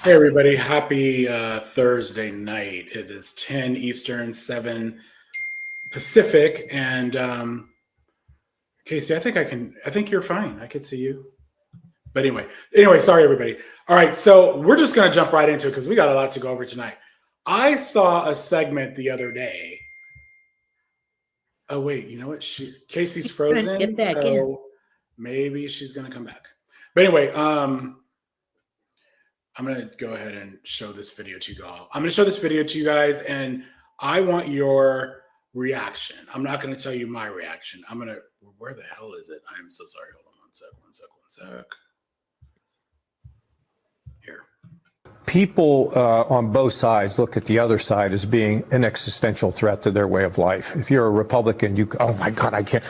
Hey everybody, happy Thursday night. It is 10 Eastern, 7 Pacific, and Casey, I think you're fine. I could see you. But anyway, sorry everybody. All right, so we're just gonna jump right into it because we got a lot to go over tonight. I saw a segment the other day. Oh wait, you know what? Casey's frozen, get back so in. maybe she's gonna come back. But anyway, I'm going to go ahead and show this video to you all. I'm going to show this video to you guys, and I want your reaction. I'm not going to tell you my reaction. Where the hell is it? I am so sorry. Hold on one sec. Here. People on both sides look at the other side as being an existential threat to their way of life. If you're a Republican, oh my God, I can't.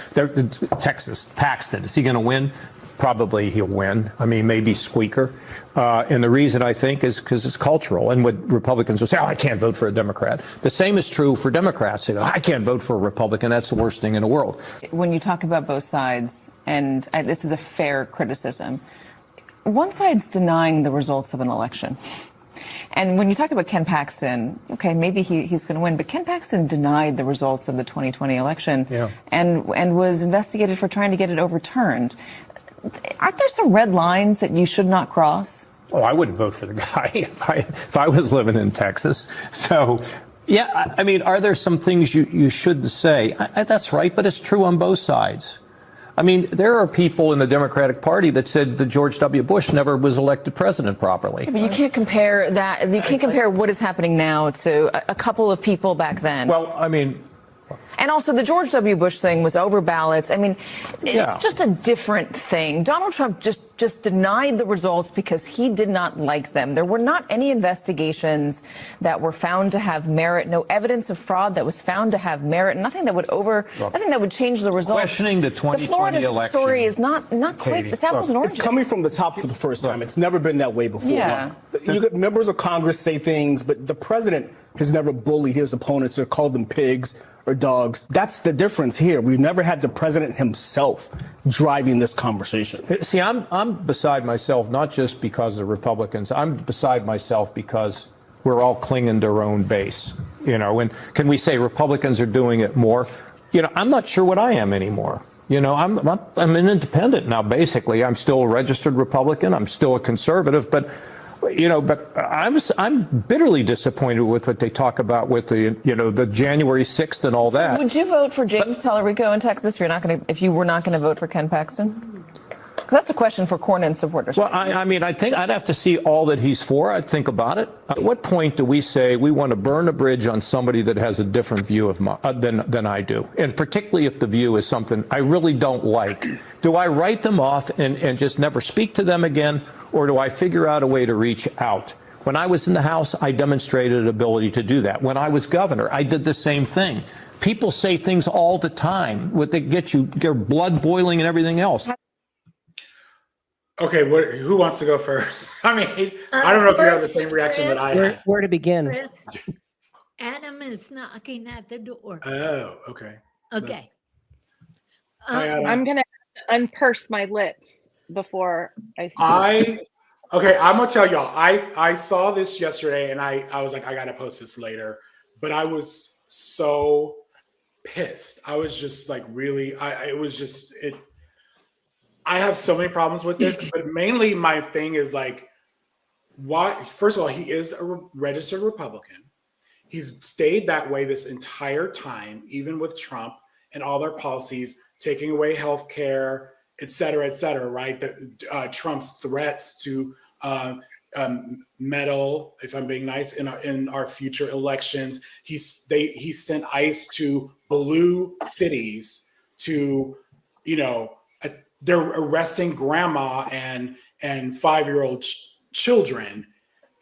Texas, Paxton, is he going to win? Probably he'll win. I mean, maybe squeaker. And the reason I think is because it's cultural. And what Republicans will say, I can't vote for a Democrat. The same is true for Democrats. They go, I can't vote for a Republican. That's the worst thing in the world. When you talk about both sides, and this is a fair criticism, one side's denying the results of an election. And when you talk about Ken Paxton, okay, maybe he's going to win, but Ken Paxton denied the results of the 2020 election and was investigated for trying to get it overturned. Aren't there some red lines that you should not cross? Well, I wouldn't vote for the guy if I was living in Texas. So, yeah, I mean, are there some things you shouldn't say? That's right, but it's true on both sides. I mean, there are people in the Democratic Party that said that George W. Bush never was elected president properly. Yeah, but you can't compare that. You can't compare what is happening now to a couple of people back then. Well, I mean... And also, the George W. Bush thing was over ballots. I mean, it's just a different thing. Donald Trump just denied the results because he did not like them. There were not any investigations that were found to have merit, no evidence of fraud that was found to have merit, nothing that would change the results. Questioning the 2020 the Florida election story is not quite, it's apples and oranges. It's coming from the top for the first time. It's never been that way before. Yeah. You get members of Congress say things, but the president has never bullied his opponents or called them pigs or dogs. That's the difference here. We've never had the president himself driving this conversation. See, I'm beside myself, not just because of Republicans. I'm beside myself because we're all clinging to our own base. You know, and can we say Republicans are doing it more? You know, I'm not sure what I am anymore. You know, I'm an independent now, basically. I'm still a registered Republican. I'm still a conservative, but I'm bitterly disappointed with what they talk about with the January 6th and all that. Would you vote for James Tallarico in Texas if you were not going to vote for Ken Paxton? Because that's a question for Cornyn supporters. Well, I mean, I think I'd have to see all that he's for. I'd think about it. At what point do we say we want to burn a bridge on somebody that has a different view of than I do? And particularly if the view is something I really don't like. Do I write them off and just never speak to them again? Or do I figure out a way to reach out? When I was in the House, I demonstrated an ability to do that. When I was governor, I did the same thing. People say things all the time that get your blood boiling and everything else. Okay, who wants to go first? I mean, I don't know if you have the same reaction that I had. Where to begin? Chris, Adam is knocking at the door. Oh, okay. Okay. I'm going to unpurse my lips before I speak. Okay, I'm gonna tell y'all. I saw this yesterday, and I was like, I gotta post this later. But I was so pissed. I was just like, really. I have so many problems with this, but mainly my thing is like, why? First of all, he is a registered Republican. He's stayed that way this entire time, even with Trump and all their policies, taking away health care, et cetera, right? Trump's threats to meddle, if I'm being nice, in our future elections. He sent ICE to blue cities to, they're arresting grandma and 5-year-old children,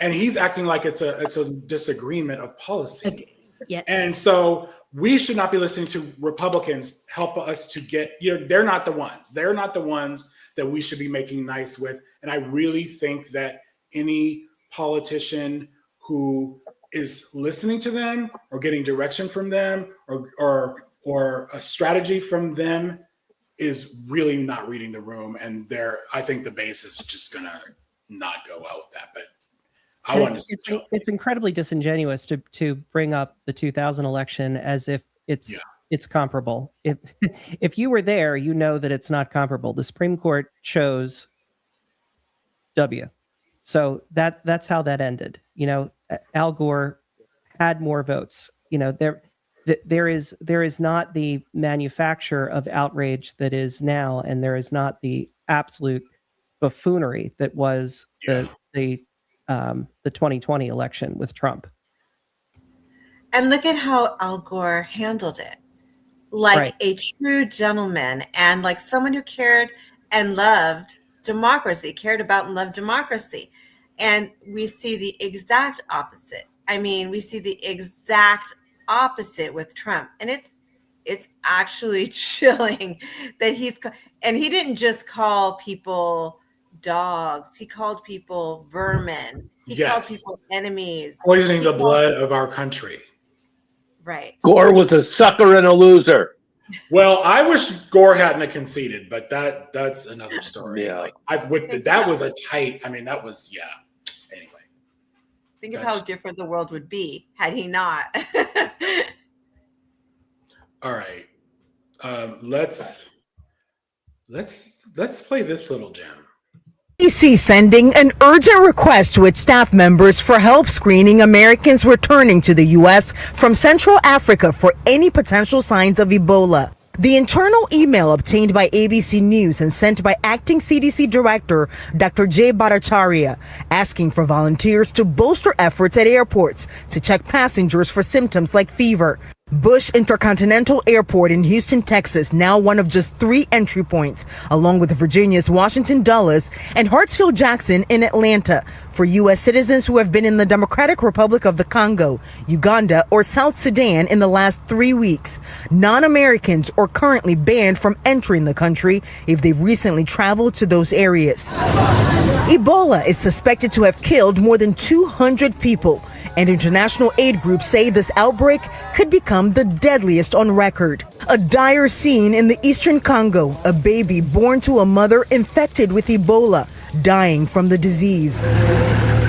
and he's acting like it's a disagreement of policy. Okay. Yeah. And so we should not be listening to Republicans help us to get, they're not the ones. They're not the ones that we should be making nice with. And I really think that any politician who is listening to them or getting direction from them or a strategy from them is really not reading the room. And I think the base is just gonna not go out with that. But I wanted to see Joe. It's incredibly disingenuous to bring up the 2000 election as if it's comparable. If you were there, you know that it's not comparable. The Supreme Court chose W. So that's how that ended. You know, Al Gore had more votes. You know, there is not the manufacture of outrage that is now, and there is not the absolute buffoonery that was the 2020 election with Trump. And look at how Al Gore handled it. Like a true gentleman and like someone who cared and loved democracy, cared about and loved democracy. And we see the exact opposite. I mean, we see the exact opposite with Trump. And it's actually chilling that he didn't just call people dogs. He called people vermin. He called people enemies. Poisoning the blood of our country. Right. Gore was a sucker and a loser. Well, I wish Gore hadn't conceded, but that's another story. Yeah. Like that was a tight. I mean, that was Anyway, think of how different the world would be had he not. All right, let's play this little gem. CDC sending an urgent request to its staff members for help screening Americans returning to the U.S. from Central Africa for any potential signs of Ebola. The internal email obtained by ABC News and sent by Acting CDC Director Dr. Jay Bhattacharya, asking for volunteers to bolster efforts at airports to check passengers for symptoms like fever. Bush Intercontinental Airport in Houston, Texas, now one of just 3 entry points, along with Virginia's Washington Dulles and Hartsfield-Jackson in Atlanta, for U.S. citizens who have been in the Democratic Republic of the Congo, Uganda, or South Sudan in the last 3 weeks. Non-Americans are currently banned from entering the country if they've recently traveled to those areas. Ebola is suspected to have killed more than 200 people, and international aid groups say this outbreak could become the deadliest on record. A dire scene in the eastern Congo, a baby born to a mother infected with Ebola, dying from the disease.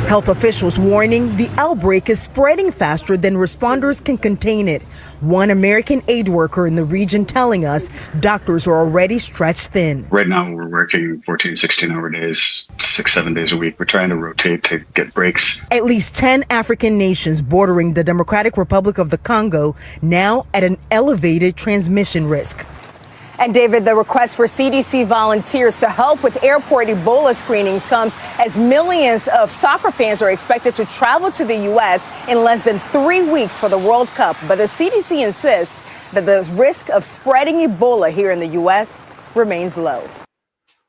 Health officials warning the outbreak is spreading faster than responders can contain it. One American aid worker in the region telling us doctors are already stretched thin. Right now we're working 14, 16-hour days, 6-7 days a week. We're trying to rotate to get breaks. At least 10 African nations bordering the Democratic Republic of the Congo now at an elevated transmission risk. And David, the request for CDC volunteers to help with airport Ebola screenings comes as millions of soccer fans are expected to travel to the U.S. in less than 3 weeks for the World Cup. But the CDC insists that the risk of spreading Ebola here in the U.S. remains low.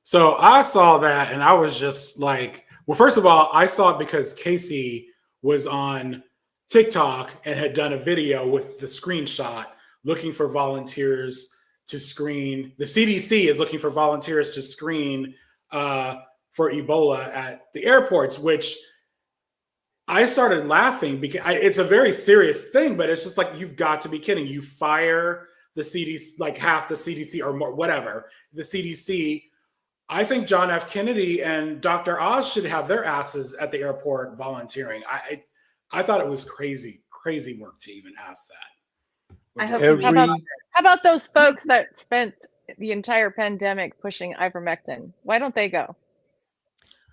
So I saw that and I was just like, well, first of all, I saw it because Casey was on TikTok and had done a video with the screenshot looking for volunteers to screen. The CDC is looking for volunteers to screen for Ebola at the airports, which I started laughing because it's a very serious thing, but it's just like, you've got to be kidding. You fire the CDC, like half the CDC or more, whatever, the CDC. I think John F. Kennedy and Dr. Oz should have their asses at the airport volunteering. I thought it was crazy work to even ask that. I hope how about those folks that spent the entire pandemic pushing ivermectin? Why don't they go?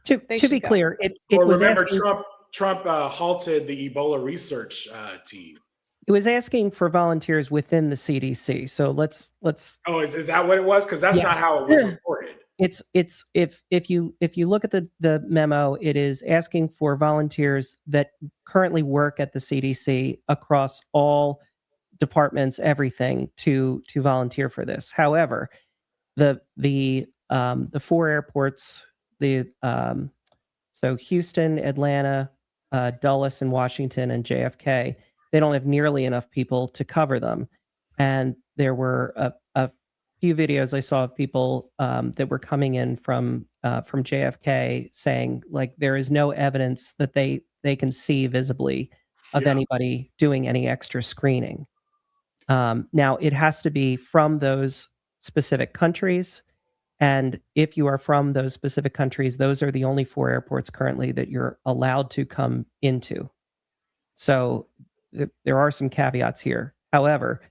To be clear, it or was remember asking, Trump halted the Ebola research team. It was asking for volunteers within the CDC. So let's. Oh, is that what it was? Because that's not how it was reported. It's if you look at the memo, it is asking for volunteers that currently work at the CDC across all departments, everything to volunteer for this. However, the 4 airports, so Houston, Atlanta, Dulles and Washington and JFK, they don't have nearly enough people to cover them. And there were a few videos I saw of people that were coming in from JFK saying, like, there is no evidence that they can see visibly of anybody doing any extra screening. Now, it has to be from those specific countries, And if you are from those specific countries, those are the only 4 airports currently that you're allowed to come into. So there are some caveats here. However,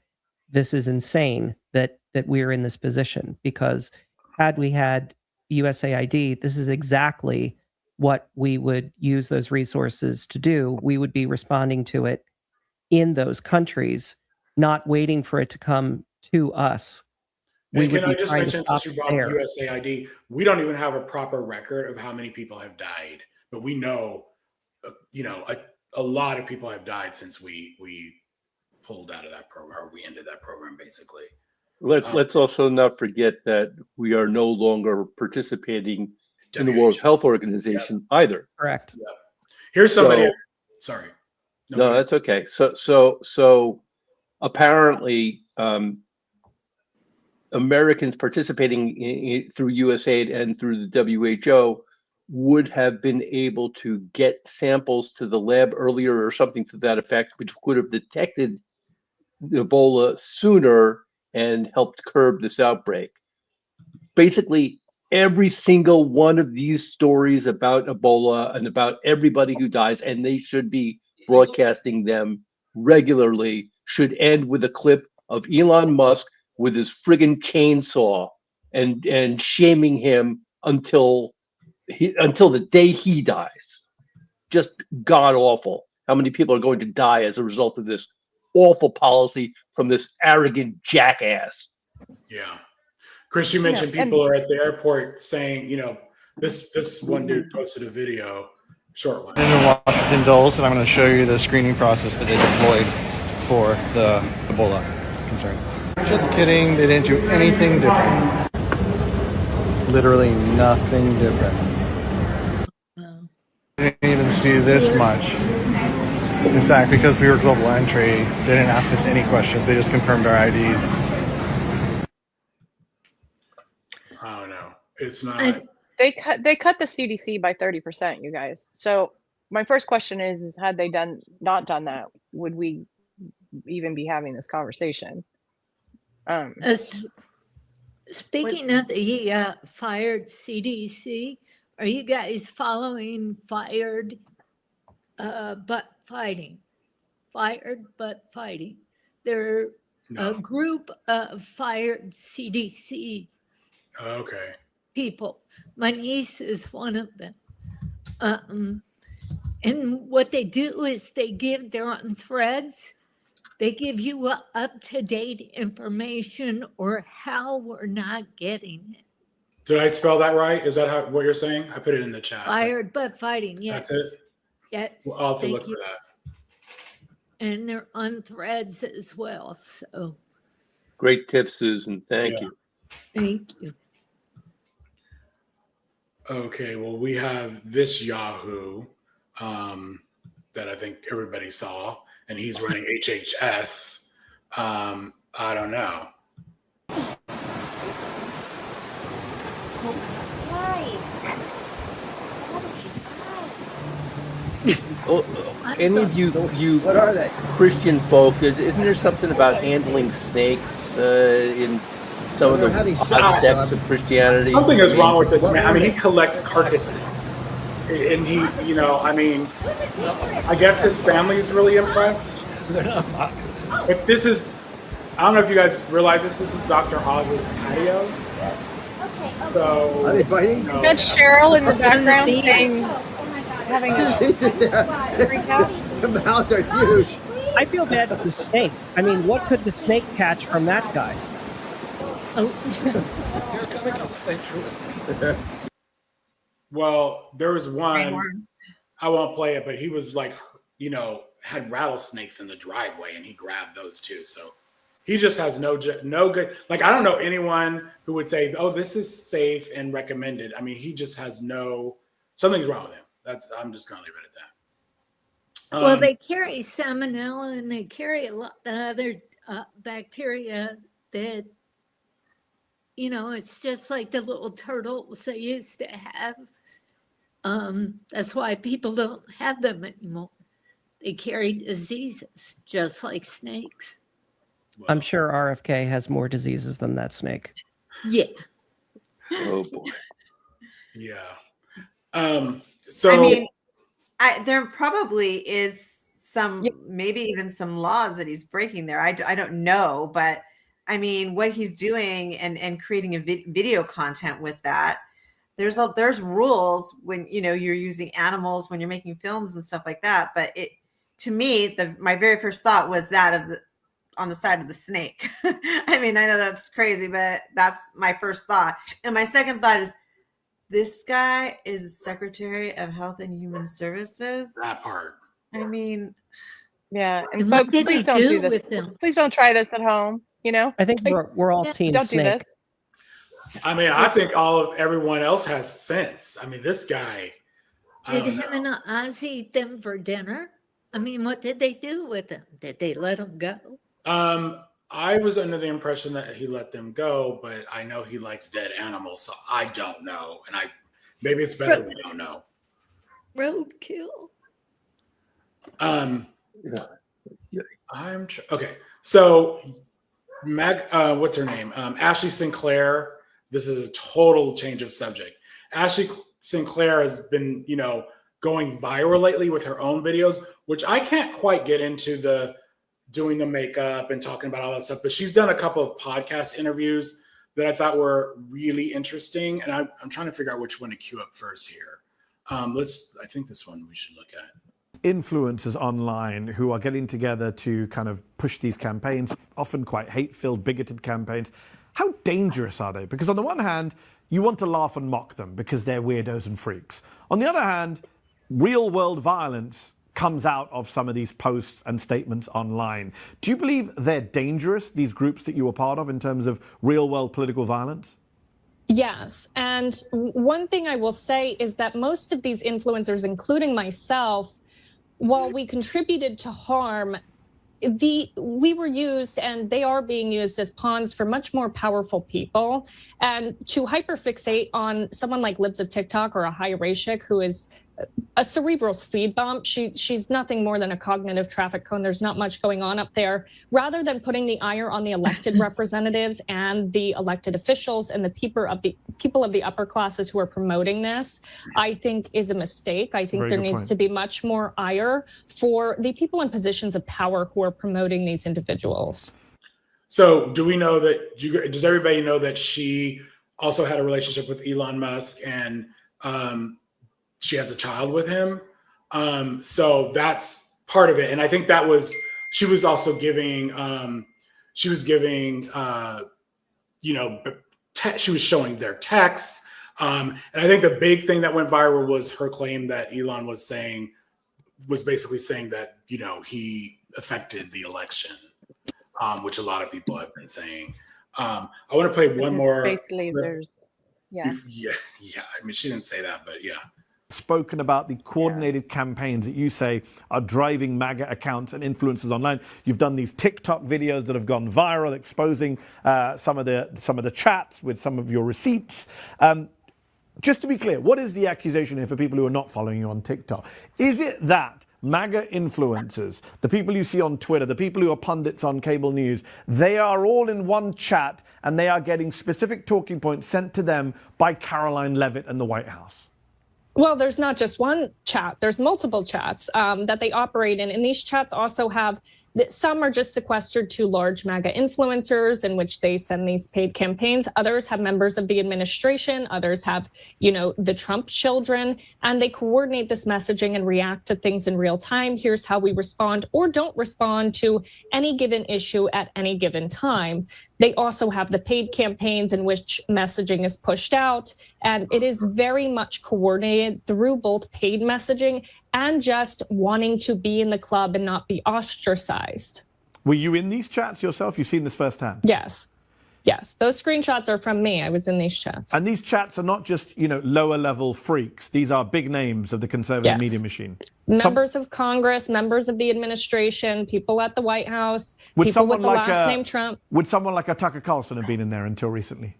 this is insane that we're in this position, because had we had USAID, this is exactly what we would use those resources to do. We would be responding to it in those countries, not waiting for it to come to us. And can I just mention, since you brought up USAID, we don't even have a proper record of how many people have died, but we know, a lot of people have died since we pulled out of that program, or we ended that program, basically. Let's also not forget that we are no longer participating in the World Health Organization either. Correct. Yep. Here's somebody. Sorry. No, that's okay. So apparently, Americans participating through USAID and through the WHO would have been able to get samples to the lab earlier or something to that effect, which could have detected Ebola sooner and helped curb this outbreak. Basically, every single one of these stories about Ebola and about everybody who dies, and they should be broadcasting them regularly, should end with a clip of Elon Musk with his friggin' chainsaw and shaming him until the day he dies. Just god awful. How many people are going to die as a result of this awful policy from this arrogant jackass? Yeah. Chris, you mentioned people are at the airport saying, this one dude posted a video, short one. In Washington Dulles, and I'm going to show you the screening process that they deployed for the Ebola concern. Just kidding, they didn't do anything different. Literally nothing different. They didn't even see this much. In fact, because we were global entry, they didn't ask us any questions. They just confirmed our IDs. I don't know. It's not. They cut the CDC by 30%, you guys. So my first question is had they not done that, would we even be having this conversation? Speaking of the fired CDC, are you guys following fired but fighting? Fired but fighting. They're a group of fired CDC people. My niece is one of them. And what they do is they're on threads. They give you up-to-date information or how we're not getting it. Did I spell that right? Is that what you're saying? I put it in the chat. Fired but fighting, yes. That's it? Yes. Well, I'll have to look for that. And they're on threads as well. So great tip, Susan. Thank you. Thank you. Okay, well, we have this Yahoo that I think everybody saw, and he's running HHS. I don't know. Any of you what are they? Christian folk, isn't there something about handling snakes in some of the odd sects of Christianity? Something is wrong with this man. I mean, he collects carcasses. And he, I guess his family is really impressed. But this is, I don't know if you guys realize this is Dr. Oz's patio. So, are they fighting? That's Cheryl in the background saying, having a freak out. The mouths are huge. I feel bad for the snake. I mean, what could the snake catch from that guy? Well, there was one, I won't play it, but he was like, had rattlesnakes in the driveway and he grabbed those too. So he just has no good, like, I don't know anyone who would say, oh, this is safe and recommended. I mean, he just has something's wrong with him. I'm just going to leave it at that. Well, they carry salmonella and they carry a lot of other bacteria that, it's just like the little turtles they used to have. That's why people don't have them anymore. They carry diseases just like snakes. I'm sure RFK has more diseases than that snake. Yeah. Oh boy. Yeah. So I mean, there probably is some, maybe even some laws that he's breaking there. I don't know, but I mean, what he's doing and creating a video content with that, there's rules when, you know, you're using animals when you're making films and stuff like that. But to me, my very first thought was that on the side of the snake. I mean, I know that's crazy, but that's my first thought. And my second thought is, this guy is Secretary of Health and Human Services. That part. I mean, yeah. And folks, please don't do this. Please don't try this at home. You know, I think we're all team don't snake. do this. I mean, I think everyone else has sense. I mean, this guy. Did him and Ozzy eat them for dinner? I mean, what did they do with them? Did they let him go? I was under the impression that he let them go, but I know he likes dead animals, so I don't know. And maybe it's better we don't know. Roadkill. Okay. So what's her name? Ashley Sinclair. This is a total change of subject. Ashley Sinclair has been, you know, going viral lately with her own videos, which I can't quite get into doing the makeup and talking about all that stuff. But she's done a couple of podcast interviews that I thought were really interesting. And I'm trying to figure out which one to queue up first here. I think this one we should look at. Influencers online who are getting together to kind of push these campaigns, often quite hate-filled, bigoted campaigns. How dangerous are they? Because on the one hand, you want to laugh and mock them because they're weirdos and freaks. On the other hand, real-world violence comes out of some of these posts and statements online. Do you believe they're dangerous, these groups that you were part of, in terms of real-world political violence? Yes. And one thing I will say is that most of these influencers, including myself, while we contributed to harm, we were used, and they are being used as pawns for much more powerful people. And to hyperfixate on someone like Libs of TikTok or a High Rashik, who is a cerebral speed bump, she's nothing more than a cognitive traffic cone. There's not much going on up there. Rather than putting the ire on the elected representatives and the elected officials and the people of the upper classes who are promoting this, I think is a mistake. I think there needs to be much more ire for the people in positions of power who are promoting these individuals. So do we know that, does everybody know that she also had a relationship with Elon Musk and she has a child with him? So that's part of it. And I think she was also giving, she was showing their texts. And I think the big thing that went viral was her claim that Elon was basically saying that, you know, he affected the election, which a lot of people have been saying. I want to play one more. Basically, yeah. I mean, she didn't say that, but yeah. Spoken about the coordinated campaigns that you say are driving MAGA accounts and influencers online. You've done these TikTok videos that have gone viral, exposing some of the chats with some of your receipts. Just to be clear, what is the accusation here for people who are not following you on TikTok? Is it that MAGA influencers, the people you see on Twitter, the people who are pundits on cable news, they are all in one chat and they are getting specific talking points sent to them by Caroline Leavitt and the White House? Well, there's not just one chat. There's multiple chats that they operate in. And these chats also have, some are just sequestered to large MAGA influencers in which they send these paid campaigns. Others have members of the administration. Others have, you know, the Trump children. And they coordinate this messaging and react to things in real time. Here's how we respond or don't respond to any given issue at any given time. They also have the paid campaigns in which messaging is pushed out. And it is very much coordinated through both paid messaging and just wanting to be in the club and not be ostracized. Were you in these chats yourself? You've seen this firsthand? Yes. Yes, those screenshots are from me. I was in these chats. And these chats are not just, you know, lower level freaks. These are big names of the conservative media machine. Members of Congress, members of the administration, people at the White House, people with the last name Trump. Would someone like a Tucker Carlson have been in there until recently?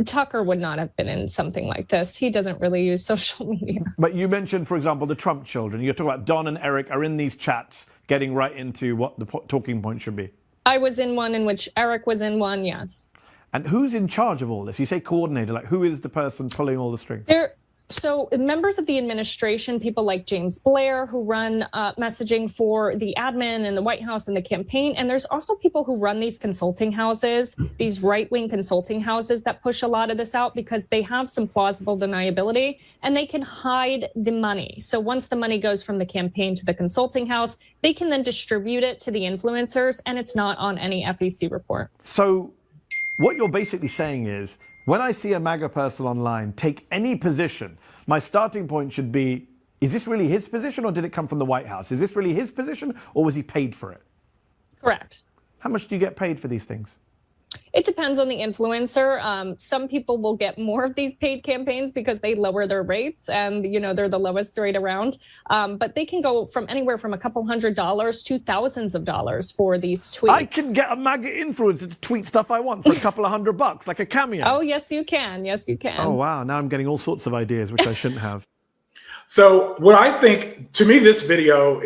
Tucker would not have been in something like this. He doesn't really use social media. But you mentioned, for example, the Trump children. You're talking about Don and Eric are in these chats, getting right into what the talking point should be. I was in one in which Eric was in one, yes. And who's in charge of all this? You say coordinator, like who is the person pulling all the strings? So members of the administration, people like James Blair, who run messaging for the admin and the White House and the campaign. And there's also people who run these consulting houses, these right-wing consulting houses that push a lot of this out because they have some plausible deniability and they can hide the money. So once the money goes from the campaign to the consulting house, they can then distribute it to the influencers and it's not on any FEC report. So what you're basically saying is, when I see a MAGA person online take any position, my starting point should be, is this really his position or did it come from the White House? Is this really his position or was he paid for it? Correct. How much do you get paid for these things? It depends on the influencer. Some people will get more of these paid campaigns because they lower their rates and, you know, they're the lowest rate around. But they can go from anywhere from a couple $100s to thousands of dollars for these tweets. I can get a MAGA influencer to tweet stuff I want for a couple of $100, like a cameo. Oh, yes, you can. Yes, you can. Oh, wow. Now I'm getting all sorts of ideas, which I shouldn't have. So what I think, to me, this video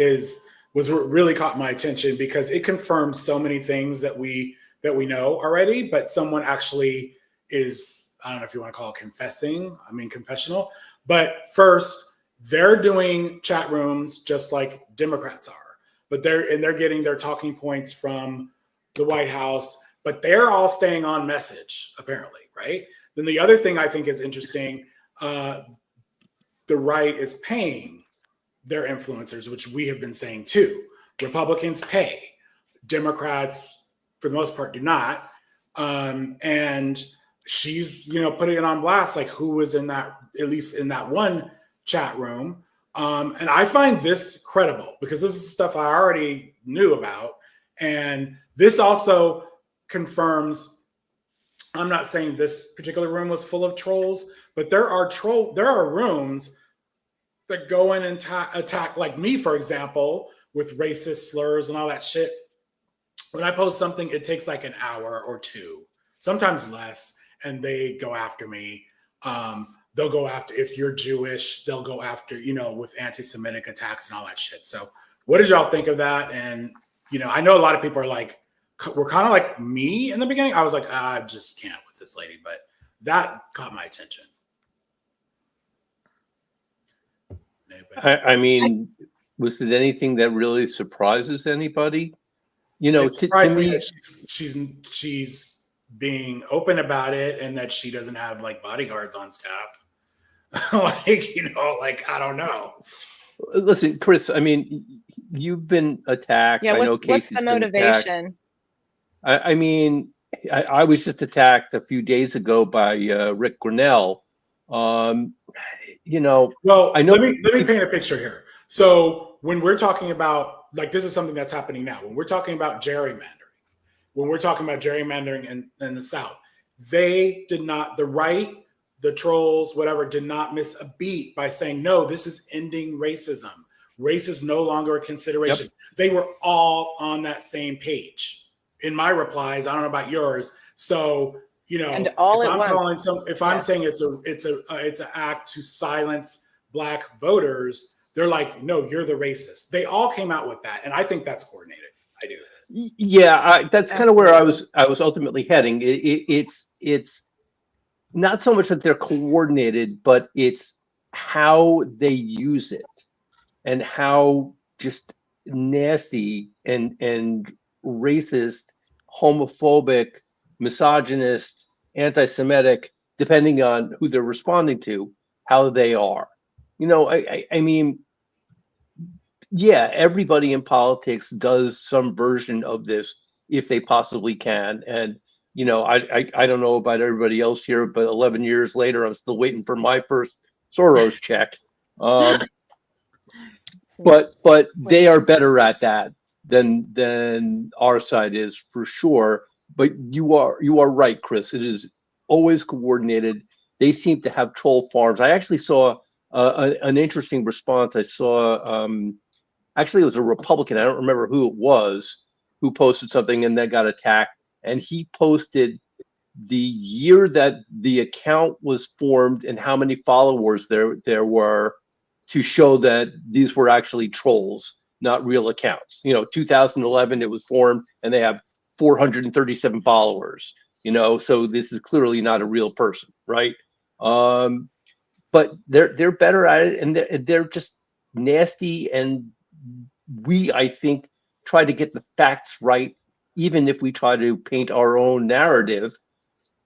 was what really caught my attention because it confirms so many things that we know already, but someone actually is, I don't know if you want to call it confessional. But first, they're doing chat rooms just like Democrats are, but they're getting their talking points from the White House, but they're all staying on message, apparently, right? Then the other thing I think is interesting, the right is paying their influencers, which we have been saying too. Republicans pay, Democrats for the most part do not. And she's, putting it on blast, like who was in that, at least in that one chat room. And I find this credible because this is stuff I already knew about. And this also confirms, I'm not saying this particular room was full of trolls, but there are rooms that go in and attack, like me, for example, with racist slurs and all that shit. When I post something, it takes like an hour or two, sometimes less, and they go after me. They'll go after, if you're Jewish, they'll go after, with anti-Semitic attacks and all that shit. So what did y'all think of that? And, I know a lot of people are like, we're kind of like me in the beginning. I was like, I just can't with this lady, but that caught my attention. I mean, was it anything that really surprises anybody? To me, that she's being open about it and that she doesn't have like bodyguards on staff. I don't know. Listen, Chris, I mean, you've been attacked. Yeah, I know what's the motivation? I mean, I was just attacked a few days ago by Rick Grinnell. Well, I know. Let me paint a picture here. So when we're talking about, like, this is something that's happening now. When we're talking about gerrymandering, in the South, they did not, the right, the trolls, whatever, did not miss a beat by saying, no, this is ending racism. Race is no longer a consideration. Yep. They were all on that same page. In my replies, I don't know about yours. So, and all if I'm saying it's an act to silence Black voters, they're like, no, you're the racist. They all came out with that, and I think that's coordinated. I do. Yeah, that's kind of where I was ultimately heading. It's not so much that they're coordinated, but it's how they use it and how just nasty and racist, homophobic, misogynist, anti-Semitic, depending on who they're responding to, how they are. I mean, yeah, everybody in politics does some version of this if they possibly can. And, I don't know about everybody else here, but 11 years later, I'm still waiting for my first Soros check. But they are better at that than our side is, for sure. But you are right, Chris. It is always coordinated. They seem to have troll farms. I actually saw an interesting response. I saw, actually, it was a Republican. I don't remember who it was who posted something and then got attacked. And he posted the year that the account was formed and how many followers there were to show that these were actually trolls, not real accounts. 2011 it was formed and they have 437 followers. So this is clearly not a real person, right? But they're better at it, and they're just nasty. And I think, try to get the facts right, even if we try to paint our own narrative.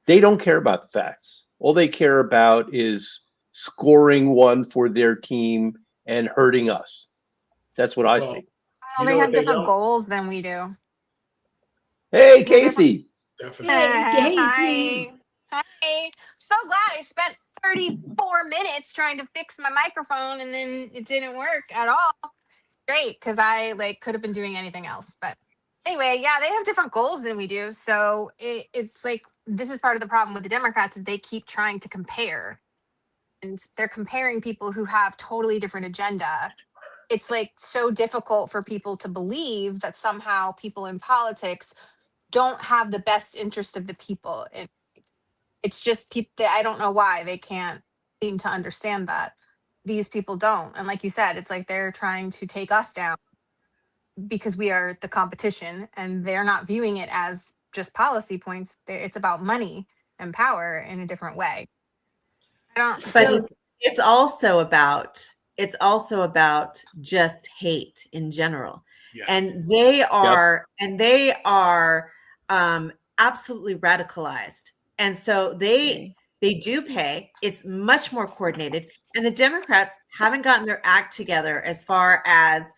They don't care about the facts. All they care about is scoring one for their team and hurting us. That's what I see. Well, they have different goals than we do. Hey, Casey. Definitely. Hey, Casey. Hi. So glad I spent 34 minutes trying to fix my microphone and then it didn't work at all. Great, because I could have been doing anything else. But anyway, yeah, they have different goals than we do. So it's like, this is part of the problem with the Democrats is they keep trying to compare. And they're comparing people who have totally different agenda. It's like so difficult for people to believe that somehow people in politics don't have the best interest of the people. And it's just people, I don't know why they can't seem to understand that. These people don't. And like you said, it's like they're trying to take us down because we are the competition, and they're not viewing it as just policy points. It's about money and power in a different way. But it's also about just hate in general. Yes. And they are absolutely radicalized. And so they do pay. It's much more coordinated. And the Democrats haven't gotten their act together as far as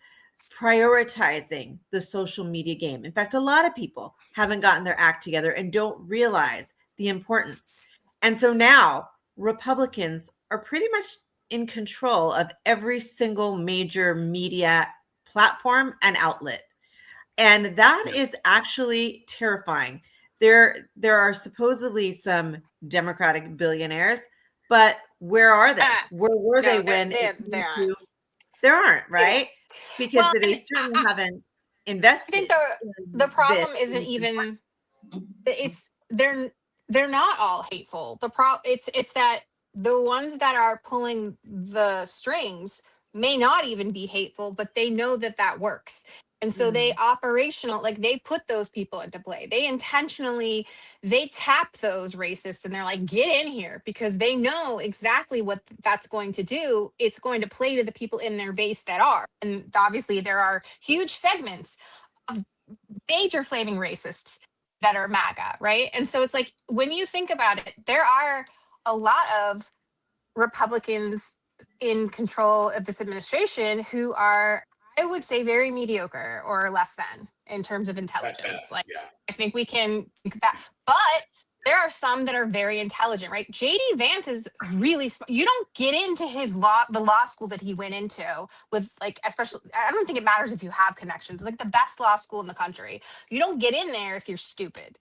prioritizing the social media game. In fact, a lot of people haven't gotten their act together and don't realize the importance. And so now Republicans are pretty much in control of every single major media platform and outlet. And that is actually terrifying. There are supposedly some Democratic billionaires, but where are they? Where were they when there aren't, right? Because they certainly haven't invested. I think the problem isn't even they're not all hateful. It's that the ones that are pulling the strings may not even be hateful, but they know that works. And so they they put those people into play. They intentionally, they tap those racists and they're like, get in here, because they know exactly what that's going to do. It's going to play to the people in their base that are. And obviously there are huge segments of major flaming racists that are MAGA, right? And so it's like, when you think about it, there are a lot of Republicans in control of this administration who are, I would say, very mediocre or less than in terms of intelligence. I think we can think that, but there are some that are very intelligent, right? JD Vance is really you don't get into the law school that he went into with especially, I don't think it matters if you have connections, the best law school in the country. You don't get in there if you're stupid.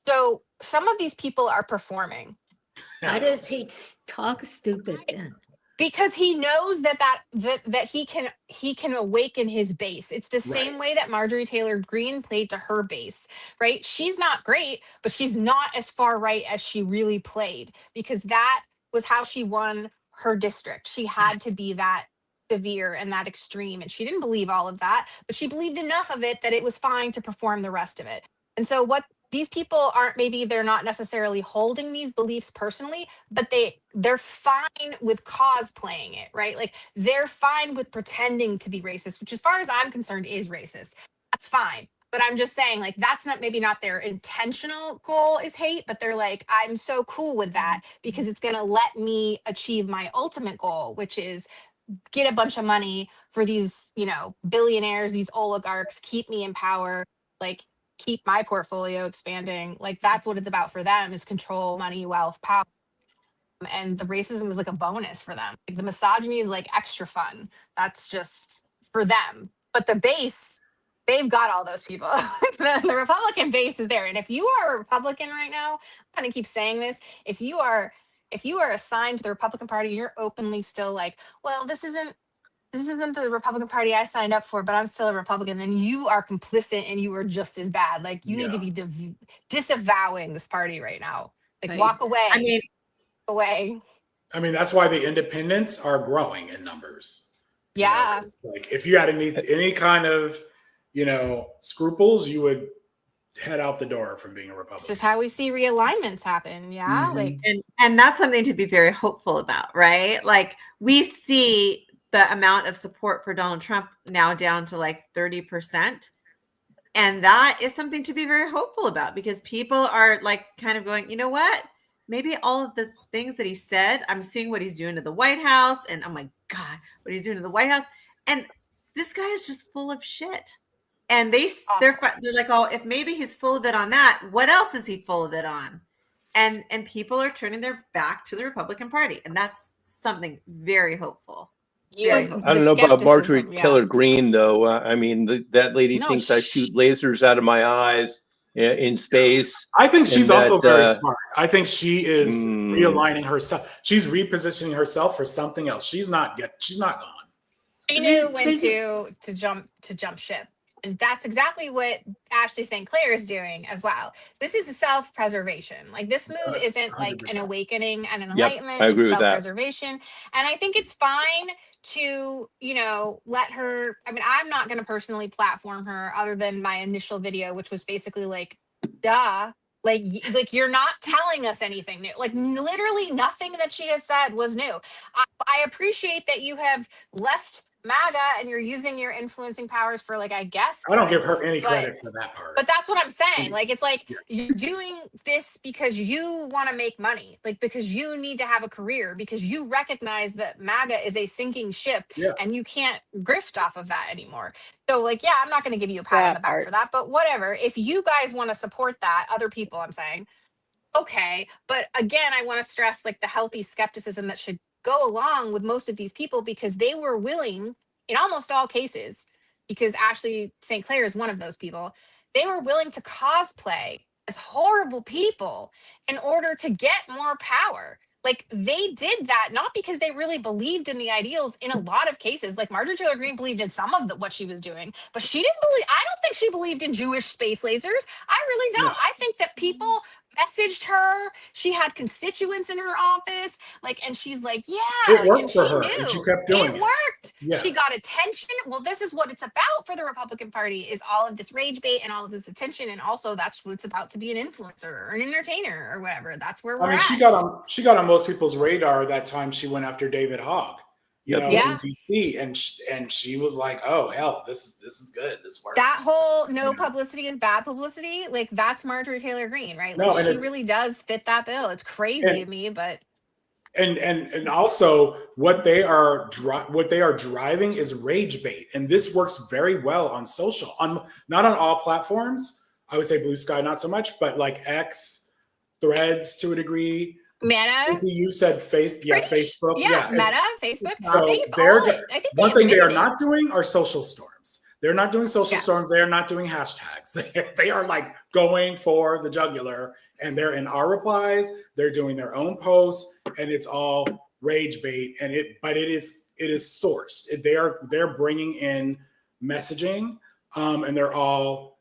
So some of these people are performing. Why does he talk stupid then? Because he knows that he can awaken his base. It's the same way that Marjorie Taylor Greene played to her base, right? She's not great, but she's not as far right as she really played, because that was how she won her district. She had to be that severe and that extreme, and she didn't believe all of that, but she believed enough of it that it was fine to perform the rest of it. And so what these people aren't, maybe they're not necessarily holding these beliefs personally, but they're fine with cosplaying it, right? They're fine with pretending to be racist, which as far as I'm concerned is racist. That's fine. But I'm just saying, that's not their intentional goal is hate, but they're like, I'm so cool with that because it's going to let me achieve my ultimate goal, which is get a bunch of money for these, billionaires, these oligarchs, keep me in power, keep my portfolio expanding. That's what it's about for them, is control, money, wealth, power. And the racism is a bonus for them. The misogyny is extra fun. That's just for them. But the base, they've got all those people. The Republican base is there. And if you are a Republican right now, I'm going to keep saying this, if you are assigned to the Republican Party, you're openly still well, this isn't the Republican Party I signed up for, but I'm still a Republican, then you are complicit and you are just as bad. You need to be disavowing this party right now. Walk away. Away. That's why the independents are growing in numbers. Yeah. If you had any kind of, scruples, you would head out the door from being a Republican. This is how we see realignments happen. Yeah. Like, and that's something to be very hopeful about, right? Like we see the amount of support for Donald Trump now down to like 30%. And that is something to be very hopeful about, because people are like kind of going, you know what? Maybe all of the things that he said, I'm seeing what he's doing to the White House, and oh my God, what he's doing to the White House. And this guy is just full of shit. And they're like, oh, if maybe he's full of it on that, what else is he full of it on? And people are turning their back to the Republican Party, and that's something very hopeful. I don't know about Marjorie Taylor Greene, though. I mean, that lady thinks I shoot lasers out of my eyes in space. I think she's also very smart. I think she is realigning herself. She's repositioning herself for something else. She's not gone. She knew when to jump ship. And that's exactly what Ashley St. Clair is doing as well. This is a self-preservation. Like this move isn't like 100%. An awakening and an enlightenment. I agree it's with that. Self-preservation. And I think it's fine to, let her, I mean, I'm not going to personally platform her other than my initial video, which was basically like, duh. Like you're not telling us anything new. Like literally nothing that she has said was new. I appreciate that you have left MAGA and you're using your influencing powers for like, I guess. I don't give her any credit for that part. But that's what I'm saying. Like, it's like you're doing this because you want to make money, like because you need to have a career, because you recognize that MAGA is a sinking ship and you can't grift off of that anymore. So like, yeah, I'm not going to give you a pat on the back for that, but whatever. If you guys want to support that, other people, I'm saying, okay. But again, I want to stress like the healthy skepticism that should go along with most of these people, because they were willing in almost all cases, because Ashley St. Clair is one of those people, they were willing to cosplay as horrible people in order to get more power. Like they did that not because they really believed in the ideals in a lot of cases. Like Marjorie Taylor Greene believed in some of what she was doing, but she didn't believe, I don't think she believed in Jewish space lasers. I really don't. I think that people messaged her. She had constituents in her office, like, and she's like, yeah, it worked and for she her, knew and she kept doing it. It worked. Yeah. She got attention. Well, this is what it's about for the Republican Party: is all of this rage bait and all of this attention, and also that's what it's about to be an influencer or an entertainer or whatever. That's where we're at. She got on most people's radar that time she went after David Hogg, in DC, and she was like, oh hell, this is good. This works. That whole no publicity is bad publicity, like that's Marjorie Taylor Greene, right? Like she really does fit that bill. It's crazy to me, but and also what they are driving is rage bait, and this works very well on social, not on all platforms. I would say Blue Sky not so much, but like X, Threads to a degree. Meta. You said Facebook. Yeah, Meta, Facebook. So one thing they are not doing are social storms. They're not doing social storms. They are not doing hashtags. They are like going for the jugular, and they're in our replies. They're doing their own posts, and it's all rage bait. But it is sourced. They're bringing in messaging, and they're all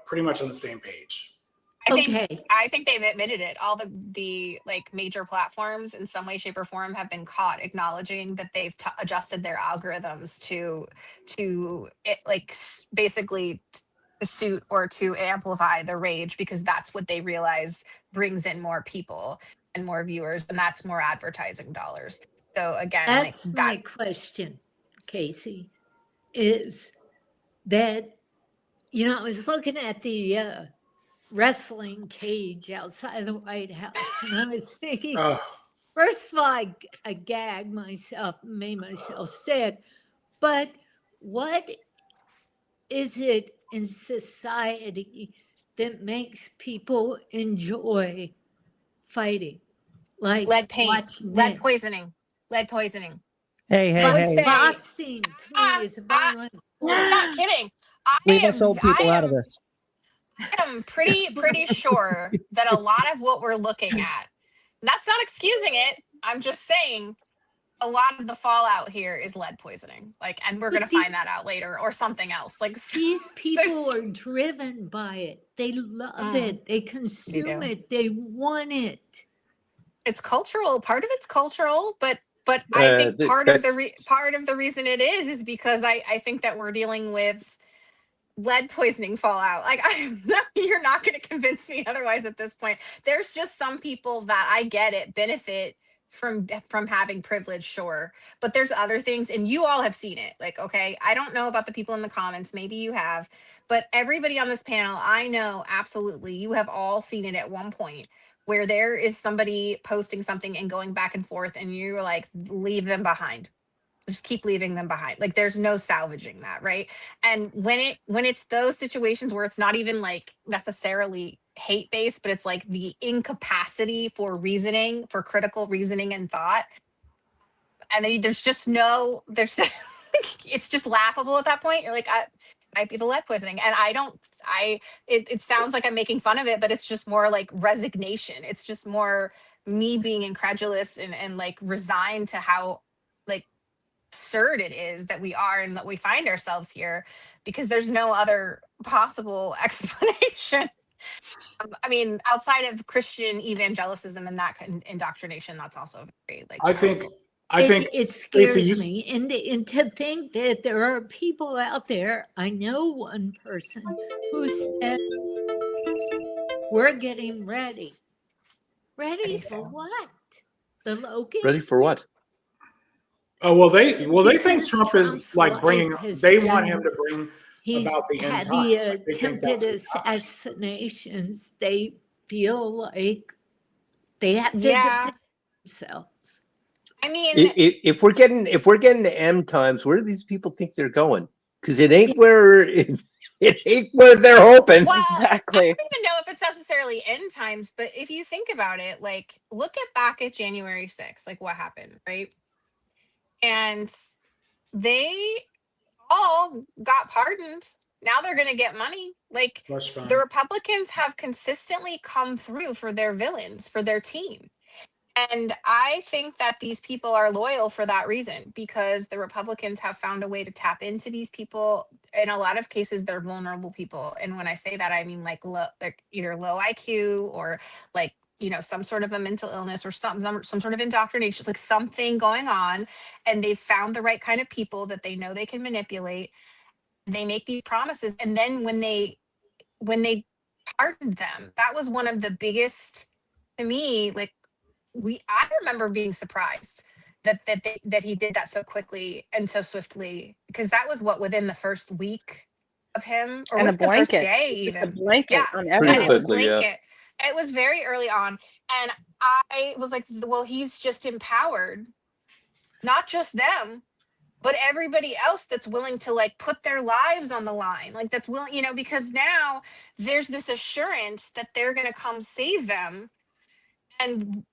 pretty much on the same page. I think they've admitted it. All the like major platforms in some way, shape, or form have been caught acknowledging that they've adjusted their algorithms to basically to suit or to amplify the rage, because that's what they realize brings in more people and more viewers, and that's more advertising dollars. So again, that's my question, Casey, is that I was looking at the wrestling cage outside the White House, and I was thinking, first of all, I gagged myself, made myself sick, but what is it in society that makes people enjoy fighting? Like lead paint, lead poisoning. Hey. Boxing to me is a violent sport. I'm not kidding. Leave us old people out of this. I am pretty sure that a lot of what we're looking at, that's not excusing it, I'm just saying a lot of the fallout here is lead poisoning. Like, and we're going to find that out later, or something else. Like, these people are driven by it. They love it. They consume it. They want it. It's cultural. Part of it's cultural, but I think part of the reason it is because I think that we're dealing with lead poisoning fallout. Like you're not going to convince me otherwise at this point. There's just some people that I get it benefit from having privilege, sure, but there's other things, and you all have seen it. Like, okay, I don't know about the people in the comments, maybe you have, but everybody on this panel, I know absolutely you have all seen it at one point where there is somebody posting something and going back and forth, and you're like, leave them behind. Just keep leaving them behind. Like there's no salvaging that, right? And when it's those situations where it's not even like necessarily hate based, but it's like the incapacity for reasoning, for critical reasoning and thought, and then there's it's just laughable at that point. You're like, might be the lead poisoning, and it sounds like I'm making fun of it, but it's just more like resignation. It's just more me being incredulous and like resigned to how like absurd it is that we are and that we find ourselves here, because there's no other possible explanation. I mean, outside of Christian evangelicism and that indoctrination, that's also very like. I think it scares me, and to think that there are people out there. I know one person who said, "We're getting ready. Ready for what? The locust? Ready for what? Oh well, they think Trump is like bringing. They want him to bring about the end had time. the Like, they think attempted that's assassinations. They feel like they have to Yeah. defend themselves. I mean, If we're getting to M times, where do these people think they're going? Because it ain't where it ain't where they're hoping. well, Exactly. I don't even know if it's necessarily end times, but if you think about it, like look back at January 6th, like what happened, right? And they all got pardoned. Now they're going to get money. Like Slush fund. the Republicans have consistently come through for their villains, for their team. And I think that these people are loyal for that reason, because the Republicans have found a way to tap into these people. In a lot of cases, they're vulnerable people. And when I say that, I mean like they're either low IQ or like, you know, some sort of a mental illness or some sort of indoctrination, like something going on. And they've found the right kind of people that they know they can manipulate. They make these promises. And then when they pardoned them, that was one of the biggest, to me, like, I remember being surprised that he did that so quickly and so swiftly, because that was within the first week of him, or And was a the first blanket. day Just even. a blanket Yeah, on and everyone. it was quickly, yeah. blanket. It was very early on, and I was like, well, he's just empowered, not just them, but everybody else that's willing to like put their lives on the line, like that's willing, you know, because now there's this assurance that they're going to come save them. And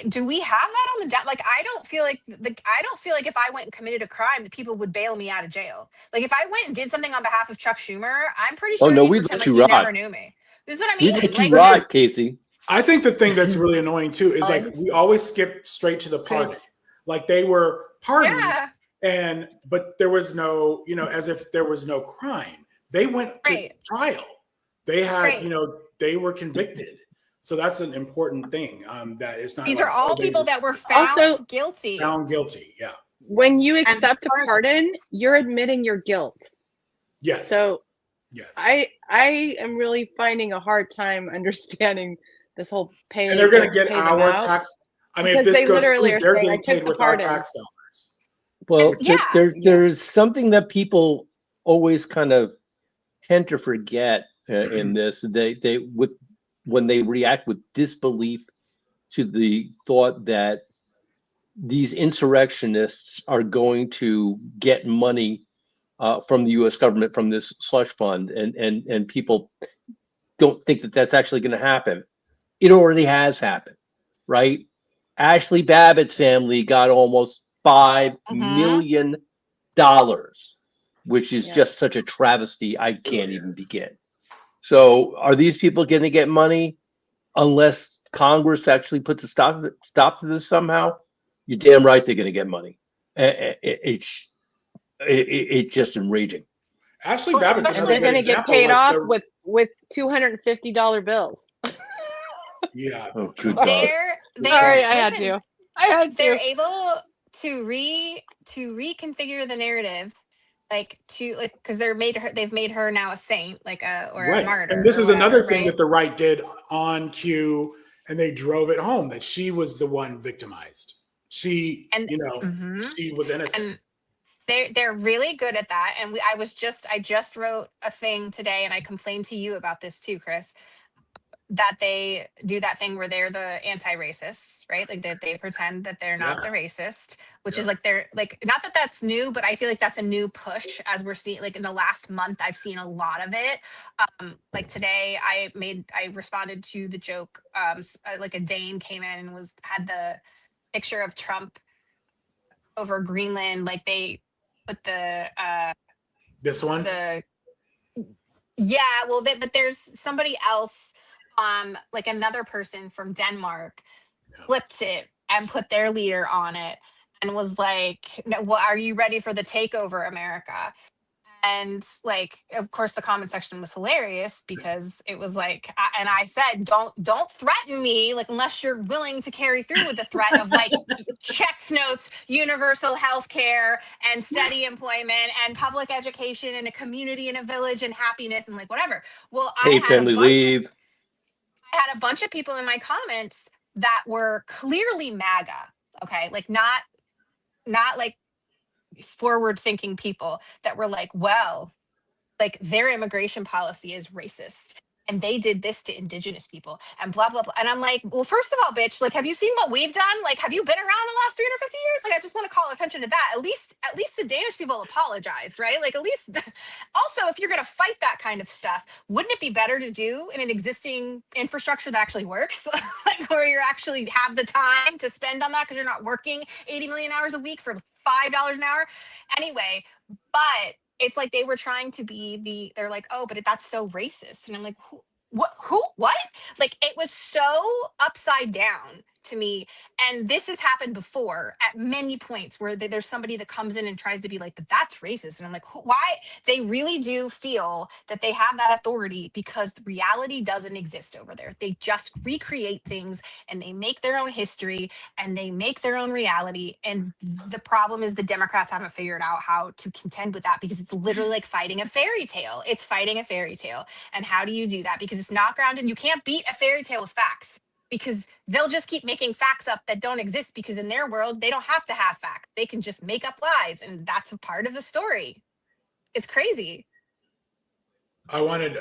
do we have that on the down? Like, I don't feel like if I went and committed a crime that people would bail me out of jail. Like if I went and did something on behalf of Chuck Schumer, I'm pretty sure no, he'd we'd pretend let like you he rot. never knew me. This is what I mean. We let you Like, rot, Casey. I think the thing that's really annoying too is like we always skip straight to the pardon. Like they were pardoned, but there was no, you know, as if there was no crime. They went to trial. They had, you know, they were convicted. So that's an important thing. That it's not. These like, are all people that were found guilty. Found guilty. Yeah. When you accept a pardon, you're admitting your guilt. Yes. So yes, I am really finding a hard time understanding this whole pay. And they're going to get our tax. I mean, if this goes through, they're getting paid with our tax dollars. Well, there's something that people always kind of tend to forget in this. When they react with disbelief to the thought that these insurrectionists are going to get money from the U.S. government from this slush fund, and people don't think that that's actually going to happen. It already has happened, right? Ashley Babbitt's family got almost $5 million, which is just such a travesty. I can't even begin. So are these people going to get money unless Congress actually puts a stop to this somehow? You're damn right they're going to get money. It's just enraging. Ashley Babbitt, and they're going to get paid off with $250 bills. Yeah. Oh, good God. Sorry, I had to. They're able to reconfigure the narrative like to like because they've made her now a saint, like a Right. martyr. And this or is another whatever, thing right? that the right did on cue, and they drove it home that she was the one victimized. She, And she was innocent. and they're really good at that. And I just wrote a thing today, and I complained to you about this too, Chris, that they do that thing where they're the anti-racists, right? Like they pretend that they're not the racist, which is like they're like, not that that's new, but I feel like that's a new push as we're seeing, like in the last month, I've seen a lot of it. Like today I responded to the joke, like a Dane came in and had the picture of Trump over Greenland. Like they put this one? But there's somebody else, like another person from Denmark flipped it and put their leader on it and was like, well, are you ready for the takeover, America? And like, of course, the comment section was hilarious because it was like, and I said, don't threaten me, like, unless you're willing to carry through with the threat of like checks notes, universal health care, and steady employment, and public education, and a community, and a village, and happiness, and like whatever. Well, Paid family leave. I had a bunch of people in my comments that were clearly MAGA, okay, like not like forward thinking people that were like, well, like their immigration policy is racist and they did this to indigenous people and blah blah blah. And I'm like, well, first of all, bitch, like, have you seen what we've done? Like, have you been around the last 350 years? Like, I just want to call attention to that. At least the Danish people apologized, right? Like, at least also, if you're gonna fight that kind of stuff, wouldn't it be better to do in an existing infrastructure that actually works? Like, where you actually have the time to spend on that because you're not working 80 million hours a week for $5 an hour anyway. But it's like they were trying to be they're like, oh, but that's so racist. And I'm like, what? Like, it was so upside down to me. And this has happened before at many points where there's somebody that comes in and tries to be like, but that's racist. And I'm like, why? They really do feel that they have that authority because the reality doesn't exist over there. They just recreate things and they make their own history and they make their own reality. And the problem is the Democrats haven't figured out how to contend with that because it's literally like fighting a fairy tale. It's fighting a fairy tale. And how do you do that? Because it's not grounded. You can't beat a fairy tale with facts, because they'll just keep making facts up that don't exist, because in their world, they don't have to have facts. They can just make up lies, and that's a part of the story. It's crazy. I wanted,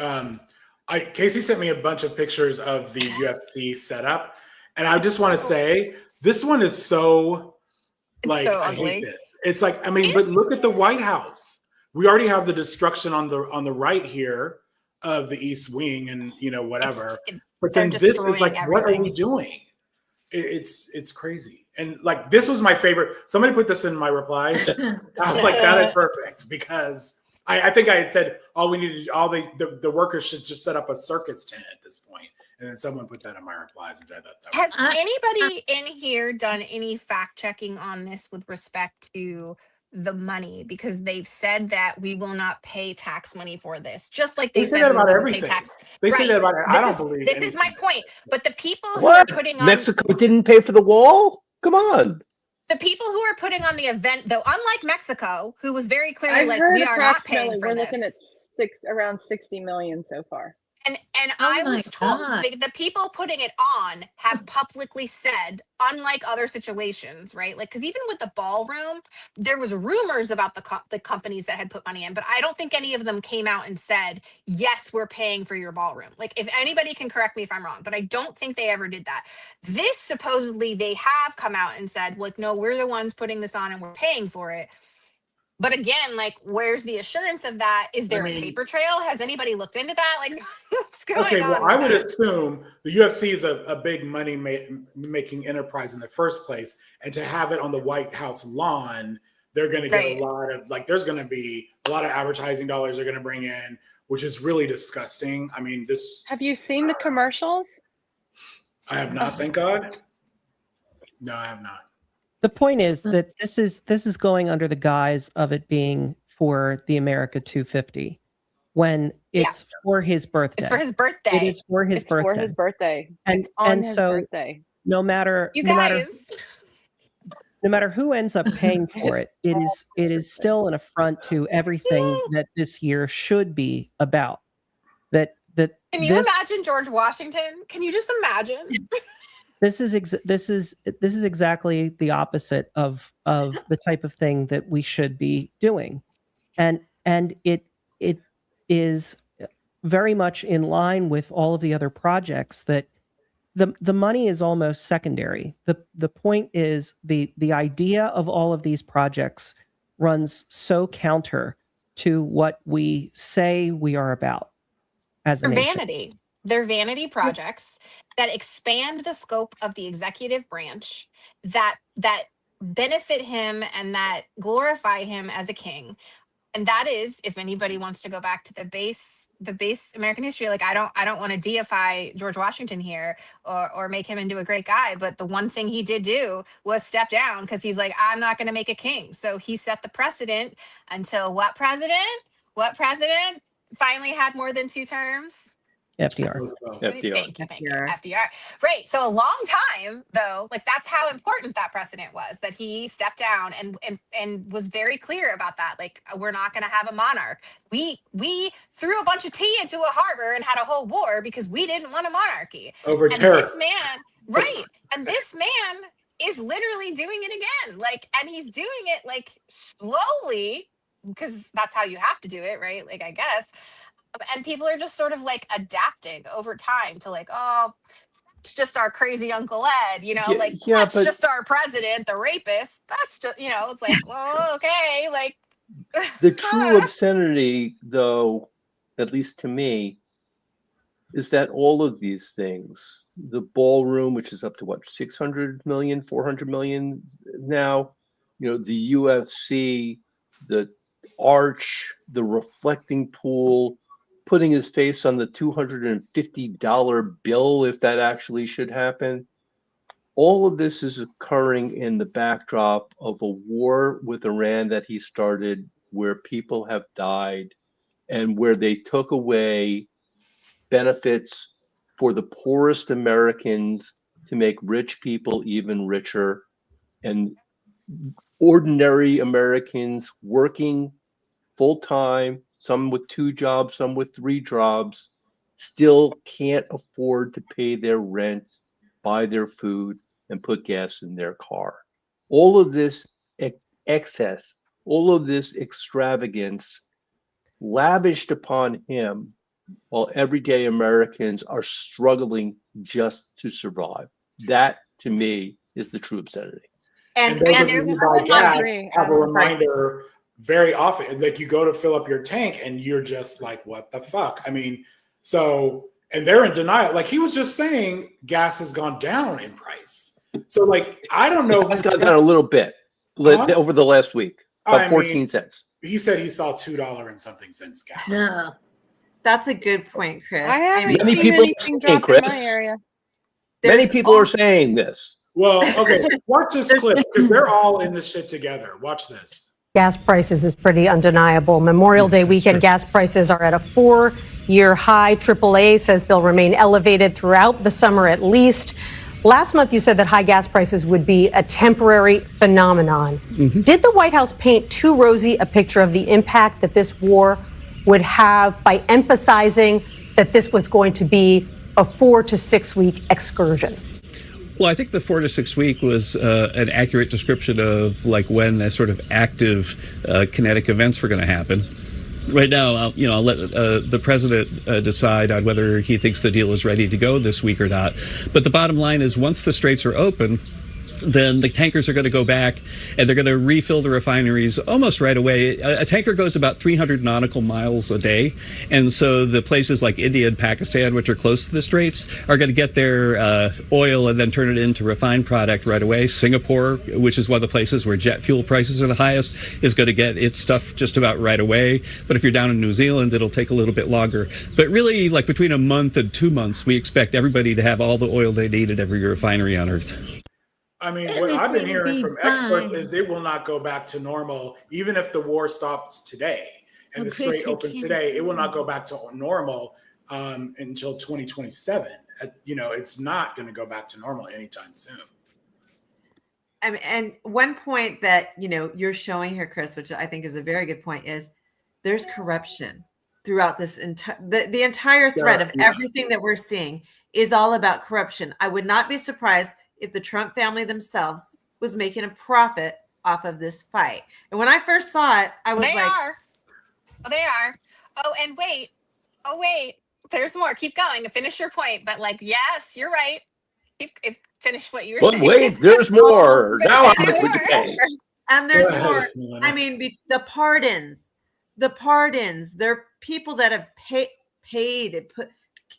Casey sent me a bunch of pictures of the UFC setup, and I just want to say, this one is so, like, so I hate this. It's like, I mean, but look at the White House. We already have the destruction on the right here of the East Wing and, whatever. But then this is like, everything. What are we doing? It's crazy. And like, this was my favorite. Somebody put this in my replies. I was like, that is perfect, because I think I had said all we needed, the workers should just set up a circus tent at this point. And then someone put that in my replies, which I thought that was. Has anybody in here done any fact checking on this with respect to the money? Because they've said that we will not pay tax money for this, just like they said that about everything. Pay tax. They say that about it. I don't believe this. Is my point. But the people who What? are putting on Mexico didn't pay for the wall? Come on. The people who are putting on the event, though, unlike Mexico, who was very clearly like, we are not paying for we're this. Looking at around 60 million so far. And I was told the people putting it on have publicly said, unlike other situations, right? Like, because even with the ballroom, there was rumors about the companies that had put money in, but I don't think any of them came out and said, yes, we're paying for your ballroom. Like, if anybody can correct me if I'm wrong, but I don't think they ever did that. This, supposedly, they have come out and said, like, no, we're the ones putting this on and we're paying for it. But again, like, where's the assurance of that? Is there a paper trail? Has anybody looked into that? Like, what's going on? Okay, well, I would assume the UFC is a big money making enterprise in the first place. And to have it on the White House lawn, they're going to get a lot of, like, there's going to be a lot of advertising dollars they're going to bring in, which is really disgusting. I mean, this. Have you seen the commercials? I have not, thank God. No, I have not. The point is that this is going under the guise of it being for the America 250, when it's for his birthday. It's for his birthday. It is for his birthday. For his birthday. And it's on his birthday. No matter no matter who ends up paying for it, it is still an affront to everything that this year should be about. Can you imagine George Washington? Can you just imagine? This is exactly the opposite of the type of thing that we should be doing, and it is very much in line with all of the other projects that the money is almost secondary. The point is the idea of all of these projects runs so counter to what we say we are about as a They're nation. vanity. They're vanity projects that expand the scope of the executive branch, that benefit him and that glorify him as a king. And that is, if anybody wants to go back to the base American history, like I don't want to deify George Washington here or make him into a great guy, but the one thing he did do was step down because he's like, I'm not going to make a king. So he set the precedent until what president finally had more than 2 terms? FDR. Thank you. FDR. Right. So a long time, though, like that's how important that precedent was, that he stepped down and was very clear about that. Like, we're not going to have a monarch. We threw a bunch of tea into a harbor and had a whole war because we didn't want a monarchy. Over and terror. This man, right. And this man is literally doing it again. Like, and he's doing it like slowly because that's how you have to do it, right? Like, I guess. And people are just sort of like adapting over time to like, oh, it's just our crazy Uncle Ed, you know, that's just our president, the rapist. That's just, you know, it's like, well, okay, like. The true obscenity, though, at least to me, is that all of these things, the ballroom, which is up to what, 600 million, 400 million now, you know, the UFC, the arch, the reflecting pool, putting his face on the $250 bill, if that actually should happen. All of this is occurring in the backdrop of a war with Iran that he started, where people have died and where they took away benefits for the poorest Americans to make rich people even richer. And ordinary Americans working full-time, some with 2 jobs, some with 3 jobs, still can't afford to pay their rent, buy their food, and put gas in their car. All of this excess, all of this extravagance lavished upon him while everyday Americans are struggling just to survive. That, to me, is the true obscenity. And those of you who buy gas have a reminder very often, like you go to fill up your tank and you're just like, what the fuck? I mean, so, and they're in denial. Like he was just saying, gas has gone down in price. So like, I don't know. It's gone down a little bit over the last week, about 14 cents. He said he saw $2 and something cents gas. No. That's a good point, Chris. I haven't many seen people anything saying, drop in my Chris, area. many people are saying this. Well, okay, watch this clip because they're all in this shit together. Watch this. Gas prices is pretty undeniable. Memorial Day weekend gas prices are at a 4-year high. AAA says they'll remain elevated throughout the summer at least. Last month, you said that high gas prices would be a temporary phenomenon. Did the White House paint too rosy a picture of the impact that this war would have by emphasizing that this was going to be a 4 to 6 week excursion? Well, I think the 4 to 6 week was an accurate description of like when the sort of active kinetic events were going to happen. Right now, I'll let the president decide on whether he thinks the deal is ready to go this week or not. But the bottom line is, once the straits are open, then the tankers are going to go back and they're going to refill the refineries almost right away. A tanker goes about 300 nautical miles a day. And so the places like India and Pakistan, which are close to the straits, are going to get their oil and then turn it into refined product right away. Singapore, which is one of the places where jet fuel prices are the highest, is going to get its stuff just about right away. But if you're down in New Zealand, it'll take a little bit longer. But really, like between a month and 2 months, we expect everybody to have all the oil they need at every refinery on Earth. I mean, what I've been hearing from experts is it will not go back to normal, even if the war stops today and the strait opens today. It will not go back to normal until 2027. You know, it's not going to go back to normal anytime soon. I mean, and one point that, you're showing here, Chris, which I think is a very good point, is there's corruption throughout this the entire thread of everything that we're seeing is all about corruption. I would not be surprised if the Trump family themselves was making a profit off of this fight. And when I first saw it, I was They like, are. Oh, they are. Oh, and wait. Oh, wait. There's more. Keep going. Finish your point. But yes, you're right. Finish what you were saying. But wait, there's more. Now I'm with the pay. And there's more. I mean, the pardons, they're people that have paid and put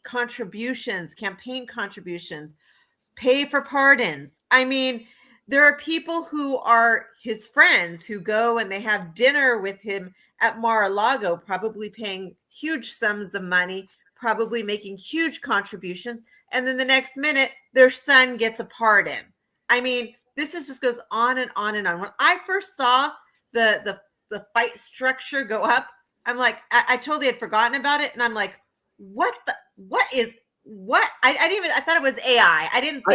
contributions, campaign contributions, pay for pardons. I mean, there are people who are his friends who go and they have dinner with him at Mar-a-Lago, probably paying huge sums of money, probably making huge contributions. And then the next minute, their son gets a pardon. I mean, this just goes on and on and on. When I first saw the fight structure go up, I'm like, I totally had forgotten about it. And I'm like, what? I thought it was AI.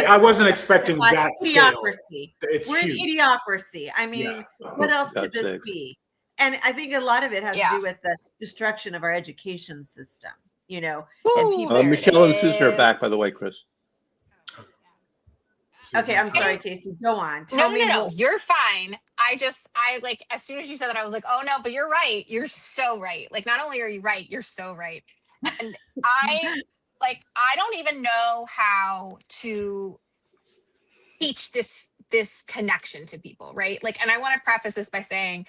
I wasn't expecting that idiocracy. We're in idiocracy. I mean, what else could this be? And I think a lot of it has to do with the destruction of our education system, and people. Michelle and Susan are back, by the way, Chris. Okay, I'm sorry, Casey. Go on. No. You're fine. I like, as soon as you said that, I was like, oh no, but you're right. You're so right. Like, not only are you right, you're so right. And I don't even know how to teach this connection to people, right? Like, and I want to preface this by saying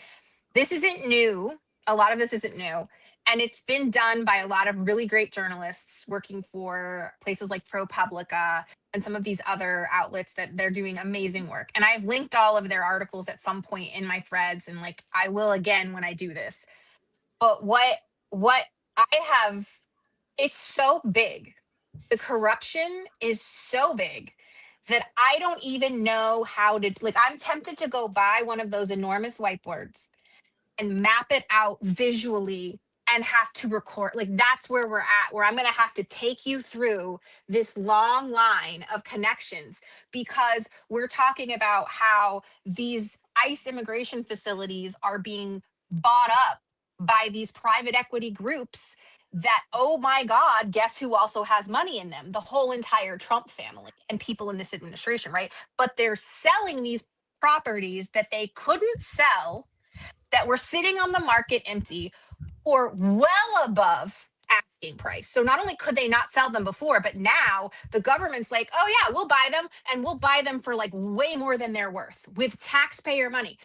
this isn't new. A lot of this isn't new. And it's been done by a lot of really great journalists working for places like ProPublica and some of these other outlets that they're doing amazing work. And I've linked all of their articles at some point in my threads, and I will again when I do this. But what I have, it's so big. The corruption is so big that I don't even know how to, I'm tempted to go buy one of those enormous whiteboards and map it out visually and have to record. That's where we're at, where I'm going to have to take you through this long line of connections, because we're talking about how these ICE immigration facilities are being bought up by these private equity groups that, oh my God, guess who also has money in them? The whole entire Trump family and people in this administration, right? But they're selling these properties that they couldn't sell, that were sitting on the market empty, or well above asking price. So not only could they not sell them before, but now the government's like, oh yeah, we'll buy them, and we'll buy them for way more than they're worth with taxpayer money.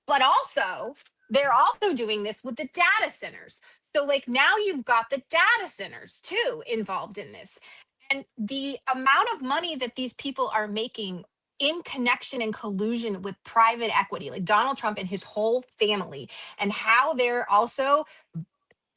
But also, they're also doing this with the data centers. So now you've got the data centers too involved in this. And the amount of money that these people are making in connection and collusion with private equity, like Donald Trump and his whole family, and how they're also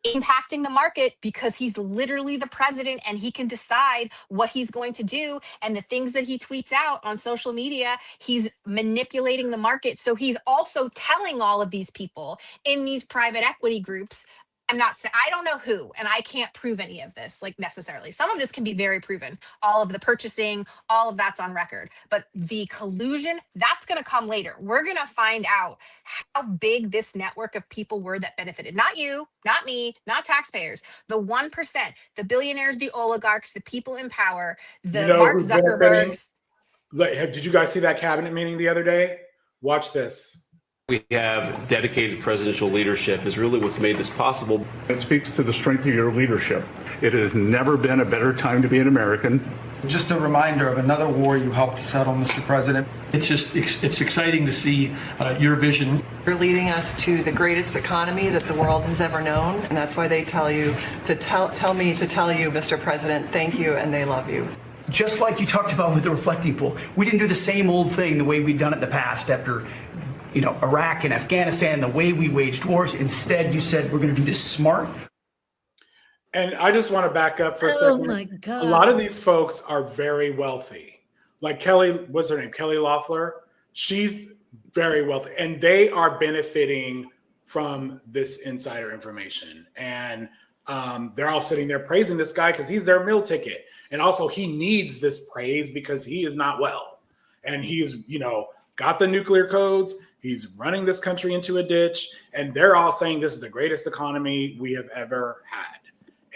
impacting the market because he's literally the president and he can decide what he's going to do. And the things that he tweets out on social media, he's manipulating the market. So he's also telling all of these people in these private equity groups, I don't know who, and I can't prove any of this necessarily. Some of this can be very proven. All of the purchasing, all of that's on record. But the collusion, that's going to come later. We're going to find out how big this network of people were that benefited. Not you, not me, not taxpayers. The 1%, the billionaires, the oligarchs, the people in power, the Mark Zuckerbergs. Did you guys see that cabinet meeting the other day? Watch this. We have dedicated presidential leadership is really what's made this possible. It speaks to the strength of your leadership. It has never been a better time to be an American. Just a reminder of another war you helped to settle, Mr. President. It's exciting to see your vision. You're leading us to the greatest economy that the world has ever known, and that's why they tell you to tell me to tell you, Mr. President, thank you, and they love you. Just like you talked about with the reflecting pool, we didn't do the same old thing the way we'd done it in the past after Iraq and Afghanistan, the way we waged wars. Instead, you said we're going to do this smart. And I just want to back up for a second. Oh my God. A lot of these folks are very wealthy. Like Kelly, what's her name? Kelly Loeffler. She's very wealthy. And they are benefiting from this insider information. And they're all sitting there praising this guy because he's their meal ticket. And also he needs this praise because he is not well. And he is, got the nuclear codes. He's running this country into a ditch, and they're all saying this is the greatest economy we have ever had.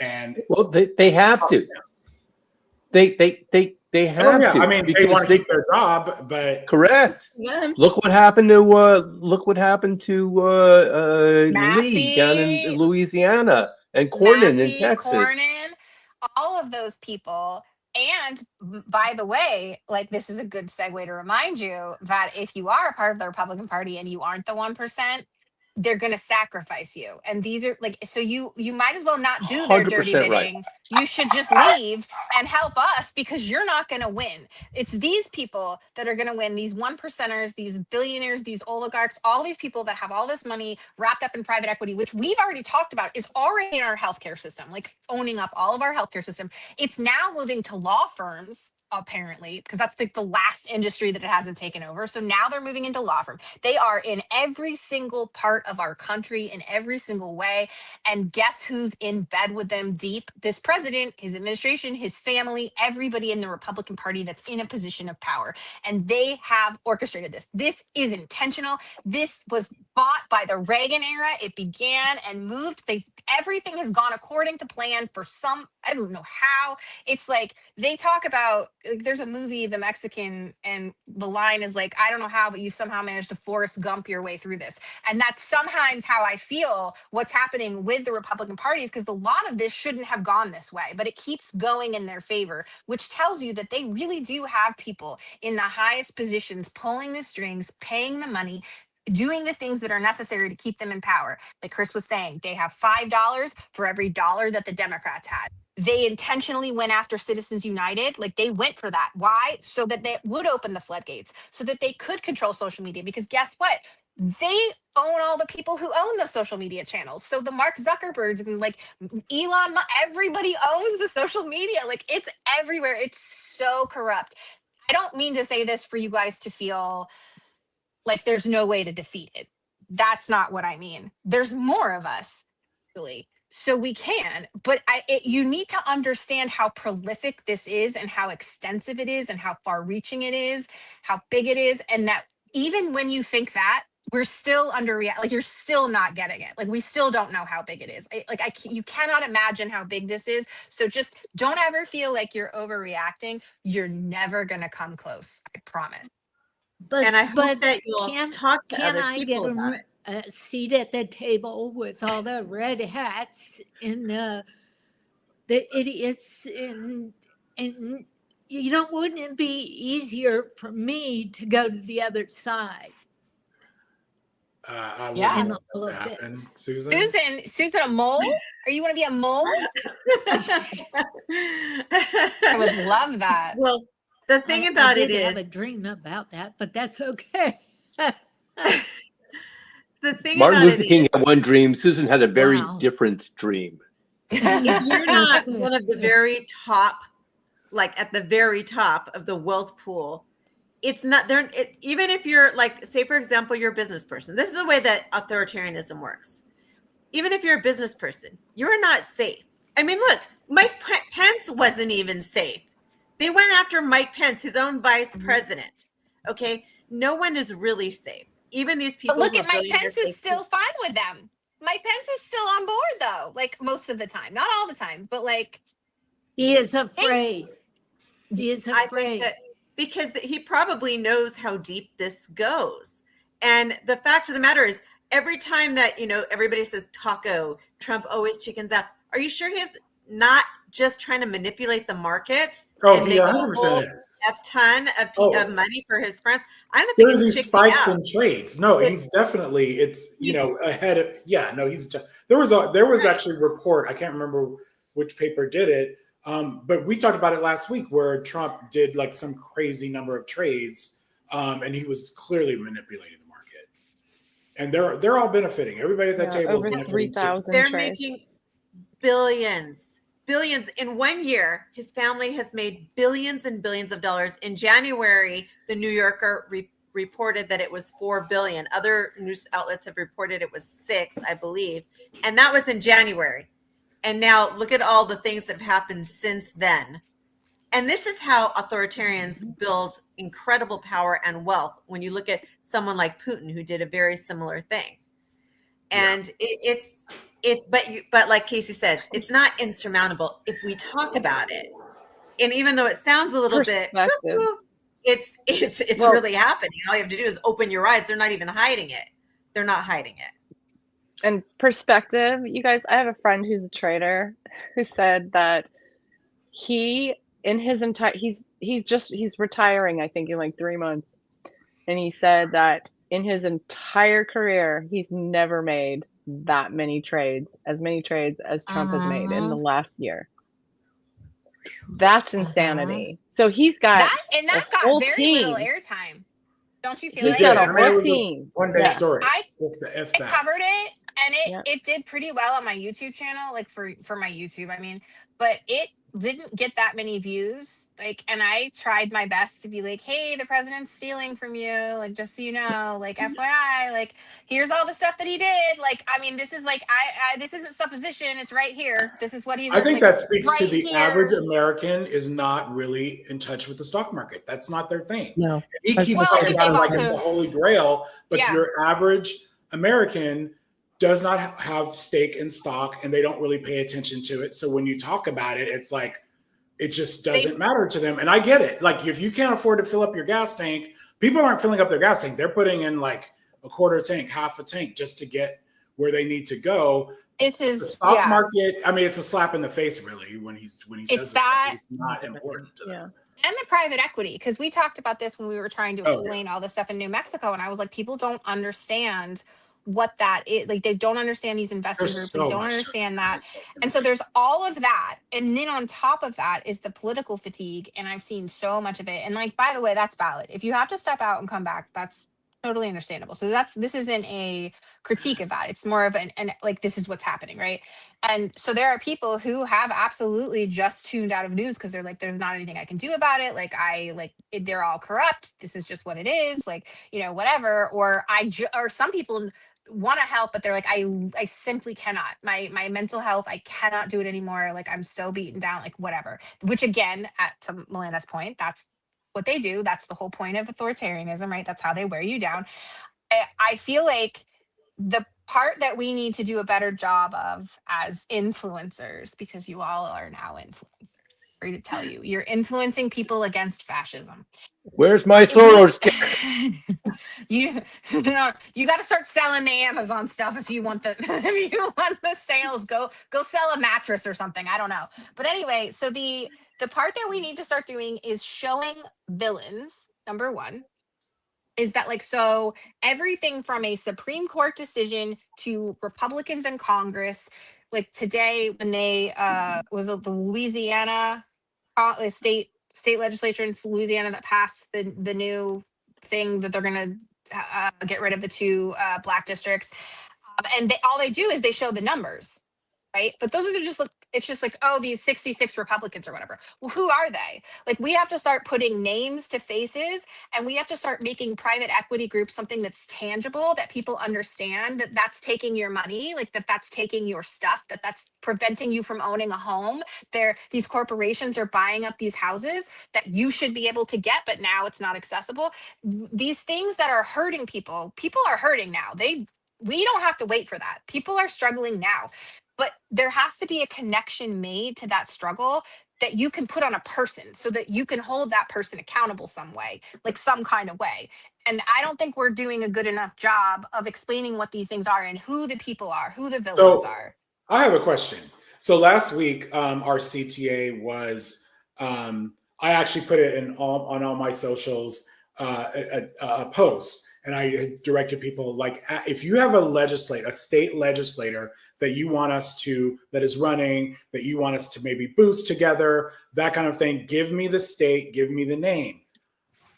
And well, they have to. They have to. I mean, they want to keep their job, but correct. Yeah. Look what happened to Lee down in Louisiana and Cornyn in Texas. Cornyn, all of those people. And by the way, like, this is a good segue to remind you that if you are a part of the Republican Party and you aren't the 1%, they're going to sacrifice you. And these are like, so you might as well not do their dirty 100% bidding. right. You should just leave and help us, because you're not going to win. It's these people that are going to win, these 1%ers, these billionaires, these oligarchs, all these people that have all this money wrapped up in private equity, which we've already talked about is already in our healthcare system, like owning up all of our healthcare system. It's now moving to law firms, apparently, because that's like the last industry that it hasn't taken over. So now they're moving into law firm. They are in every single part of our country in every single way. And guess who's in bed with them deep? This president, his administration, his family, everybody in the Republican Party that's in a position of power. And they have orchestrated this. This is intentional. This was bought by the Reagan era. It began and moved. Everything has gone according to plan for some, I don't know how. It's like they talk about, like, there's a movie, The Mexican, and the line is like, I don't know how, but you somehow managed to Forrest Gump your way through this. And that's sometimes how I feel what's happening with the Republican parties, because a lot of this shouldn't have gone this way, but it keeps going in their favor, which tells you that they really do have people in the highest positions pulling the strings, paying the money, doing the things that are necessary to keep them in power. Like Chris was saying, they have $5 for every dollar that the Democrats had. They intentionally went after Citizens United. Like, they went for that. Why? So that they would open the floodgates, so that they could control social media. Because guess what? They own all the people who own the social media channels. So the Mark Zuckerbergs and like Elon, everybody owns the social media. Like, it's everywhere. It's so corrupt. I don't mean to say this for you guys to feel like there's no way to defeat it. That's not what I mean. There's more of us, really. So we can, but you need to understand how prolific this is and how extensive it is and how far-reaching it is, how big it is, and that even when you think that, we're still like, you're still not getting it. Like, we still don't know how big it is. You cannot imagine how big this is. So just don't ever feel like you're overreacting. You're never going to come close. I promise. And I hope that you'll talk to other people about it. A seat at the table with all the red hats and the idiots, and wouldn't it be easier for me to go to the other side? Yeah. And all of this. Susan, a mole? Are you want to be a mole? I would love that. Well, the thing about it is, I have a dream about that, but that's okay. The thing Martin about Luther it King is, had one dream. Susan had a very different dream. if you're not one of the very top, like at the very top of the wealth pool, it's not there. Even if you're like, say, for example, you're a business person. This is the way that authoritarianism works. Even if you're a business person, you're not safe. I mean, look, Mike Pence wasn't even safe. They went after Mike Pence, his own vice president. Okay. No one is really safe. Even these people. But look at Mike Pence is still fine with them. Mike Pence is still on board, though. Like, most of the time, not all the time, but like, he is afraid. He is afraid. I think that because he probably knows how deep this goes. And the fact of the matter is, every time that, everybody says taco, Trump always chickens out. Are you sure he's not just trying to manipulate the markets and make a whole ton of money for his friends? I don't think there are it's these spikes out. in trades. No, he's definitely ahead of. Yeah, no, there was actually a report. I can't remember which paper did it, but we talked about it last week where Trump did like some crazy number of trades, and he was clearly manipulating the market. And they're all benefiting. Everybody at that table is benefiting. 3,000 They're trades. making billions in 1 year. His family has made billions and billions of dollars. In January, the New Yorker reported that it was $4 billion. Other news outlets have reported it was $6 billion, I believe, and that was in January. And now look at all the things that have happened since then. And this is how authoritarians build incredible power and wealth. When you look at someone like Putin, who did a very similar thing, and but like Casey said, it's not insurmountable if we talk about it. And even though it sounds a little bit cuckoo, it's really happening. All you have to do is open your eyes. They're not even hiding it. They're not hiding it. And perspective, you guys, I have a friend who's a trader who said that he in his entire he's retiring, I think, in like 3 months. And he said that in his entire career, he's never made that many trades, as Trump has made in the last year. That's insanity. So he's got that got whole very team. little airtime. Don't you feel He's like got that? a whole team. One day story. I if that. covered it, and it did pretty well on my YouTube channel, like for my YouTube, I mean, but it didn't get that many views. Like, and I tried my best to be like, hey, the president's stealing from you, like, just so you know, like, FYI, like, here's all the stuff that he did. Like, I mean, this is like, I this isn't supposition, it's right here. This is what he's I think like, that speaks right to the here. average American is not really in touch with the stock market. That's not their thing. No. He keeps talking about it like it's the holy grail, but your average American does not have stake in stock, and they don't really pay attention to it. So when you talk about it, it's like, it just doesn't matter to them. And I get it. Like, if you can't afford to fill up your gas tank, people aren't filling up their gas tank. They're putting in like a quarter tank, half a tank, just to get where they need to go. This is the stock market. I mean, it's a slap in the face, really, when he says that it's not important to them. And the private equity, because we talked about this when we were trying to explain all this stuff in New Mexico, and I was like, people don't understand what that is. Like, they don't understand these investing groups. They don't understand that. And so there's all of that. And then on top of that is the political fatigue. And I've seen so much of it. And like, by the way, that's valid. If you have to step out and come back, that's totally understandable. So this isn't a critique of that. It's more of an like, this is what's happening, right? And so there are people who have absolutely just tuned out of news because they're like, there's not anything I can do about it. Like, they're all corrupt. This is just what it is. Like, you know, whatever. Or some people want to help, but they're like, I simply cannot. My mental health, I cannot do it anymore. Like, I'm so beaten down, like, whatever. Which again, to Melinda's point, that's what they do. That's the whole point of authoritarianism, right? That's how they wear you down. I feel like the part that we need to do a better job of as influencers, because you all are now influencers, sorry to tell you, you're influencing people against fascism. Where's my Soros? You got to start selling the Amazon stuff if you want the sales. Go sell a mattress or something. I don't know. But anyway, so the part that we need to start doing is showing villains. Number one is that, like, so everything from a Supreme Court decision to Republicans in Congress, like today when they was it the Louisiana state legislature in Louisiana that passed the new thing that they're going to get rid of the 2 black districts. And all they do is they show the numbers, right? But those are it's just like, oh, these 66 Republicans or whatever. Well, who are they? Like, we have to start putting names to faces, and we have to start making private equity groups something that's tangible, that people understand that that's taking your money, like that's taking your stuff, that's preventing you from owning a home. These corporations are buying up these houses that you should be able to get, but now it's not accessible. These things that are hurting people are hurting now. We don't have to wait for that. People are struggling now. But there has to be a connection made to that struggle that you can put on a person so that you can hold that person accountable some way, like some kind of way. And I don't think we're doing a good enough job of explaining what these things are and who the people are, who the villains are. I have a question. So last week, our CTA was, I actually put it on all my socials, a post, and I directed people, like, if you have a state legislator that you want us to, that is running, that you want us to maybe boost together, that kind of thing, give me the state, give me the name.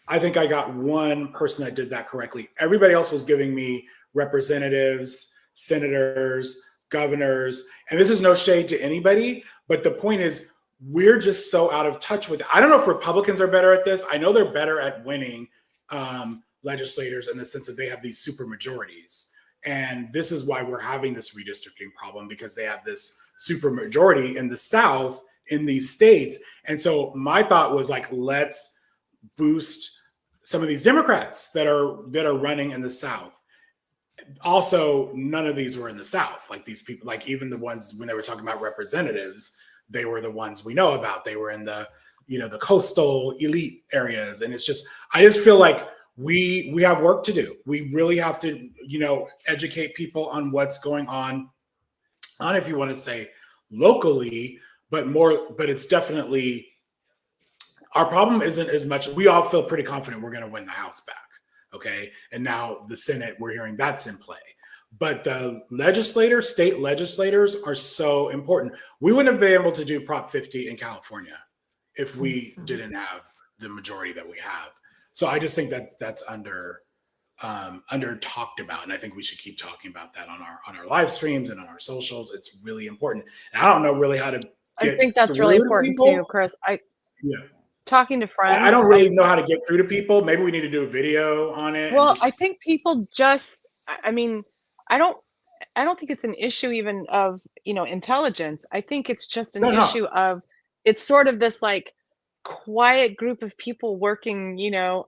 I think I got one person that did that correctly. Everybody else was giving me representatives, senators, governors, and this is no shade to anybody, but the point is, we're just so out of touch with it. I don't know if Republicans are better at this. I know they're better at winning legislators in the sense that they have these super majorities. And this is why we're having this redistricting problem, because they have this super majority in the South. in these states. And so my thought was like, let's boost some of these Democrats that are running in the South. Also, none of these were in the South. Like these people, like even the ones when they were talking about representatives, they were the ones we know about. They were in the, the coastal elite areas. And it's just, I just feel like we have work to do. We really have to, educate people on what's going on, if you want to say locally, but it's definitely, our problem isn't as much, we all feel pretty confident we're going to win the House back. Okay. And now the Senate, we're hearing that's in play. But the state legislators are so important. We wouldn't have been able to do Prop 50 in California if we didn't have the majority that we have. So I just think that's under talked about. And I think we should keep talking about that on our live streams and on our socials. It's really important. And I don't know really how to get I think that's really important too, Chris. Talking to friends. I don't really know how to get through to people. Maybe we need to do a video on it. Well, I think people I don't think it's an issue even of, intelligence. I think it's just an issue of, it's sort of this like quiet group of people working,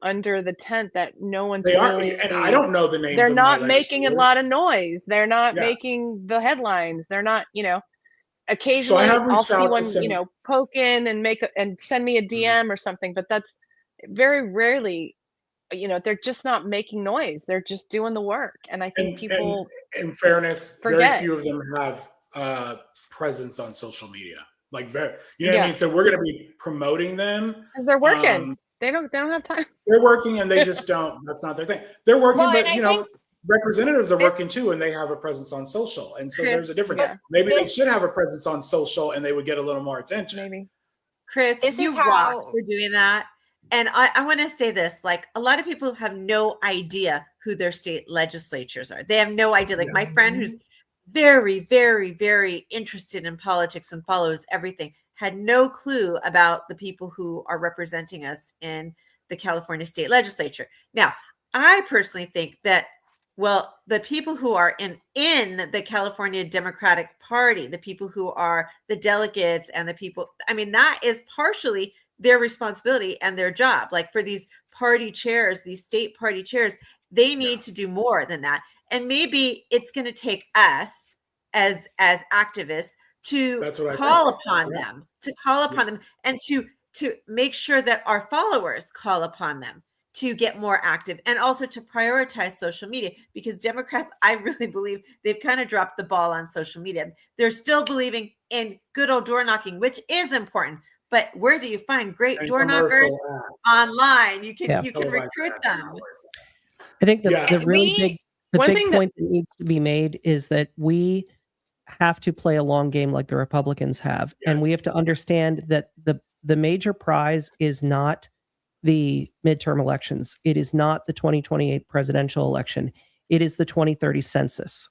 under the tent that no one's really. And I don't know the names. They're not making a lot of noise. They're not making the headlines. They're not, occasionally I'll see one, poke in and send me a DM or something, but that's very rarely, they're just not making noise. They're just doing the work. And I think people, in fairness, forget. very few of them have presence on social media. Like what I mean? So we're going to be promoting them because they're working. They don't have time. They're working and they just don't, that's not their thing. They're working, but representatives are working too, and they have a presence on social. And so there's a difference. Yeah. Maybe they should have a presence on social and they would get a little more attention. Maybe. Chris, you rock for doing that. And I want to say this, like a lot of people have no idea who their state legislatures are. They have no idea. Like my friend who's very, very, very interested in politics and follows everything had no clue about the people who are representing us in the California state legislature. Now, I personally think that, well, the people who are in the California Democratic Party, the people who are the delegates and the people, I mean, that is partially their responsibility and their job. Like for these party chairs, these state party chairs, they need to do more than that. And maybe it's going to take us as activists to call upon them, and to make sure that our followers call upon them to get more active, and also to prioritize social media, because Democrats, I really believe they've kind of dropped the ball on social media. They're still believing in good old door knocking, which is important. But where do you find great door knockers? Online. You can recruit them. I think the really big point that needs to be made is that we have to play a long game like the Republicans have. And we have to understand that the major prize is not the midterm elections. It is not the 2028 presidential election. It is the 2030 census.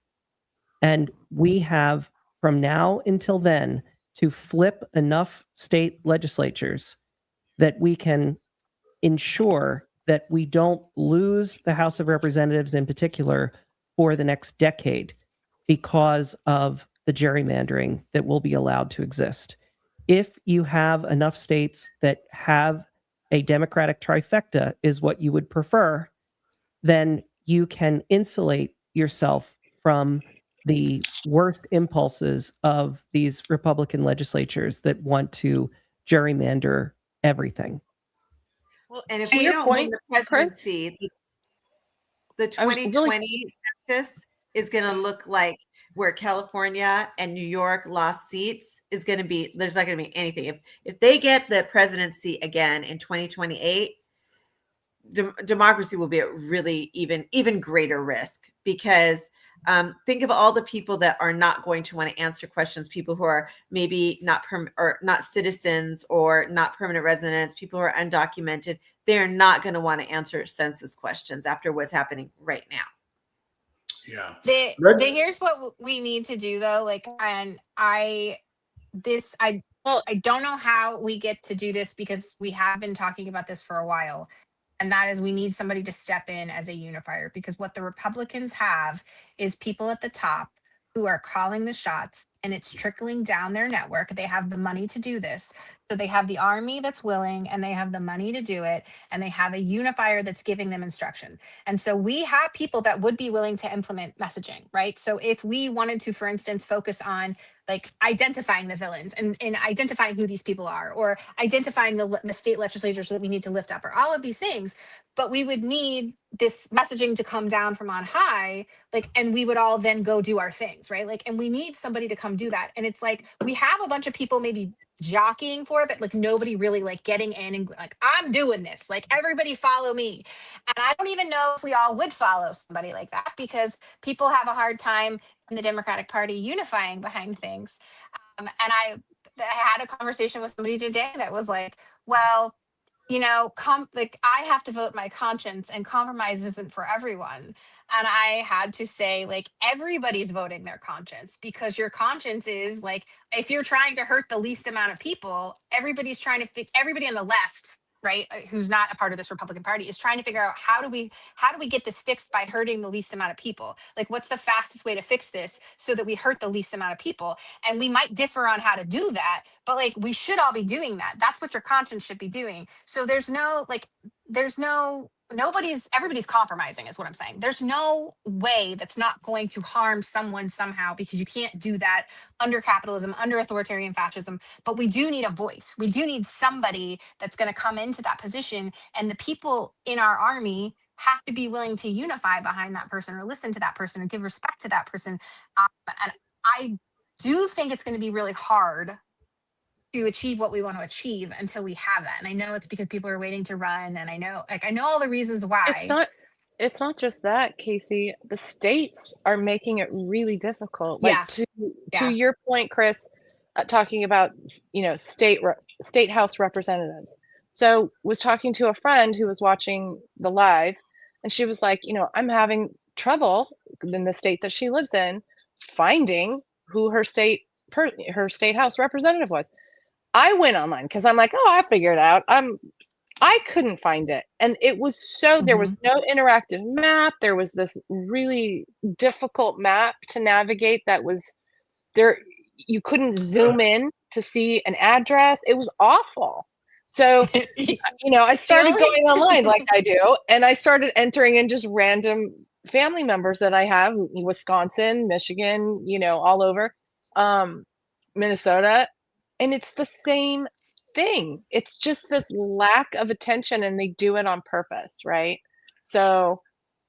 And we have from now until then to flip enough state legislatures that we can ensure that we don't lose the House of Representatives in particular for the next decade because of the gerrymandering that will be allowed to exist. If you have enough states that have a Democratic trifecta is what you would prefer, then you can insulate yourself from the worst impulses of these Republican legislatures that want to gerrymander everything. Well, and if we don't win the presidency, the 2020 census is going to look like where California and New York lost seats is going to be, there's not going to be anything. If they get the presidency again in 2028, democracy will be at really even greater risk, because think of all the people that are not going to want to answer questions, people who are maybe not citizens or not permanent residents, people who are undocumented. They're not going to want to answer census questions after what's happening right now. Yeah. Here's what we need to do though. I don't know how we get to do this, because we have been talking about this for a while. And that is, we need somebody to step in as a unifier, because what the Republicans have is people at the top who are calling the shots and it's trickling down their network. They have the money to do this. So they have the army that's willing, and they have the money to do it, and they have a unifier that's giving them instruction. And so we have people that would be willing to implement messaging, right? So if we wanted to, for instance, focus on like identifying the villains and identifying who these people are, or identifying the state legislatures that we need to lift up, or all of these things, but we would need this messaging to come down from on high, like, and we would all then go do our things, right? Like, and we need somebody to come do that. And it's like, we have a bunch of people maybe jockeying for it, but like nobody really like getting in and like, I'm doing this, like everybody follow me. And I don't even know if we all would follow somebody like that, because people have a hard time in the Democratic Party unifying behind things. And I had a conversation with somebody today that was like, well, you know, like I have to vote my conscience, and compromise isn't for everyone. And I had to say, like, everybody's voting their conscience, because your conscience is like, if you're trying to hurt the least amount of people, everybody's trying to everybody on the left, right, who's not a part of this Republican Party, is trying to figure out how do we get this fixed by hurting the least amount of people? Like, what's the fastest way to fix this so that we hurt the least amount of people? And we might differ on how to do that, but like, we should all be doing that. That's what your conscience should be doing. So everybody's compromising is what I'm saying. There's no way that's not going to harm someone somehow, because you can't do that under capitalism, under authoritarian fascism. But we do need a voice. We do need somebody that's going to come into that position, and the people in our army have to be willing to unify behind that person, or listen to that person, or give respect to that person. And I do think it's going to be really hard to achieve what we want to achieve until we have that. And I know it's because people are waiting to run, and I know all the reasons why. It's not just that, Casey. The states are making it really difficult. Like, to your point, Chris, talking about, you know, state house representatives. So was talking to a friend who was watching the live, and she was like, you know, I'm having trouble in the state that she lives in finding who her state house representative was. I went online because I'm like, oh, I figured it out. I couldn't find it. And it was there was no interactive map. There was this really difficult map to navigate that was there. You couldn't zoom in to see an address. It was awful. So, you know, I started going online like I do, and I started entering in just random family members that I have, Wisconsin, Michigan, you know, all over, Minnesota. And it's the same thing. It's just this lack of attention, and they do it on purpose, right? So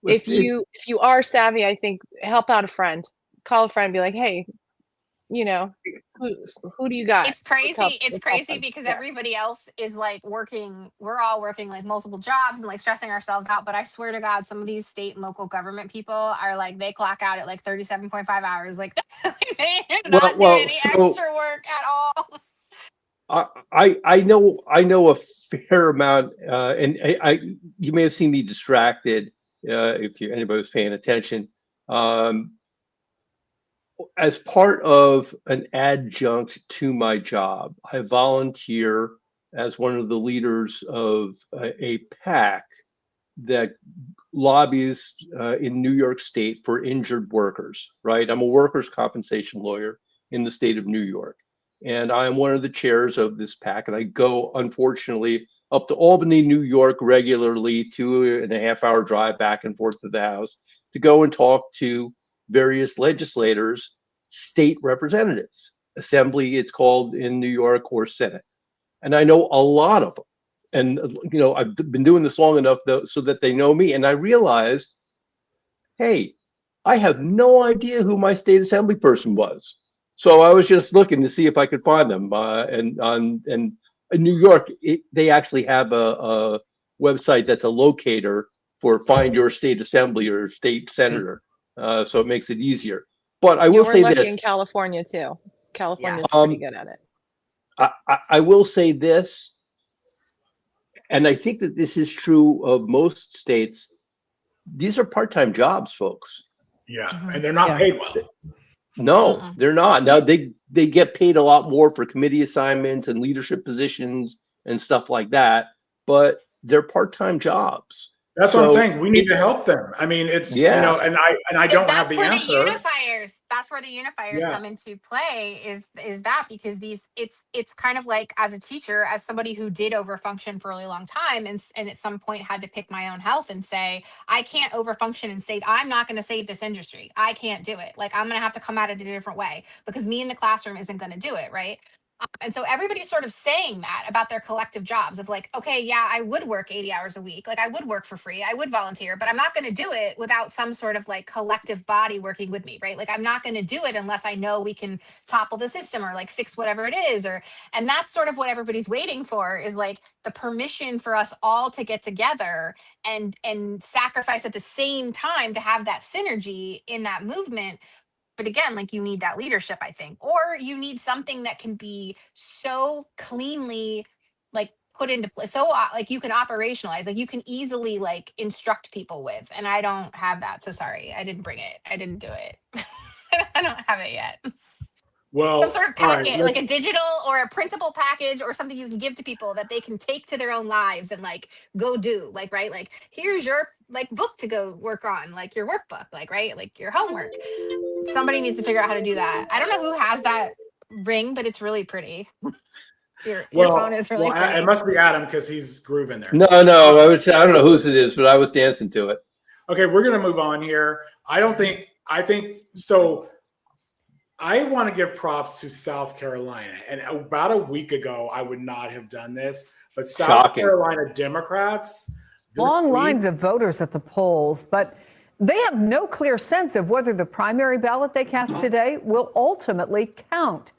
if you are savvy, I think help out a friend. Call a friend, be like, hey, you know, who do you got? It's crazy. It's crazy because everybody else is like working. We're all working like multiple jobs and like stressing ourselves out. But I swear to God, some of these state and local government people are like, they clock out at like 37.5 hours. Like they're not doing any extra work at all. I know a fair amount, and you may have seen me distracted if anybody was paying attention. As part of an adjunct to my job, I volunteer as one of the leaders of a PAC that lobbies in New York State for injured workers, right? I'm a workers' compensation lawyer in the state of New York. And I'm one of the chairs of this PAC. And I go, unfortunately, up to Albany, New York regularly, 2.5-hour drive back and forth to the House to go and talk to various legislators, state representatives, assembly, it's called in New York, or Senate. And I know a lot of them. And, you know, I've been doing this long enough so that they know me. And I realized, hey, I have no idea who my state assembly person was. So I was just looking to see if I could find them. And in New York, they actually have a website that's a locator for find your state assembly or state senator. So it makes it easier. But I will say this. We're lucky in California too. California's pretty good at it. I will say this, and I think that this is true of most states. These are part-time jobs, folks. Yeah, and they're not paid well. No, they're not. Now they get paid a lot more for committee assignments and leadership positions and stuff like that, but they're part-time jobs. That's what I'm saying. We need to help them. I mean, it's you know, and I don't have the answer. That's where the unifiers come into play. Is that because it's kind of like, as a teacher, as somebody who did overfunction for a really long time, and at some point had to pick my own health and say, I can't overfunction and save. I'm not going to save this industry. I can't do it. Like, I'm going to have to come at it a different way because me in the classroom isn't going to do it, right? And so everybody's sort of saying that about their collective jobs of like, okay, yeah, I would work 80 hours a week. Like, I would work for free. I would volunteer, but I'm not going to do it without some sort of like collective body working with me, right? Like, I'm not going to do it unless I know we can topple the system or like fix whatever it is. And that's sort of what everybody's waiting for, is like the permission for us all to get together and sacrifice at the same time to have that synergy in that movement. But again, like, you need that leadership, I think, or you need something that can be so cleanly like put into place, so like you can operationalize, like you can easily like instruct people with. And I don't have that. So sorry, I didn't bring it. I didn't do it. I don't have it yet. Well, Some sort of packet, like a digital or a printable package or something you can give to people that they can take to their own lives and like go do, like, right? Like, here's your like book to go work on, like your workbook, like, right? Like your homework. Somebody needs to figure out how to do that. I don't know who has that ring, but it's really pretty. Your phone is really pretty. It must be Adam because he's grooving there. No, I would say, I don't know whose it is, but I was dancing to it. Okay, we're going to move on here. I think so. I want to give props to South Carolina. And about a week ago, I would not have done this, but South Carolina Democrats. Long lines of voters at the polls, but they have no clear sense of whether the primary ballot they cast today will ultimately count.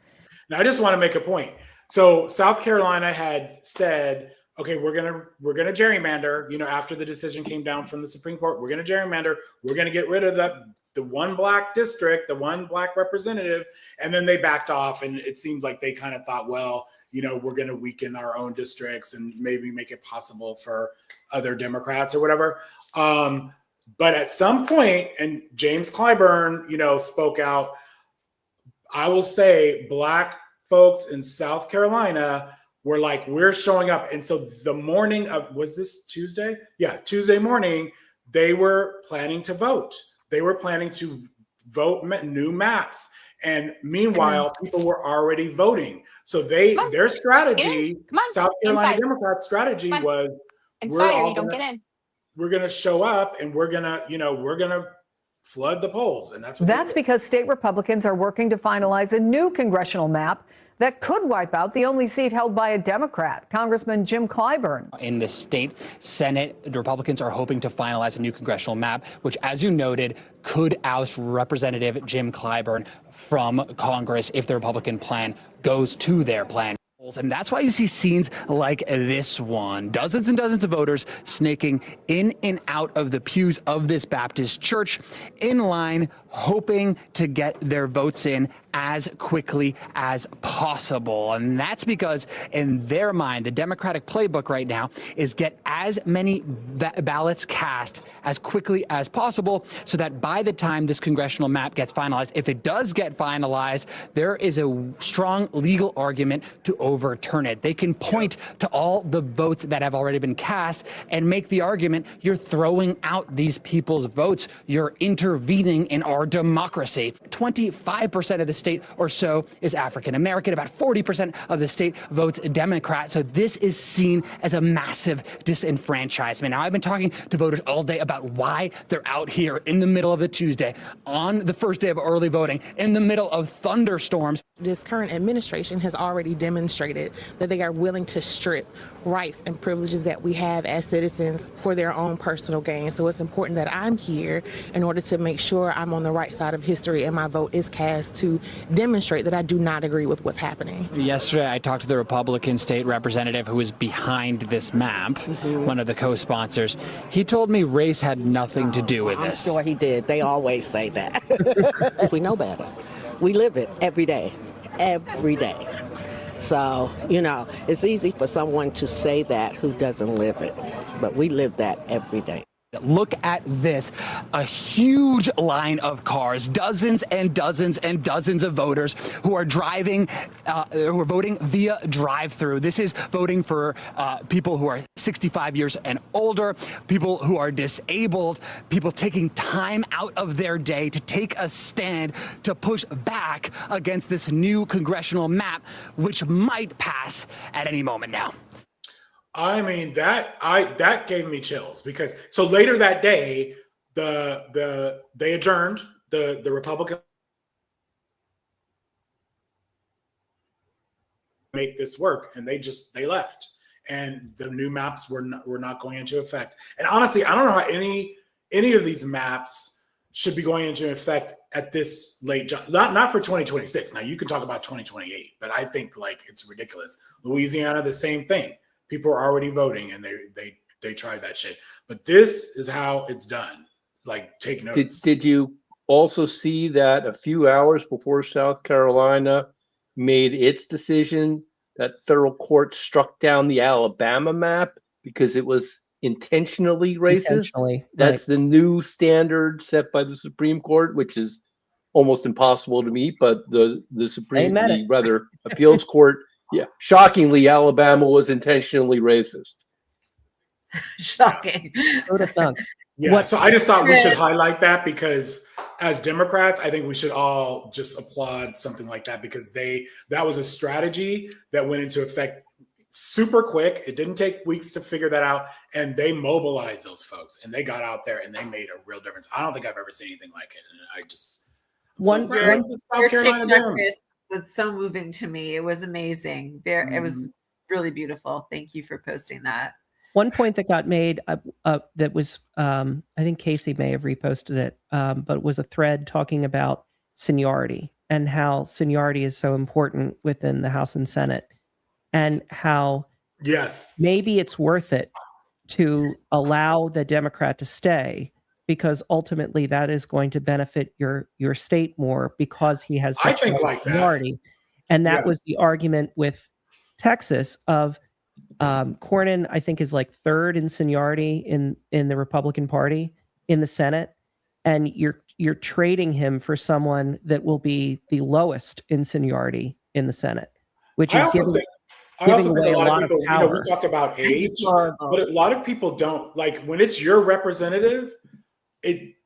Now, I just want to make a point. So South Carolina had said, okay, we're gonna gerrymander, after the decision came down from the Supreme Court, we're gonna gerrymander, we're gonna get rid of the one black district, the one black representative, and then they backed off, and it seems like they kind of thought, well, we're going to weaken our own districts and maybe make it possible for other Democrats or whatever. But at some point, and James Clyburn, spoke out, I will say black folks in South Carolina were like, we're showing up. And so the morning of, was this Tuesday? Yeah, Tuesday morning, they were planning to vote. They were planning to vote new maps. And meanwhile, people were already voting. So their strategy, South Carolina Democrats' strategy was, we're going to show up and we're going to flood the polls. And that's because state Republicans are working to finalize a new congressional map that could wipe out the only seat held by a Democrat, Congressman Jim Clyburn. In the state Senate, the Republicans are hoping to finalize a new congressional map, which, as you noted, could oust Representative Jim Clyburn from Congress if the Republican plan goes to their plan. And that's why you see scenes like this one. Dozens and dozens of voters snaking in and out of the pews of this Baptist church in line, hoping to get their votes in as quickly as possible. And that's because in their mind, the Democratic playbook right now is get as many ballots cast as quickly as possible so that by the time this congressional map gets finalized, if it does get finalized, there is a strong legal argument to overturn it. They can point to all the votes that have already been cast and make the argument you're throwing out these people's votes. You're intervening in our democracy. 25% of the state or so is African American. About 40% of the state votes Democrat. So this is seen as a massive disenfranchisement. Now, I've been talking to voters all day about why they're out here in the middle of a Tuesday, on the first day of early voting, in the middle of thunderstorms. This current administration has already demonstrated that they are willing to strip rights and privileges that we have as citizens for their own personal gain. So it's important that I'm here in order to make sure I'm on the right side of history and my vote is cast to demonstrate that I do not agree with what's happening. Yesterday, I talked to the Republican state representative who was behind this map, one of the co-sponsors. He told me race had nothing to do with this. I'm sure he did. They always say that. We know better. We live it every day. Every day. So, it's easy for someone to say that who doesn't live it, but we live that every day. Look at this, a huge line of cars, dozens and dozens and dozens of voters who are driving, who are voting via drive-through. This is voting for people who are 65 years and older, people who are disabled, people taking time out of their day to take a stand to push back against this new congressional map, which might pass at any moment now. I mean, that gave me chills, because so later that day, they adjourned, the Republican make this work, and they left, and the new maps were not going into effect. And honestly, I don't know how any of these maps should be going into effect at this late, not for 2026. Now you can talk about 2028, but I think like it's ridiculous. Louisiana, the same thing. People are already voting, and they tried that shit. But this is how it's done. Like, take notes. Did you also see that a few hours before South Carolina made its decision, that federal court struck down the Alabama map because it was intentionally racist? That's the new standard set by the Supreme Court, which is almost impossible to meet. But the appeals court. Yeah, shockingly, Alabama was intentionally racist. Shocking. Yeah, so I just thought we should highlight that, because as Democrats, I think we should all just applaud something like that, because that was a strategy that went into effect super quick. It didn't take weeks to figure that out, and they mobilized those folks, and they got out there and they made a real difference. I don't think I've ever seen anything like it, and I just your TikTok was so moving to me. It was amazing. It was really beautiful. Thank you for posting that. One point that got made that was, I think Casey may have reposted it, but it was a thread talking about seniority and how seniority is so important within the House and Senate, and how maybe it's worth it to allow the Democrat to stay, because ultimately that is going to benefit your state more, because he has such a seniority. And that was the argument with Texas of Cornyn, I think, is like third in seniority in the Republican Party in the Senate, and you're trading him for someone that will be the lowest in seniority in the Senate, which is giving away a lot of power. We talk about age, but a lot of people don't, like, when it's your representative,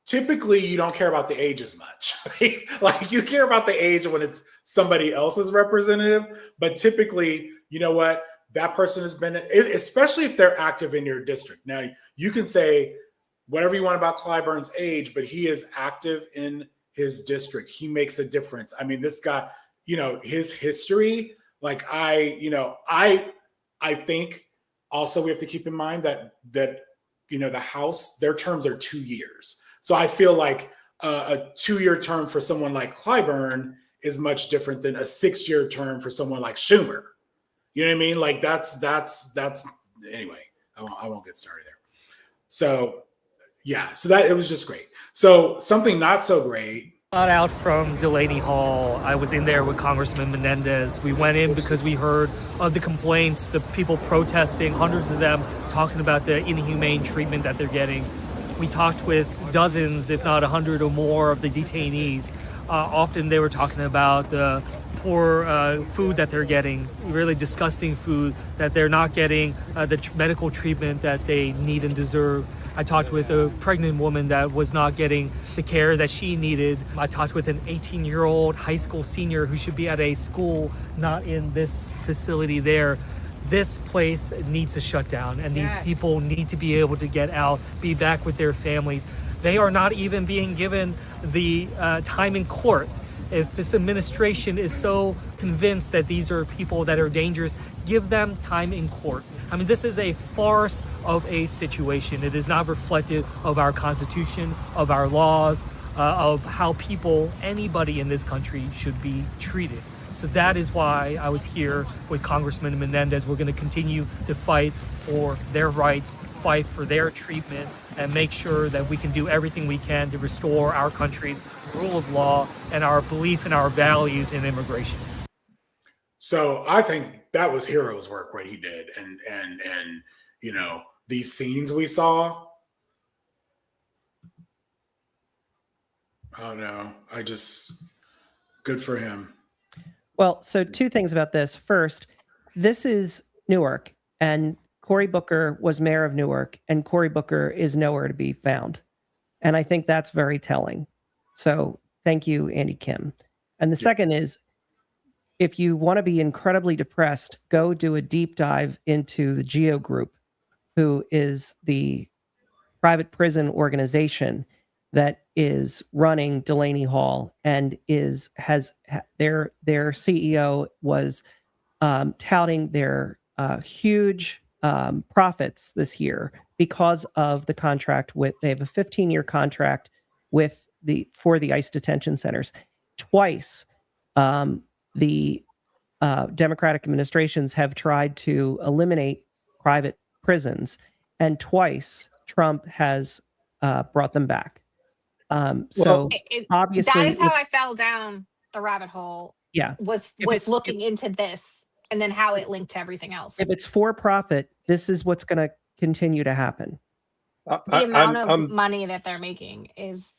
typically you don't care about the age as much. Right? Like, you care about the age when it's somebody else's representative, but typically, you know what, that person has been, especially if they're active in your district. Now, you can say whatever you want about Clyburn's age, but he is active in his district. He makes a difference. I mean, this guy, his history, like, I think also we have to keep in mind that the House, their terms are 2 years. So I feel like a 2-year term for someone like Clyburn is much different than a 6-year term for someone like Schumer. You know what I mean? Like, that's anyway, I won't get started there. So yeah, so that, it was just great. So something not so great. Got out from Delaney Hall. I was in there with Congressman Menendez. We went in because we heard of the complaints, the people protesting, hundreds of them talking about the inhumane treatment that they're getting. We talked with dozens, if not 100 or more, of the detainees. Often they were talking about the poor food that they're getting, really disgusting food, that they're not getting the medical treatment that they need and deserve. I talked with a pregnant woman that was not getting the care that she needed. I talked with an 18-year-old high school senior who should be at a school, not in this facility there. This place needs to shut down, and these people need to be able to get out, be back with their families. They are not even being given the time in court. If this administration is so convinced that these are people that are dangerous, give them time in court. I mean, this is a farce of a situation. It is not reflective of our Constitution, of our laws, of how people, anybody in this country, should be treated. So that is why I was here with Congressman Menendez. We're going to continue to fight for their rights, fight for their treatment, and make sure that we can do everything we can to restore our country's rule of law and our belief in our values in immigration. So I think that was hero's work, what he did. And these scenes we saw, Oh no, good for him. Well, so two things about this. First, this is Newark, and Cory Booker was mayor of Newark, and Cory Booker is nowhere to be found. And I think that's very telling. So thank you, Andy Kim. And the second is, if you want to be incredibly depressed, go do a deep dive into the GEO Group, who is the private prison organization that is running Delaney Hall, and their CEO was touting their huge profits this year because of the contract they have a 15-year contract for the ICE detention centers. Twice, the Democratic administrations have tried to eliminate private prisons, and twice Trump has brought them back. So obviously, that is how I fell down the rabbit hole. Yeah, was looking into this and then how it linked to everything else. If it's for profit, this is what's going to continue to happen. The amount of money that they're making is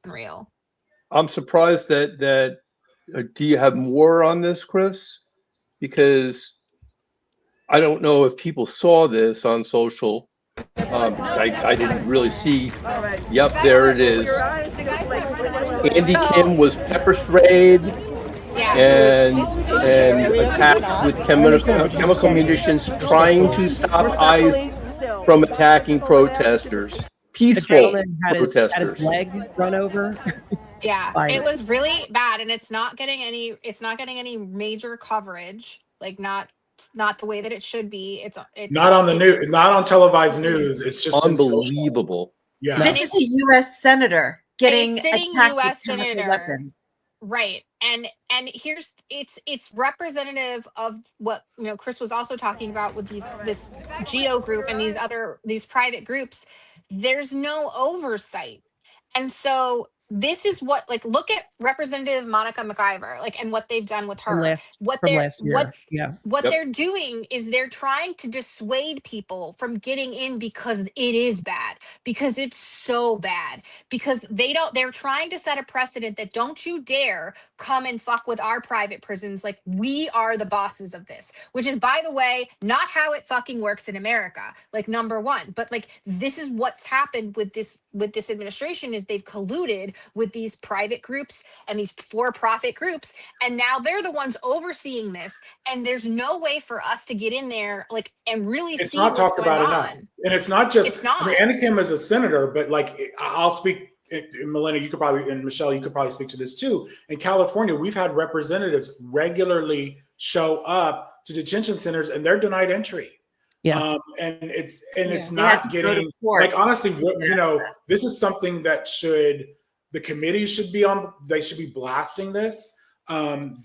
unreal. I'm surprised that do you have more on this, Chris? Because I don't know if people saw this on social. I didn't really see. Yep, there it is. Andy Kim was pepper sprayed and attacked with chemical munitions, trying to stop ICE from attacking protesters, peaceful protesters. Had his leg run over. Yeah, it was really bad, and it's not getting any major coverage. Like not the way that it should be. It's not on the news, not on televised news. It's just unbelievable. Yeah, this is a U.S. senator getting a sitting attacked U.S. with chemical senator. weapons. Right. And here's it's representative of what Chris was also talking about with this GEO Group and these private groups. There's no oversight. And so this is what, look at Representative Monica McIver, and what they've done with her. What they're doing is they're trying to dissuade people from getting in because it is bad, because it's so bad, because they're trying to set a precedent that don't you dare come and fuck with our private prisons. We are the bosses of this, which is, by the way, not how it fucking works in America. Number one, but this is what's happened with this administration is they've colluded with these private groups and these for-profit groups, and now they're the ones overseeing this, and there's no way for us to get in there and really see what's going on. Enough. And it's not just, it's not. I mean, Andy Kim is a senator, but I'll speak, Melina, you could probably, and Michelle, you could probably speak to this too. In California, we've had representatives regularly show up to detention centers and they're denied entry. Yeah. And it's not getting, honestly, this is something that the committee should be on, they should be blasting this. Hakeem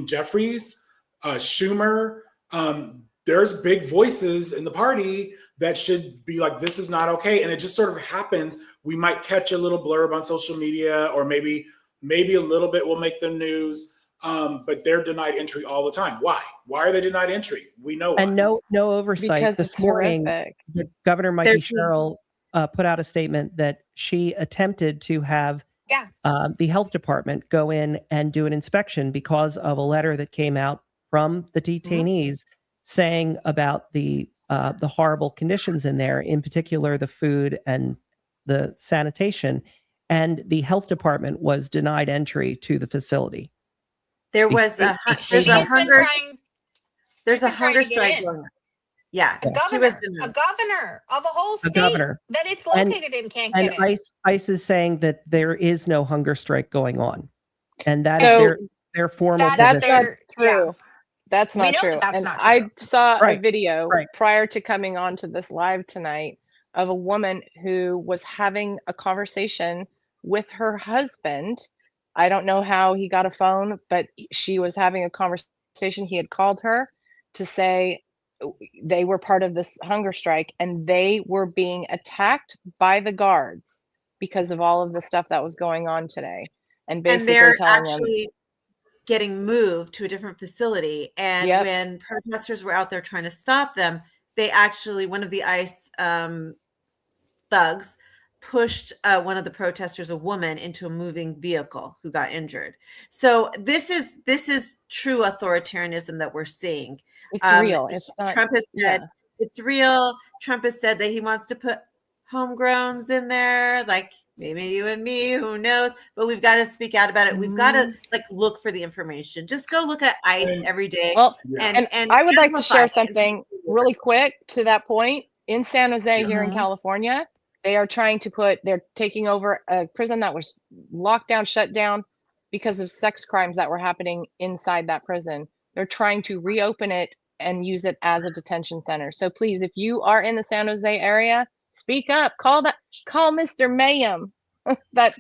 Jeffries, Schumer, there's big voices in the party that should be this is not okay. And it just sort of happens. We might catch a little blurb on social media, or maybe a little bit will make the news. But they're denied entry all the time. Why? Why are they denied entry? We know why. And no oversight. Because this morning, Governor Mikey Sherrill put out a statement that she attempted to have the health department go in and do an inspection because of a letter that came out from the detainees saying about the horrible conditions in there, in particular the food and the sanitation, and the health department was denied entry to the facility. There's a hunger strike going on. Yeah, a governor of a whole state that it's located in can't get it. And ICE is saying that there is no hunger strike going on, and that is their formal That's position. not true. That's not true. That's not true. I saw a video prior to coming on to this live tonight of a woman who was having a conversation with her husband. I don't know how he got a phone, but she was having a conversation. He had called her to say they were part of this hunger strike and they were being attacked by the guards because of all of the stuff that was going on today. And basically they're telling actually getting moved to a different facility. And when protesters were out there trying to stop them, they actually, one of the ICE thugs pushed one of the protesters, a woman, into a moving vehicle who got injured. So this is true authoritarianism that we're seeing. It's real. It's not. Trump has said it's real. Trump has said that he wants to put homegrowns in there, like maybe you and me, who knows? But we've got to speak out about it. We've got to look for the information. Just go look at ICE every day. Well, and I would like to share amplify it. something really quick to that point. In San Jose, here in California, they are they're taking over a prison that was locked down, shut down because of sex crimes that were happening inside that prison. They're trying to reopen it and use it as a detention center. So please, if you are in the San Jose area, speak up. Call Mr. Mayhem, that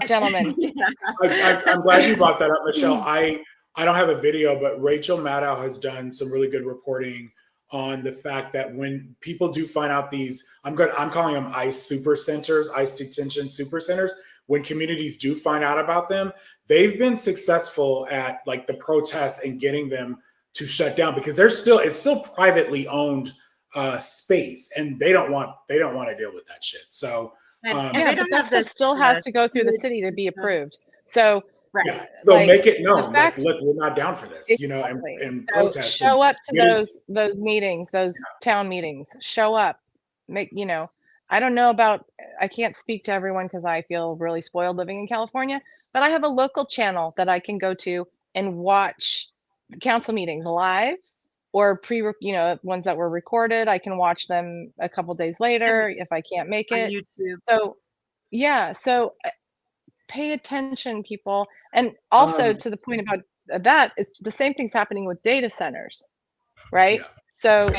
gentleman. I'm glad you brought that up, Michelle. I don't have a video, but Rachel Maddow has done some really good reporting on the fact that when people do find out these, I'm calling them ICE super centers, ICE detention super centers. When communities do find out about them, they've been successful at like the protests and getting them to shut down because it's still privately owned space, and they don't want to deal with that shit. So that still has to go through the city to be approved. So. Right. Yeah. So make it known. Look, we're not down for this. Exactly. And so protest. Show up to those meetings, those town meetings. Show up. I don't know about. I can't speak to everyone because I feel really spoiled living in California. But I have a local channel that I can go to and watch council meetings live, or ones that were recorded. I can watch them a couple days later if I can't make it. On YouTube. So pay attention, people. And also to the point about that, it's the same thing's happening with data centers, right? So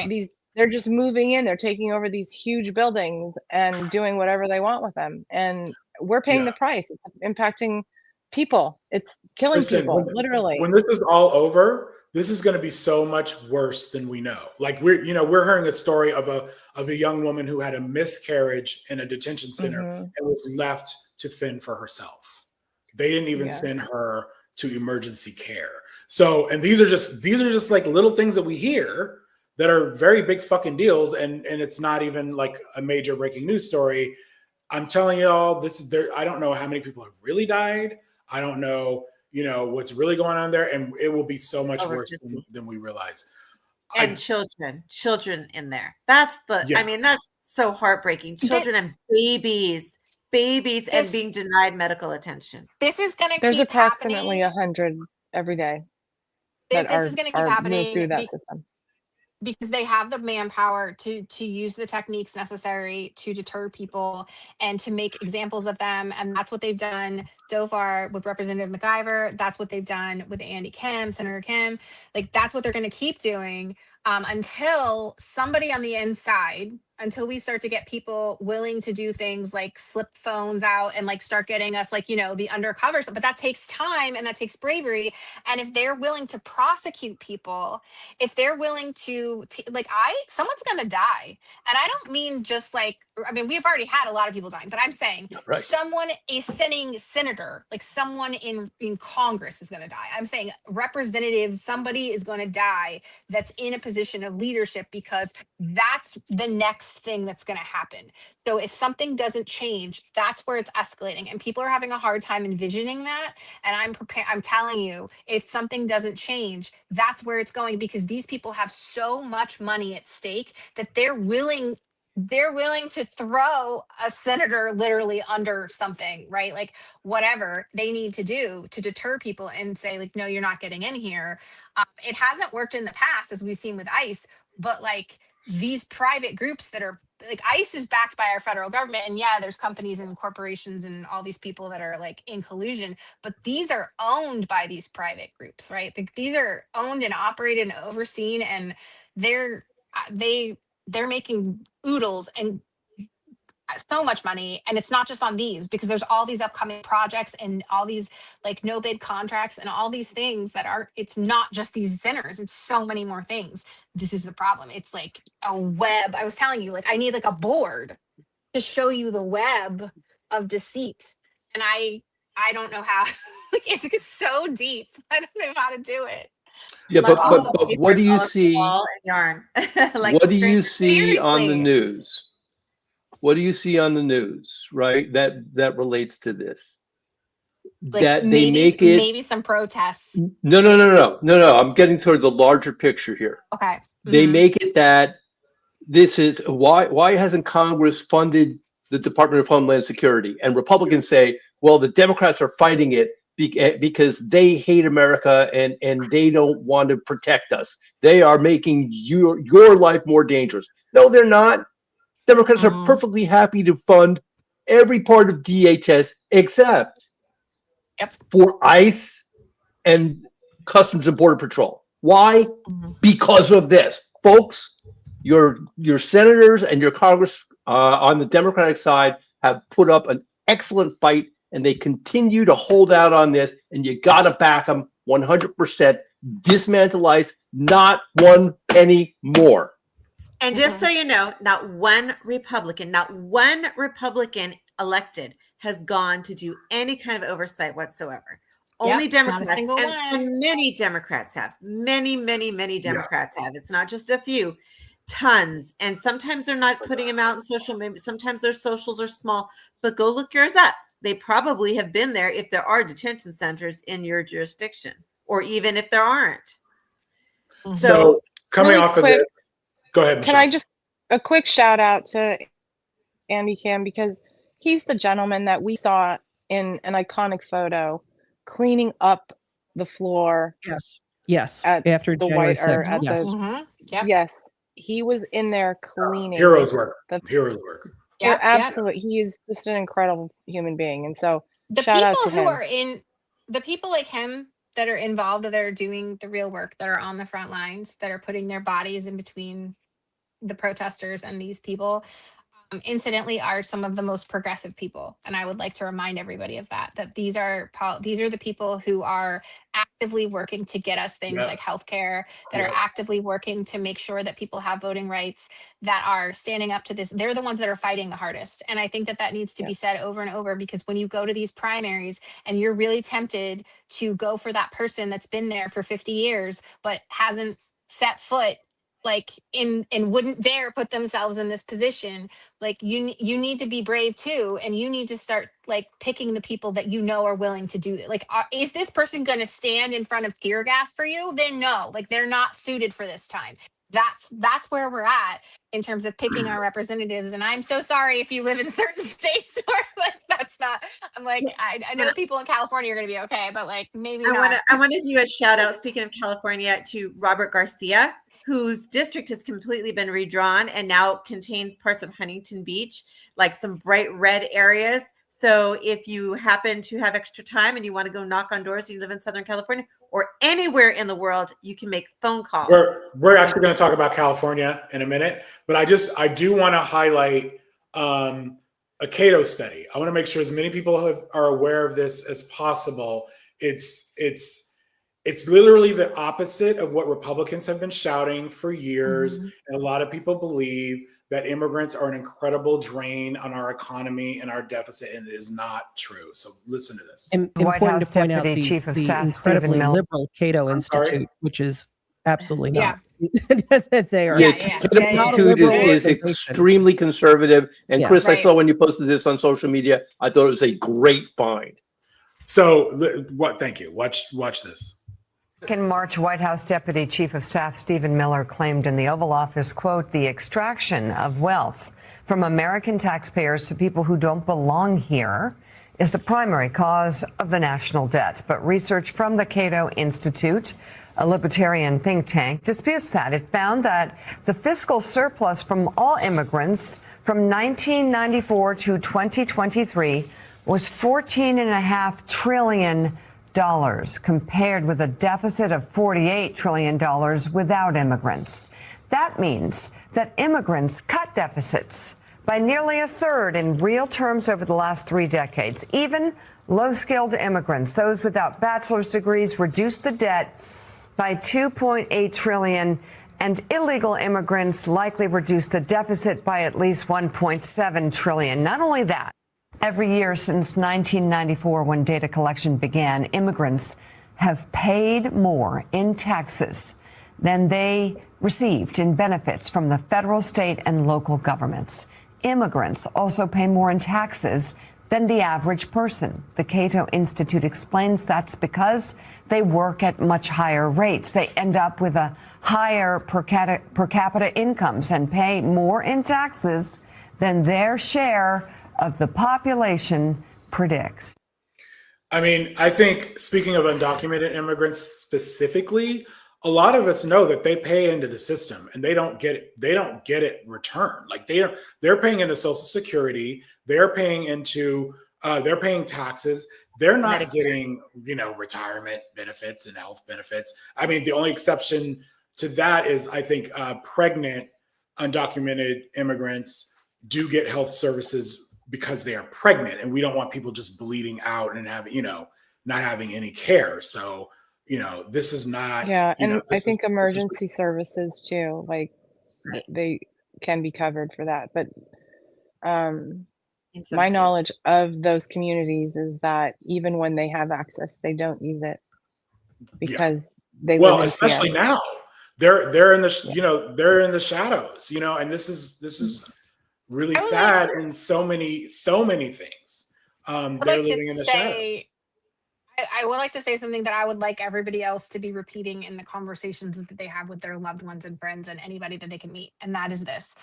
they're just moving in, they're taking over these huge buildings and doing whatever they want with them. And we're paying the price. It's impacting people. It's killing people, literally. When this is all over, this is going to be so much worse than we know. Like we're hearing a story of a young woman who had a miscarriage in a detention center and was left to fend for herself. They didn't even send her to emergency care. So, and these are just like little things that we hear that are very big fucking deals. And it's not even like a major breaking news story. I'm telling y'all, I don't know how many people have really died. I don't know, what's really going on there. And it will be so much worse than we realize. And children in there. That's that's so heartbreaking. Children and babies and being denied medical attention. This is going to There's keep approximately 100 every day that is going to keep happening through that system. Because they have the manpower to use the techniques necessary to deter people and to make examples of them. And that's what they've done so far with Representative McIver. That's what they've done with Senator Kim. Like, that's what they're going to keep doing until somebody on the inside, until we start to get people willing to do things like slip phones out and like start getting us like, the undercover stuff. But that takes time and that takes bravery. And if they're willing to prosecute people, if they're willing to someone's going to die. And I don't mean just we've already had a lot of people dying, but I'm saying a sitting senator, like someone in Congress is going to die. I'm saying representatives, somebody is going to die that's in a position of leadership, because that's the next thing that's going to happen. So if something doesn't change, that's where it's escalating, and people are having a hard time envisioning that. And I'm telling you, if something doesn't change, that's where it's going, because these people have so much money at stake that they're willing to throw a senator literally under something, right? Like whatever they need to do to deter people and say like, no, you're not getting in here. It hasn't worked in the past, as we've seen with ICE, but like these private groups that are like, ICE is backed by our federal government, and there's companies and corporations and all these people that are like in collusion, but these are owned by these private groups, right? These are owned and operated and overseen, and they're making oodles and so much money. And it's not just on these, because there's all these upcoming projects and all these like no bid contracts and all these things it's not just these centers, it's so many more things. This is the problem. It's like a web. I was telling you, like, I need like a board to show you the web of deceits. And I don't know how, like, it's so deep. I don't know how to do it. Yeah, but what do you see? Yarn. What do you see on the news? What do you see on the news, right? That relates to this. Like That they maybe make it. maybe some protests. No. I'm getting toward the larger picture here. Okay. They make it that this is why hasn't Congress funded the Department of Homeland Security? And Republicans say, well, the Democrats are fighting it because they hate America and they don't want to protect us. They are making your life more dangerous. No, they're not. Democrats are perfectly happy to fund every part of DHS except for ICE and Customs and Border Patrol. Why? Because of this. Folks, your senators and your Congress on the Democratic side have put up an excellent fight, and they continue to hold out on this, and you got to back them 100%. Dismantle ICE, not one penny more. And just so you know, not one Republican elected has gone to do any kind of oversight whatsoever. Only Democrats, and many Democrats have. Many Democrats have. It's not just a few, tons. And sometimes they're not putting them out in social media. Sometimes their socials are small, but go look yours up. They probably have been there if there are detention centers in your jurisdiction, or even if there aren't. So coming really off quick, of this, go ahead, Michelle. Can I just a quick shout out to Andy Kim, because he's the gentleman that we saw in an iconic photo cleaning up the floor. Yes. At After the January White or 6th. at Yes. the yes, he was in there cleaning. Heroes work. Heroes work. Yeah, absolutely. He is just an incredible human being, and so The shout out to people who him. are in the people like him that are involved, that are doing the real work, that are on the front lines, that are putting their bodies in between the protesters and these people, incidentally, are some of the most progressive people. And I would like to remind everybody of that these are the people who are actively working to get us things like healthcare, that are actively working to make sure that people have voting rights, that are standing up to this. They're the ones that are fighting the hardest. And I think that needs to be said over and over, because when you go to these primaries and you're really tempted to go for that person that's been there for 50 years, but hasn't set foot like and wouldn't dare put themselves in this position, like you need to be brave too, and you need to start like picking the people that you know are willing to do it. Like, is this person going to stand in front of tear gas for you? Then no, like they're not suited for this time. That's where we're at in terms of picking our representatives. And I'm so sorry if you live in certain states where like that's not. I'm like, I know people in California are going to be okay, but like maybe not. I want to do a shout out, speaking of California, to Robert Garcia, whose district has completely been redrawn and now contains parts of Huntington Beach, like some bright red areas. So if you happen to have extra time and you want to go knock on doors, you live in Southern California or anywhere in the world, you can make phone calls. We're actually going to talk about California in a minute, but I do want to highlight a CATO study. I want to make sure as many people are aware of this as possible. It's literally the opposite of what Republicans have been shouting for years. And a lot of people believe that immigrants are an incredible drain on our economy and our deficit, and it is not true. So listen to this. White House to point Deputy out Chief of Staff incredibly liberal CATO Institute, which is absolutely not. They are. CATO Institute is extremely conservative. And Chris, I saw when you posted this on social media, I thought it was a great find. So thank you. Watch this. In March, White House Deputy Chief of Staff Stephen Miller claimed in the Oval Office, quote, the extraction of wealth from American taxpayers to people who don't belong here is the primary cause of the national debt. But research from the Cato Institute, a libertarian think tank, disputes that. It found that the fiscal surplus from all immigrants from 1994 to 2023 was $14.5 trillion, compared with a deficit of $48 trillion without immigrants. That means that immigrants cut deficits by nearly a third in real terms over the last 3 decades. Even low-skilled immigrants, those without bachelor's degrees, reduced the debt by $2.8 trillion, and illegal immigrants likely reduced the deficit by at least $1.7 trillion. Not only that, every year since 1994, when data collection began, immigrants have paid more in taxes than they received in benefits from the federal, state, and local governments. Immigrants also pay more in taxes than the average person. The Cato Institute explains that's because they work at much higher rates. They end up with a higher per capita incomes and pay more in taxes than their share of the population predicts. I mean, I think speaking of undocumented immigrants specifically, a lot of us know that they pay into the system and they don't get it returned. Like they're paying into Social Security, they're paying into they're paying taxes. They're not Medicare. getting, retirement benefits and health benefits. I mean, the only exception to that is I think pregnant undocumented immigrants do get health services because they are pregnant, and we don't want people just bleeding out and having, not having any care. So, this is not. Yeah, and I think emergency services too, like they can be covered for that. But my knowledge of those communities is that even when they have access, they don't use it because they live in especially fear. now they're in the they're in the shadows, and this is really sad in so many things. They're living in the shadows. I would like to say something that I would like everybody else to be repeating in the conversations that they have with their loved ones and friends and anybody that they can meet. And that is this.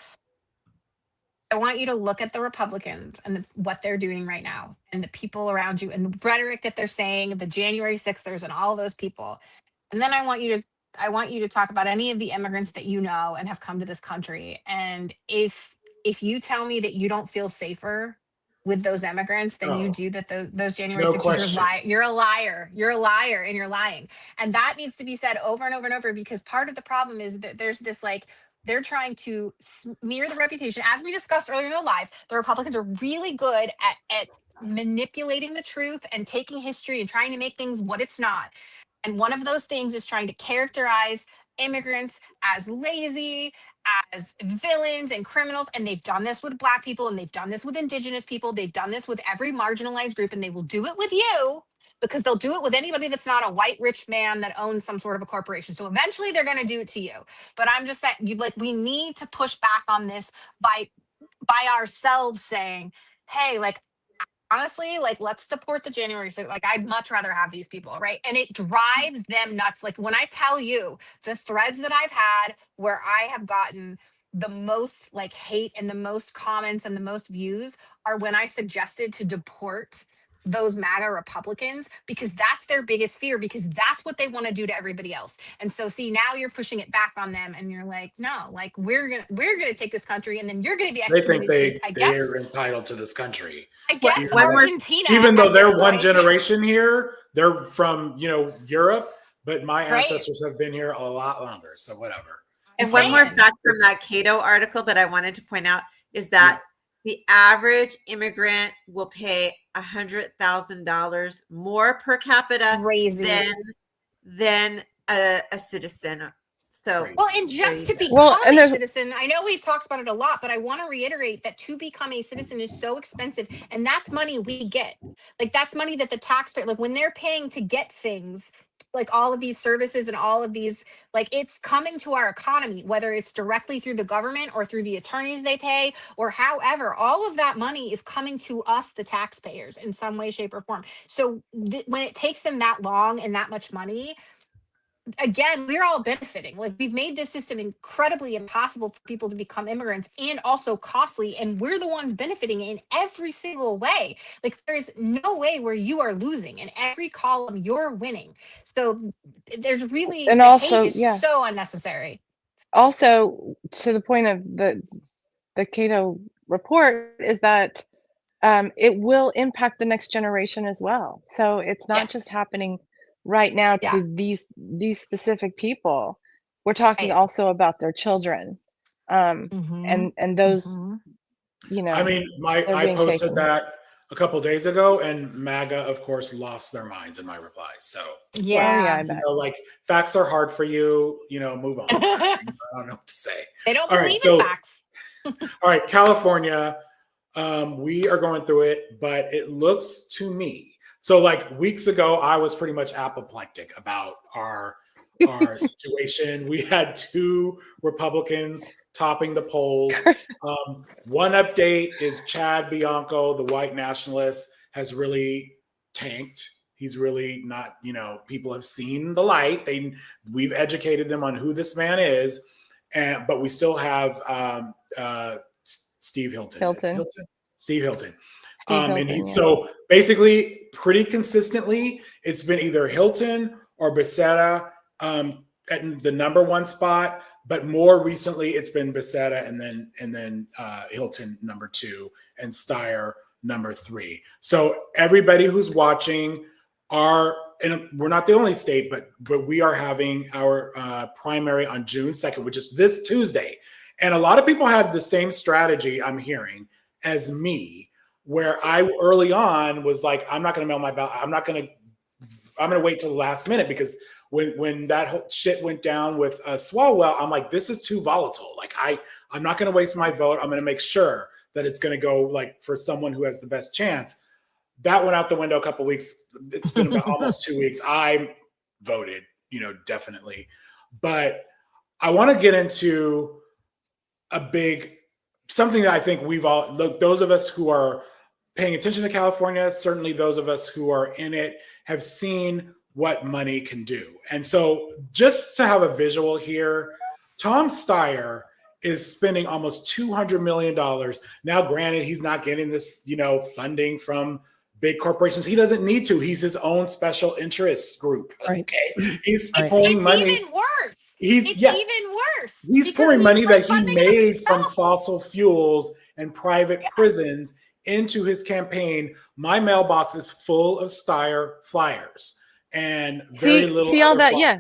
I want you to look at the Republicans and what they're doing right now and the people around you and the rhetoric that they're saying, the January 6ers and all of those people. And then I want you to talk about any of the immigrants that you know and have come to this country. And if you tell me that you don't feel safer with those immigrants than you do that those January 6ers, you're a liar. You're a liar and you're lying. And that needs to be said over and over and over, because part of the problem is that there's this they're trying to smear the reputation. As we discussed earlier in the live, the Republicans are really good at manipulating the truth and taking history and trying to make things what it's not. And one of those things is trying to characterize immigrants as lazy, as villains and criminals. And they've done this with Black people, and they've done this with Indigenous people. They've done this with every marginalized group, and they will do it with you, because they'll do it with anybody that's not a white rich man that owns some sort of a corporation. So eventually they're going to do it to you. But I'm just saying, we need to push back on this by ourselves saying, hey, honestly, let's deport the January 6th. I'd much rather have these people, right? And it drives them nuts. When I tell you the threads that I've had where I have gotten the most hate and the most comments and the most views are when I suggested to deport those MAGA Republicans, because that's their biggest fear, because that's what they want to do to everybody else. And so see, now you're pushing it back on them, and you're like, no, we're gonna take this country, and then you're gonna be executed. They think they're entitled to this country. I guess Argentina, even though they're one generation here, they're from Europe, but my ancestors have been here a lot longer. So whatever. And one more fact from that Cato article that I wanted to point out is that the average immigrant will pay $100,000 more per capita than a citizen. So and just to become a citizen, I know we've talked about it a lot, but I want to reiterate that to become a citizen is so expensive, and that's money we get. That's money that the taxpayer, when they're paying to get things, all of these services and all of these, it's coming to our economy, whether it's directly through the government or through the attorneys they pay, or however, all of that money is coming to us, the taxpayers, in some way, shape, or form. So when it takes them that long and that much money, again, we're all benefiting. We've made this system incredibly impossible for people to become immigrants, and also costly, and we're the ones benefiting in every single way. There's no way where you are losing. In every column, you're winning. So there's really, and the also, hate is so unnecessary. Also, to the point of the Cato report is that it will impact the next generation as well. So it's not just happening right now to these specific people. We're talking also about their children, and those, I mean, I posted that a couple days ago, and MAGA, of course, lost their minds in my replies. So I bet. Facts are hard for you. Move on. I don't know what to say. They don't believe in facts. All right, California, we are going through it, but it looks to me. So weeks ago, I was pretty much apoplectic about our our situation. We had 2 Republicans topping the polls. One update is Chad Bianco, the white nationalist, has really tanked. He's really not, people have seen the light. We've educated them on who this man is, but we still have Steve Hilton. Steve Hilton. So basically, pretty consistently, it's been either Hilton or Becerra at the number 1 spot, but more recently it's been Becerra and then Hilton number 2 and Steyer number 3. So everybody who's watching, and we're not the only state, but we are having our primary on June 2nd, which is this Tuesday. And a lot of people have the same strategy, I'm hearing, as me, where I early on was like, I'm not going to mail my ballot. I'm going to wait till the last minute, because when that whole shit went down with Swalwell, I'm like, this is too volatile. Like, I'm not going to waste my vote. I'm going to make sure that it's going to go like for someone who has the best chance. That went out the window a couple of weeks. It's been about almost 2 weeks. I voted, definitely. But I want to get into something that I think we've all, those of us who are paying attention to California, certainly those of us who are in it, have seen what money can do. And so just to have a visual here, Tom Steyer is spending almost $200 million. Now, granted, he's not getting this, funding from big corporations. He doesn't need to. He's his own special interest group. Right. Okay. He's pouring money. It's even worse. It's even worse. He's pouring money that he made from fossil fuels and private prisons into his campaign. My mailbox is full of Steyer flyers and very little. See all that? Yeah.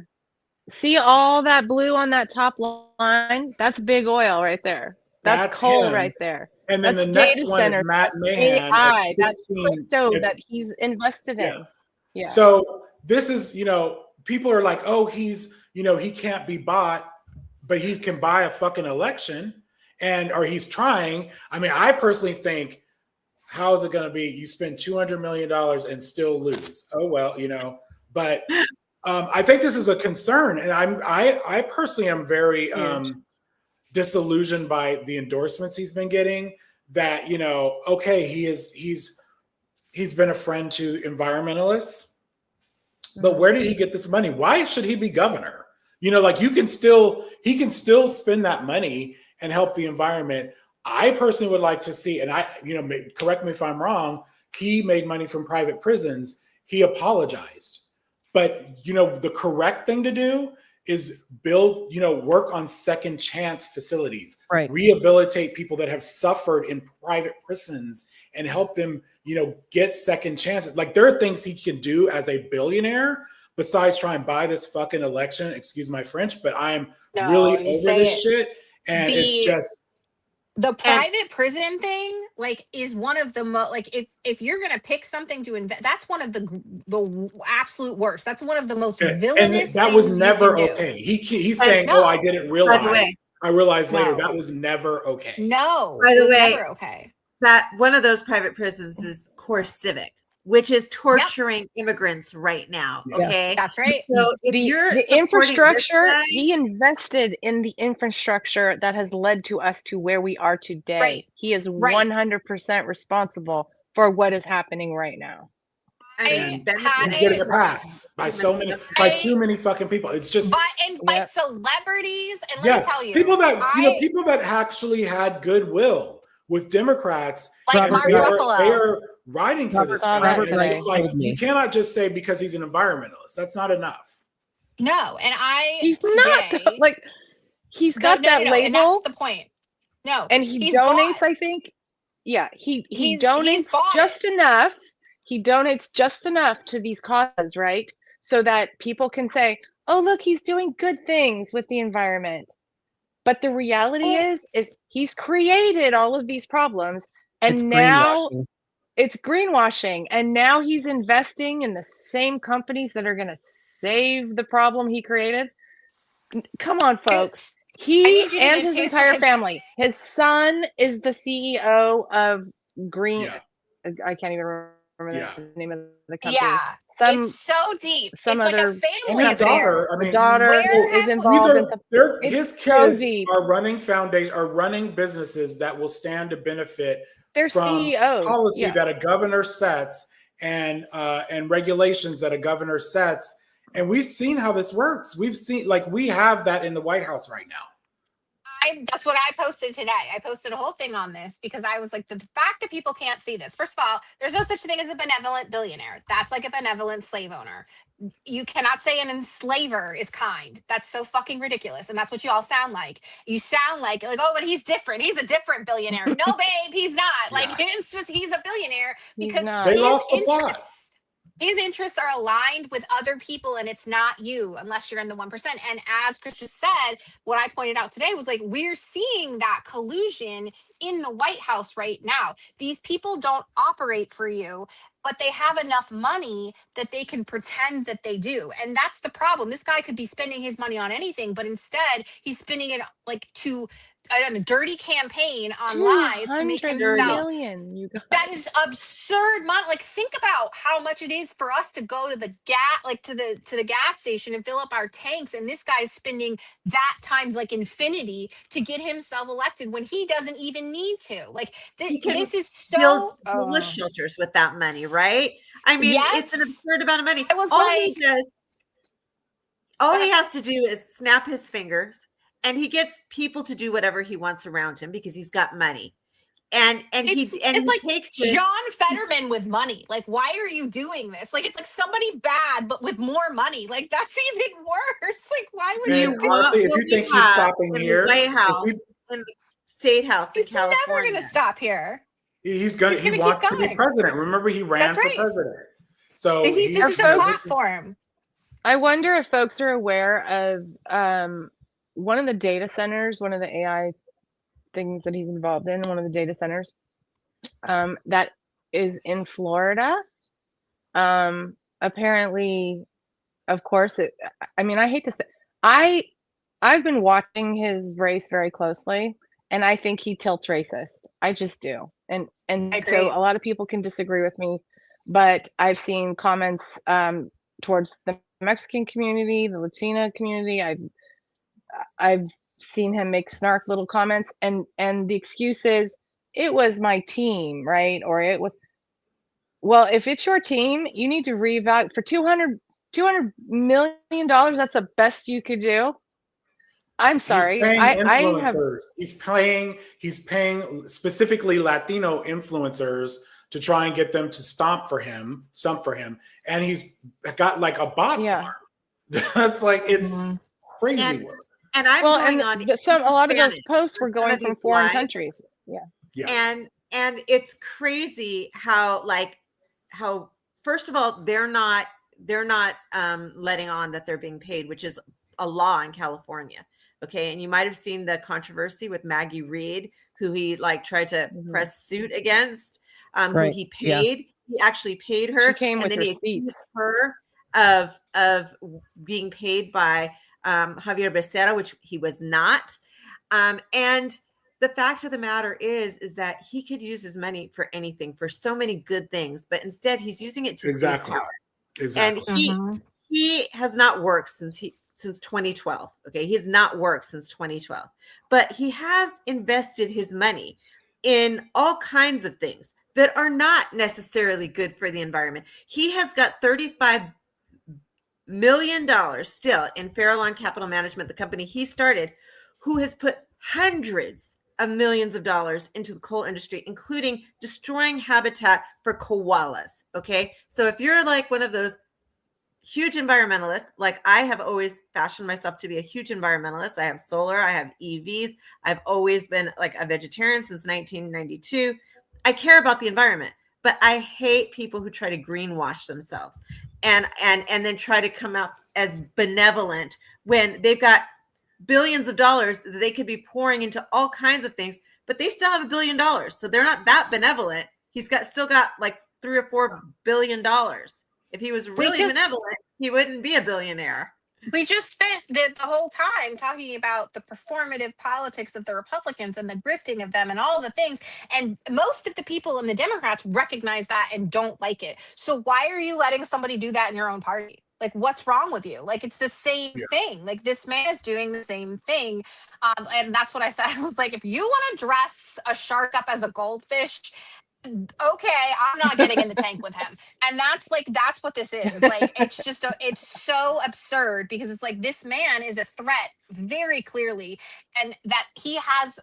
See all that blue on that top line? That's big oil right there. That's coal him. Right there. And then the next one is Matt Mahan. AI, that's crypto that he's invested in. Yeah. So this is, people are like, oh, he's, he can't be bought, but he can buy a fucking election, or he's trying. I mean, I personally think, how is it going to be? You spend $200 million and still lose. Oh, well, but I think this is a concern. And I personally am very disillusioned by the endorsements he's been getting, that, okay, he's been a friend to environmentalists, but where did he get this money? Why should he be governor? Like he can still spend that money and help the environment. I personally would like to see, and correct me if I'm wrong, he made money from private prisons. He apologized, but the correct thing to do is build, work on second chance facilities, right? Rehabilitate people that have suffered in private prisons and help them, get second chances. Like, there are things he can do as a billionaire besides try and buy this fucking election. Excuse my French, but I'm really over this shit. And it's just the private prison thing, is one of the most, if you're gonna pick something to invest, that's one of the absolute worst. That's one of the most villainous. And that was never okay. He's saying, "Oh, I didn't realize. By the way, I realized later that was never okay." No, by the way, never okay. That one of those private prisons is Core Civic, which is torturing immigrants right now. Okay, that's right. So if you're the infrastructure, he invested in the infrastructure that has led to us to where we are today. Right. He is 100% responsible for what is happening right now. He's getting a pass by too many fucking people. It's just by celebrities, and let me tell you, people that actually had goodwill with Democrats, like Mark Ruffalo. They are riding for this guy. And it's just like, you cannot just say because he's an environmentalist. That's not enough. No, and he's not like he's got that label. And that's the point. No, and he donates. I think, he donates just enough. He donates just enough to these causes, right? So that people can say, "Oh, look, he's doing good things with the environment." But the reality is he's created all of these problems, and now it's greenwashing. And now he's investing in the same companies that are going to save the problem he created. Come on, folks. He and his entire family. His son is the CEO of Green. I can't even remember the name of the company. It's so deep. some It's like a other family his affair. daughter, I the mean, daughter Where is have involved in some. his It's so kids deep. are running businesses that will stand to benefit They're from CEOs. policy Yeah. that a governor sets and regulations that a governor sets. And we've seen how this works. We've seen, like, we have that in the White House right now. That's what I posted today. I posted a whole thing on this because I was like, the fact that people can't see this. First of all, there's no such thing as a benevolent billionaire. That's like a benevolent slave owner. You cannot say an enslaver is kind. That's so fucking ridiculous. And that's what you all sound like. You sound like, oh, but he's different. He's a different billionaire. No, babe, he's not. Like, it's just, he's a billionaire because They lost the plot. his interests are aligned with other people, and it's not you unless you're in the 1%. And as Chris just said, what I pointed out today was like, we're seeing that collusion in the White House right now. These people don't operate for you, but they have enough money that they can pretend that they do. And that's the problem. This guy could be spending his money on anything, but instead he's spending it like to a dirty campaign on lies to make himself. Million, you guys. That is absurd money. Like, think about how much it is for us to go to the to the gas station and fill up our tanks, and this guy is spending that times like infinity to get himself elected when he doesn't even need to. Like, this is so build homeless shelters with that money, right? I mean, it's an absurd amount of money. I was all he has to do is snap his fingers, and he gets people to do whatever he wants around him because he's got money. And it's he like takes John Fetterman with money. Like, why are you doing this? Like, it's like somebody bad, but with more money. Like, that's even worse. Like, why would you do honestly, if you think he's stopping here, the White House, in the State House in He's California? never going to stop here. He wants keep to be going. president. Remember, he ran for president. So This is the platform. I wonder if folks are aware of one of the data centers, one of the AI things that he's involved in, one of the data centers that is in Florida. Apparently, of course, I mean, I hate to say, I've been watching his race very closely, and I think he tilts racist. I just do. And so a lot of people can disagree with me, but I've seen comments towards the Mexican community, the Latina community. I've seen him make snark little comments, and the excuse is, it was my team, right? Or it was, well, if it's your team, you need to reevaluate. For $200 million, that's the best you could do. I'm sorry. He's paying specifically Latino influencers to try and get them to stump for him, and he's got like a bot farm. That's like, it's crazy work. And I'm going on. A lot of those posts were going from foreign countries. And it's crazy how first of all, they're not letting on that they're being paid, which is a law in California. Okay. And you might have seen the controversy with Maggie Reed, who he tried to press suit against, who he paid. He actually paid her. She came with then he receipts. accused her of being paid by Javier Becerra, which he was not. And the fact of the matter is that he could use his money for anything, for so many good things, but instead he's using it to seize power. Exactly. And he has not worked since 2012. Okay. He has not worked since 2012, but he has invested his money in all kinds of things that are not necessarily good for the environment. He has got $35 million still in Farallon Capital Management, the company he started, who has put hundreds of millions of dollars into the coal industry, including destroying habitat for koalas. Okay. So if you're like one of those huge environmentalists, like I have always fashioned myself to be a huge environmentalist. I have solar, I have EVs. I've always been like a vegetarian since 1992. I care about the environment, but I hate people who try to greenwash themselves and then try to come out as benevolent when they've got billions of dollars that they could be pouring into all kinds of things, but they still have $1 billion. So they're not that benevolent. He's still got like $3 or $4 billion. If he was really benevolent, he wouldn't be a billionaire. We just spent the whole time talking about the performative politics of the Republicans and the grifting of them and all the things. And most of the people in the Democrats recognize that and don't like it. So why are you letting somebody do that in your own party? Like, what's wrong with you? Like, it's the same thing. Like, this man is doing the same thing. And that's what I said. I was like, if you want to dress a shark up as a goldfish, okay, I'm not getting in the tank with him. And that's what this is. It's like, it's so absurd, because it's like, this man is a threat very clearly, and that he has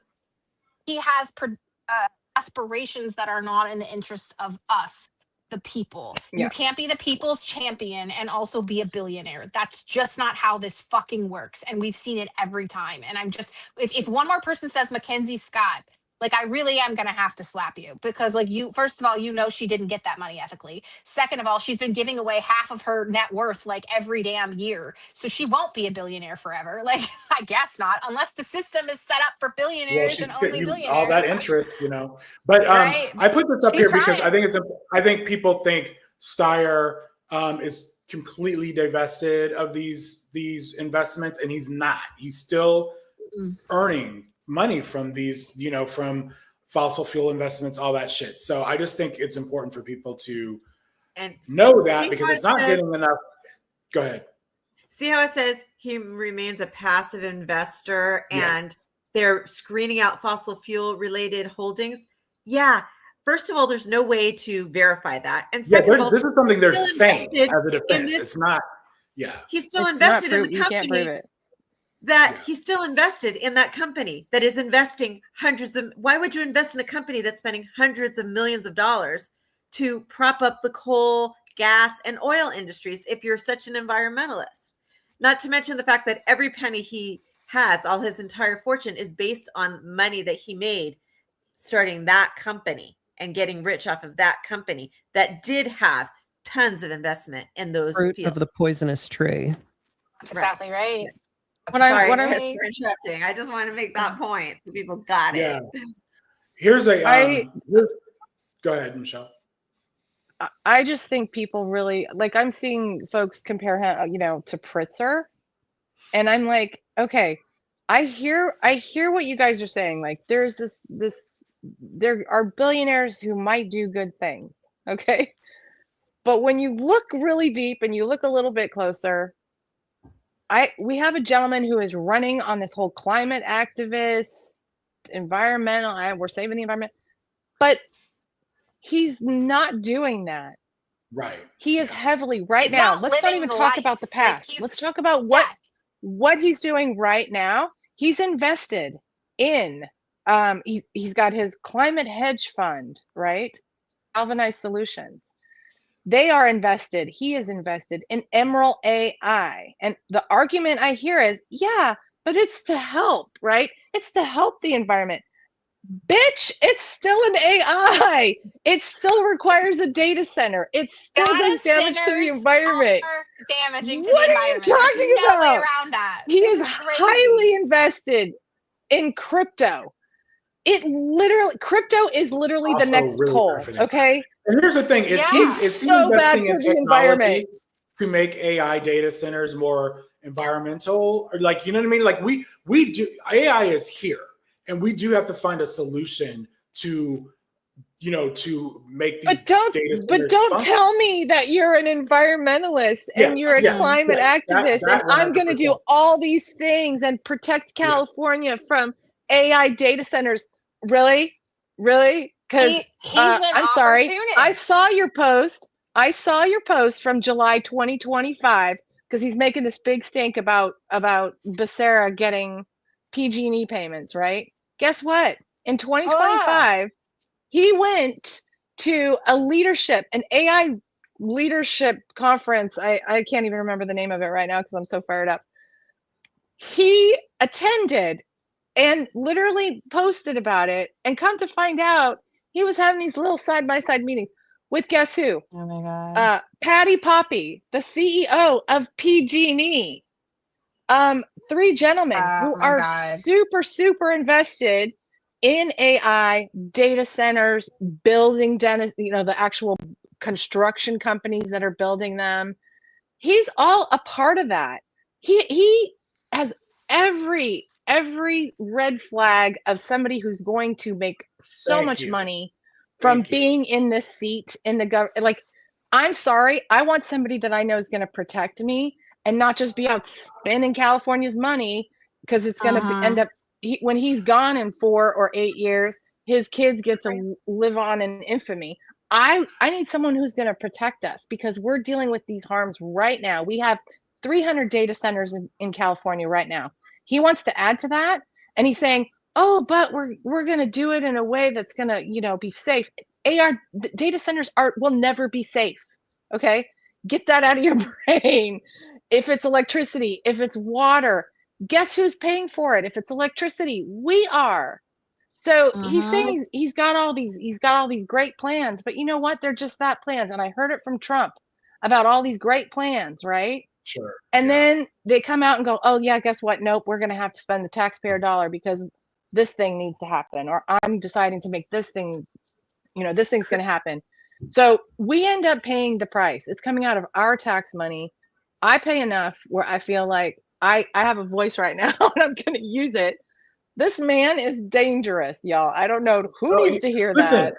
aspirations that are not in the interests of us, the people. Yeah. You can't be the people's champion and also be a billionaire. That's just not how this fucking works. And we've seen it every time. And I'm just, if one more person says Mackenzie Scott, like, I really am going to have to slap you, because, like, you, first of all, you know, she didn't get that money ethically. Second of all, she's been giving away half of her net worth, like, every damn year. So she won't be a billionaire forever. Like, I guess not, unless the system is set up for billionaires and only billionaires. All that interest, you know. But Right. I put this up She's here because trying. I think people think Steyer is completely divested of these investments, and he's not. He's still earning money from these, you know, from fossil fuel investments, all that shit. So I just think it's important for people to know that, because it's not getting enough. Go ahead. See how it says he remains a passive investor and they're screening out fossil fuel related holdings? Yeah. First of all, there's no way to verify that. And second of all, this is something they're still saying invested as a defense. in this- It's not, He's still It's invested not in the proof- you can't prove company it. that he's still invested in that company that is investing why would you invest in a company that's spending hundreds of millions of dollars to prop up the coal, gas, and oil industries if you're such an environmentalist? Not to mention the fact that every penny he has, all his entire fortune, is based on money that he made starting that company and getting rich off of that company that did have tons of investment in those Fruit fields. of the poisonous tree. That's exactly right. Sorry, what I'm- Chris, for interrupting. I just want to make that point so people got it. Here's a go ahead, Michelle. I just think people really, like, I'm seeing folks compare him, you know, to Pritzker, and I'm like, okay, I hear what you guys are saying. Like, there's there are billionaires who might do good things, okay? But when you look really deep and you look a little bit closer, we have a gentleman who is running on this whole climate activist, environmental, we're saving the environment, but he's not doing that. Right. He is heavily He's now. not Let's not living even the talk life. about the Like, past. Let's talk about what he's doing right now. He's invested in he's got his climate hedge fund, right? Galvanized Solutions. They are invested. He is invested in Emerald AI. And the argument I hear is, yeah, but it's to help, right? It's to help the environment. Bitch, it's still an AI. It still requires a data center. It still does damage to the environment. Damaging to What the are you environment. There's talking no way about? around that. He This is crazy. highly invested in crypto. Crypto is literally the Also next really coal. confident. Okay. And here's the thing: is he so bad investing for in the environment? technology to make AI data centers more environmental? Or, like, you know what I mean? Like, we do. AI is here, and we do have to find a solution to, you know, to make these data centers But don't function. tell me that you're an environmentalist and you're a climate activist and I'm going to do all these things and protect California from AI data centers. Really? Because He's an I'm sorry. opportunist. I saw your post from July 2025, because he's making this big stink about Becerra getting PG&E payments, right? Guess what? In 2025, he went to an AI leadership conference. I can't even remember the name of it right now because I'm so fired up. He attended and literally posted about it, and come to find out, he was having these little side-by-side meetings with, guess who? Oh my God. Patty Poppy, the CEO of PG&E. 3 gentlemen who are super invested in AI data centers, building the actual construction companies that are building them. He's all a part of that. he has every red flag of somebody who's going to make so Thank much you. money from Thank you. being in this seat in the government. Like, I'm sorry, I want somebody that I know is going to protect me and not just be out spending California's money, because it's going to end up, when he's gone in 4 or 8 years, his kids get to live on in infamy. I need someone who's going to protect us, because we're dealing with these harms right now. We have 300 data centers in California right now. He wants to add to that, and he's saying, oh, but we're going to do it in a way that's going to, be safe. Data centers will never be safe. Okay? Get that out of your brain. If it's electricity, if it's water, guess who's paying for it? If it's electricity, we are. So he's saying he's got all these great plans, but you know what? They're just that, plans. And I heard it from Trump about all these great plans, right? Sure. And then they come out and go, oh yeah, guess what? Nope, we're gonna have to spend the taxpayer dollar because this thing needs to happen, or I'm deciding to make this thing, this thing's gonna happen. So we end up paying the price. It's coming out of our tax money. I pay enough where I feel like I have a voice right now and I'm gonna use it. This man is dangerous, y'all. I don't know who needs to hear that.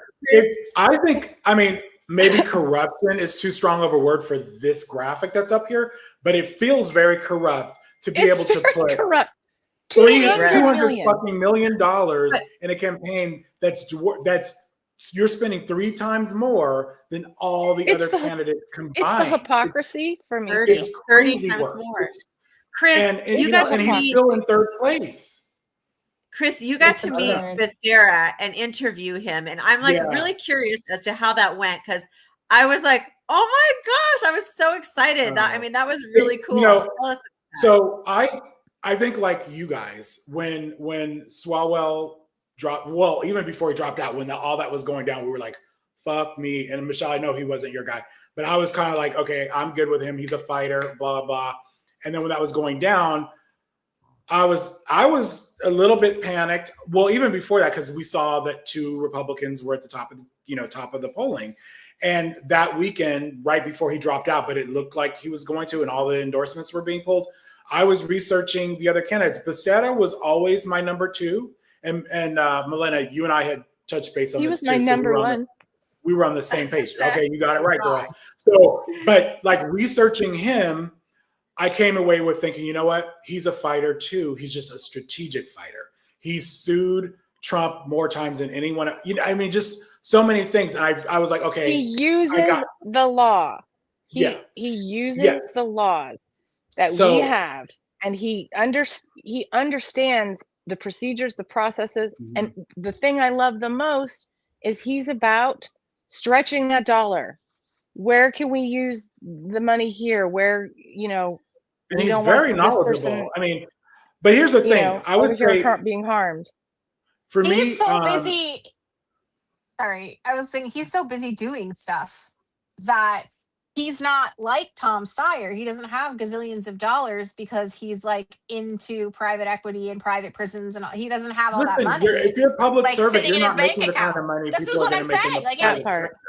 Maybe corruption is too strong of a word for this graphic that's up here, but it feels very corrupt to be able to put corrupt. $200 fucking million in a campaign that's you're spending 3 times more than all the other candidates combined. It's the hypocrisy for me. It's 30 crazy times work. more. Chris, and he's still in 3rd place. Chris, you got to meet Becerra and interview him, and I'm really curious as to how that went, because I was like, "Oh my gosh!" I was so excited. That was really cool. So I think, like you guys, when Swalwell dropped, well, even before he dropped out, when all that was going down, we were like, "Fuck me." And Michelle, I know he wasn't your guy, but I was kind of like, "Okay, I'm good with him. He's a fighter." Blah blah. And then when that was going down, I was a little bit panicked. Well, even before that, because we saw that 2 Republicans were at the top of the polling, and that weekend, right before he dropped out, but it looked like he was going to, and all the endorsements were being pulled. I was researching the other candidates. Becerra was always my number 2, and Milena, you and I had touched base on this too. He was my number 1. We were on the same page. Okay, you got it right, girl. So, but like researching him, I came away with thinking, you know what? He's a fighter too. He's just a strategic fighter. He's sued Trump more times than anyone. Just so many things. And I was like, okay. He uses the law. He uses the laws that we have, and he understands the procedures, the processes. And the thing I love the most is he's about stretching that dollar. Where can we use the money here? Where, and he's very knowledgeable. But here's the thing. I was being harmed. For me, he's so busy. Sorry, I was thinking he's so busy doing stuff that he's not like Tom Steyer. He doesn't have gazillions of dollars because he's like into private equity and private prisons, and he doesn't have all that money. If you're a public servant, you're in not his bank making the account. kind of money. This is what I'm saying.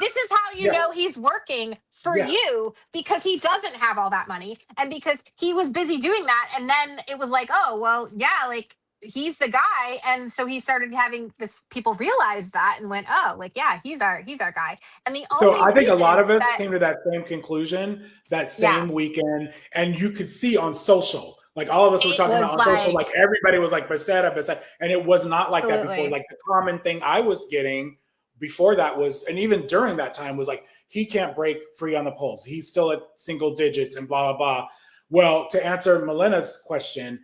This is how you know he's working for you, because he doesn't have all that money, and because he was busy doing that, and then it was like, oh well, yeah, like he's the guy, and so he started having this. People realized that and went, oh, like yeah, he's our guy. And the only I think a lot of us came to that same conclusion that same weekend, and you could see on social, like all of us were talking about on social, like everybody was like Becerra, and it was not like that before. Like the common thing I was getting before that was, and even during that time, was like he can't break free on the polls. He's still at single digits and blah blah blah. Well, to answer Milena's question,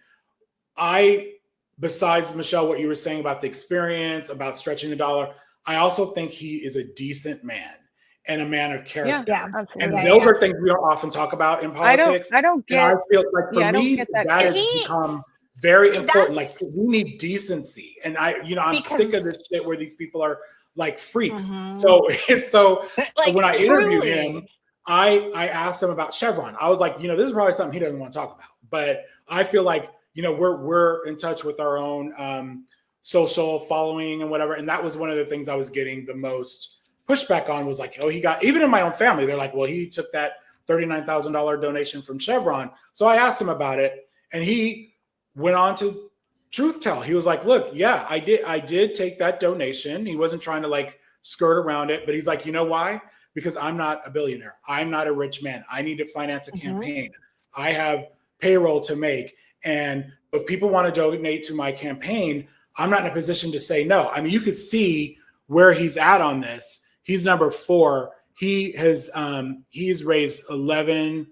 besides, Michelle, what you were saying about the experience, about stretching the dollar, I also think he is a decent man and a man of character. Yeah, absolutely. And those are things we don't often talk about in politics. I don't get. And I feel like for me, that has become very important. Like we need decency, and I'm sick of this shit where these people are like freaks. So like, when I interviewed him, I asked him about Chevron. I was like, this is probably something he doesn't want to talk about, but I feel like we're in touch with our own social following and whatever. And that was one of the things I was getting the most pushback on, was like, he got, even in my own family, they're like, well, he took that $39,000 donation from Chevron. So I asked him about it, and he went on to truth tell. He was like, look, yeah, I did take that donation. He wasn't trying to like skirt around it, but he's like, you know why? Because I'm not a billionaire. I'm not a rich man. I need to finance a campaign. I have payroll to make. And if people want to donate to my campaign, I'm not in a position to say no. I mean, you could see where he's at on this. He's number 4. He has he's raised he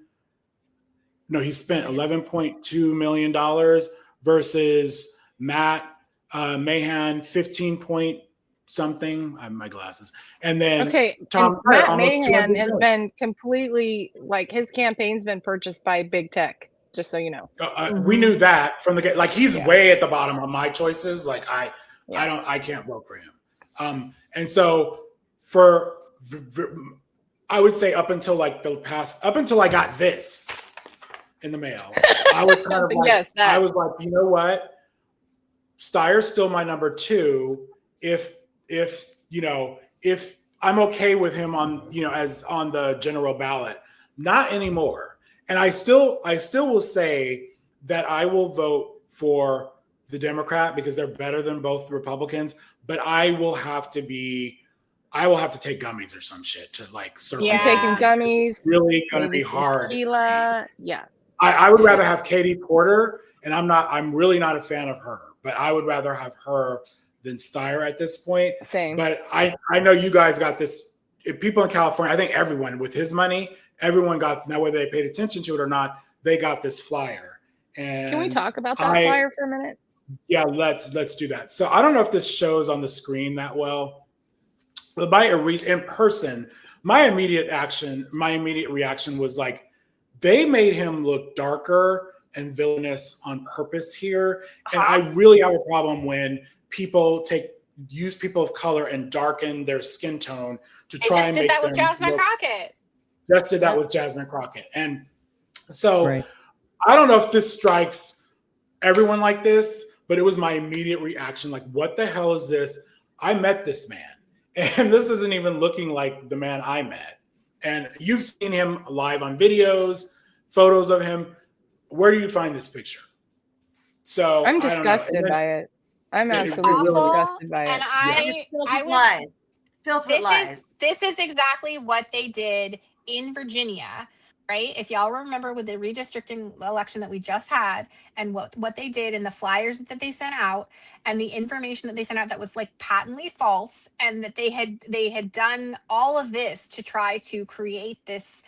spent $11.2 million versus Matt Mahan 15 point something. I have my glasses. And then Tom Matt Mahan has been completely like his campaign's been purchased by big tech. Just so you know, we knew that from the get. Like he's way at the bottom on my choices. Like I can't vote for him. And so I would say up until I got this in the mail, I was kind of like, I was like, you know what? Steyer's still my number 2. If I'm okay with him on, as on the general ballot, not anymore. And I still will say that I will vote for the Democrat because they're better than both Republicans, but I will have to take gummies or some shit to like circle. I'm taking gummies. It's really going to be hard. Tequila. Yeah. I would rather have Katie Porter, and I'm really not a fan of her, but I would rather have her than Steyer at this point. Same. But I know you guys got this. If people in California, I think everyone with his money, everyone got, now whether they paid attention to it or not, they got this flyer. And can we talk about that flyer for a minute? Yeah, let's do that. So I don't know if this shows on the screen that well, but in person, my immediate reaction was like, they made him look darker and villainous on purpose here. And I really have a problem when people use people of color and darken their skin tone to try and make them. Just did that with Jasmine Crockett. Just did that with Jasmine Crockett. And so I don't know if this strikes everyone like this, but it was my immediate reaction. Like, what the hell is this? I met this man, and this isn't even looking like the man I met. And you've seen him live on videos, photos of him. Where do you find this picture? So I'm disgusted by it. I'm absolutely disgusted by it. And I lies. Filled with lies. This is exactly what they did in Virginia, right? If y'all remember with the redistricting election that we just had, and what they did in the flyers that they sent out, and the information that they sent out that was like patently false, and that they had done all of this to try to create this,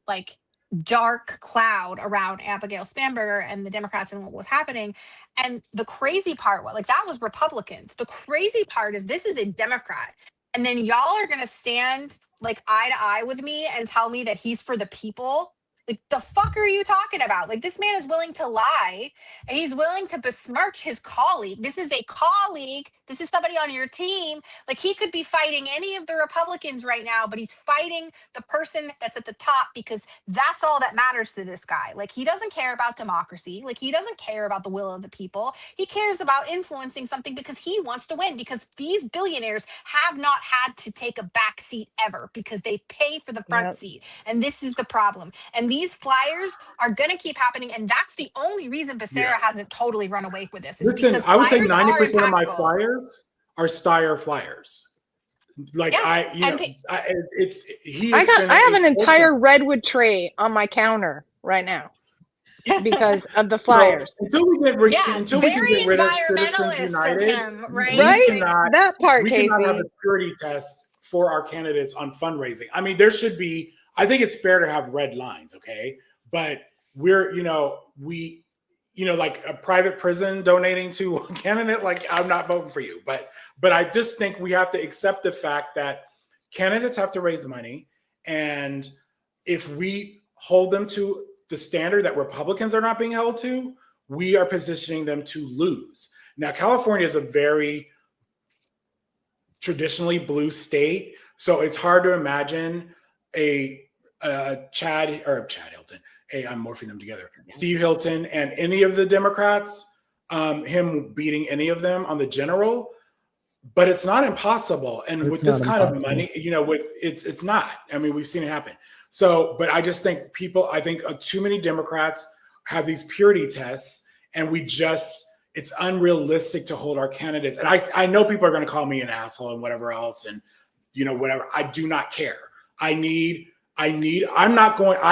like dark cloud around Abigail Spanberger and the Democrats and what was happening. And the crazy part, that was Republicans. The crazy part is this is a Democrat. And then y'all are going to stand like eye to eye with me and tell me that he's for the people. Like, the fuck are you talking about? Like, this man is willing to lie, and he's willing to besmirch his colleague. This is a colleague. This is somebody on your team. Like, he could be fighting any of the Republicans right now, but he's fighting the person that's at the top because that's all that matters to this guy. Like, he doesn't care about democracy. Like, he doesn't care about the will of the people. He cares about influencing something because he wants to win, because these billionaires have not had to take a back seat ever because they pay for the front seat. And this is the problem. And these flyers are going to keep happening, and that's the only reason Becerra hasn't totally run away with this. Listen, I would say 90% of my flyers are Steyer flyers. Like I have an entire redwood tray on my counter right now because of the flyers. So, until we get rid of Citizens United, him, right? That part, we cannot have a security test for our candidates on fundraising. I mean, there should be. I think it's fair to have red lines, okay? But we're, like a private prison donating to a candidate, like I'm not voting for you. But I just think we have to accept the fact that candidates have to raise money. And if we hold them to the standard that Republicans are not being held to, we are positioning them to lose. Now, California is a very traditionally blue state, so it's hard to imagine Chad Hilton. Hey, I'm morphing them together. Steve Hilton and any of the Democrats, him beating any of them on the general, but it's not impossible. And with this kind of money, it's not. I mean, we've seen it happen. So, but I just think too many Democrats have these purity tests, and it's unrealistic to hold our candidates. And I know people are going to call me an asshole and whatever else, and whatever. I do not care. I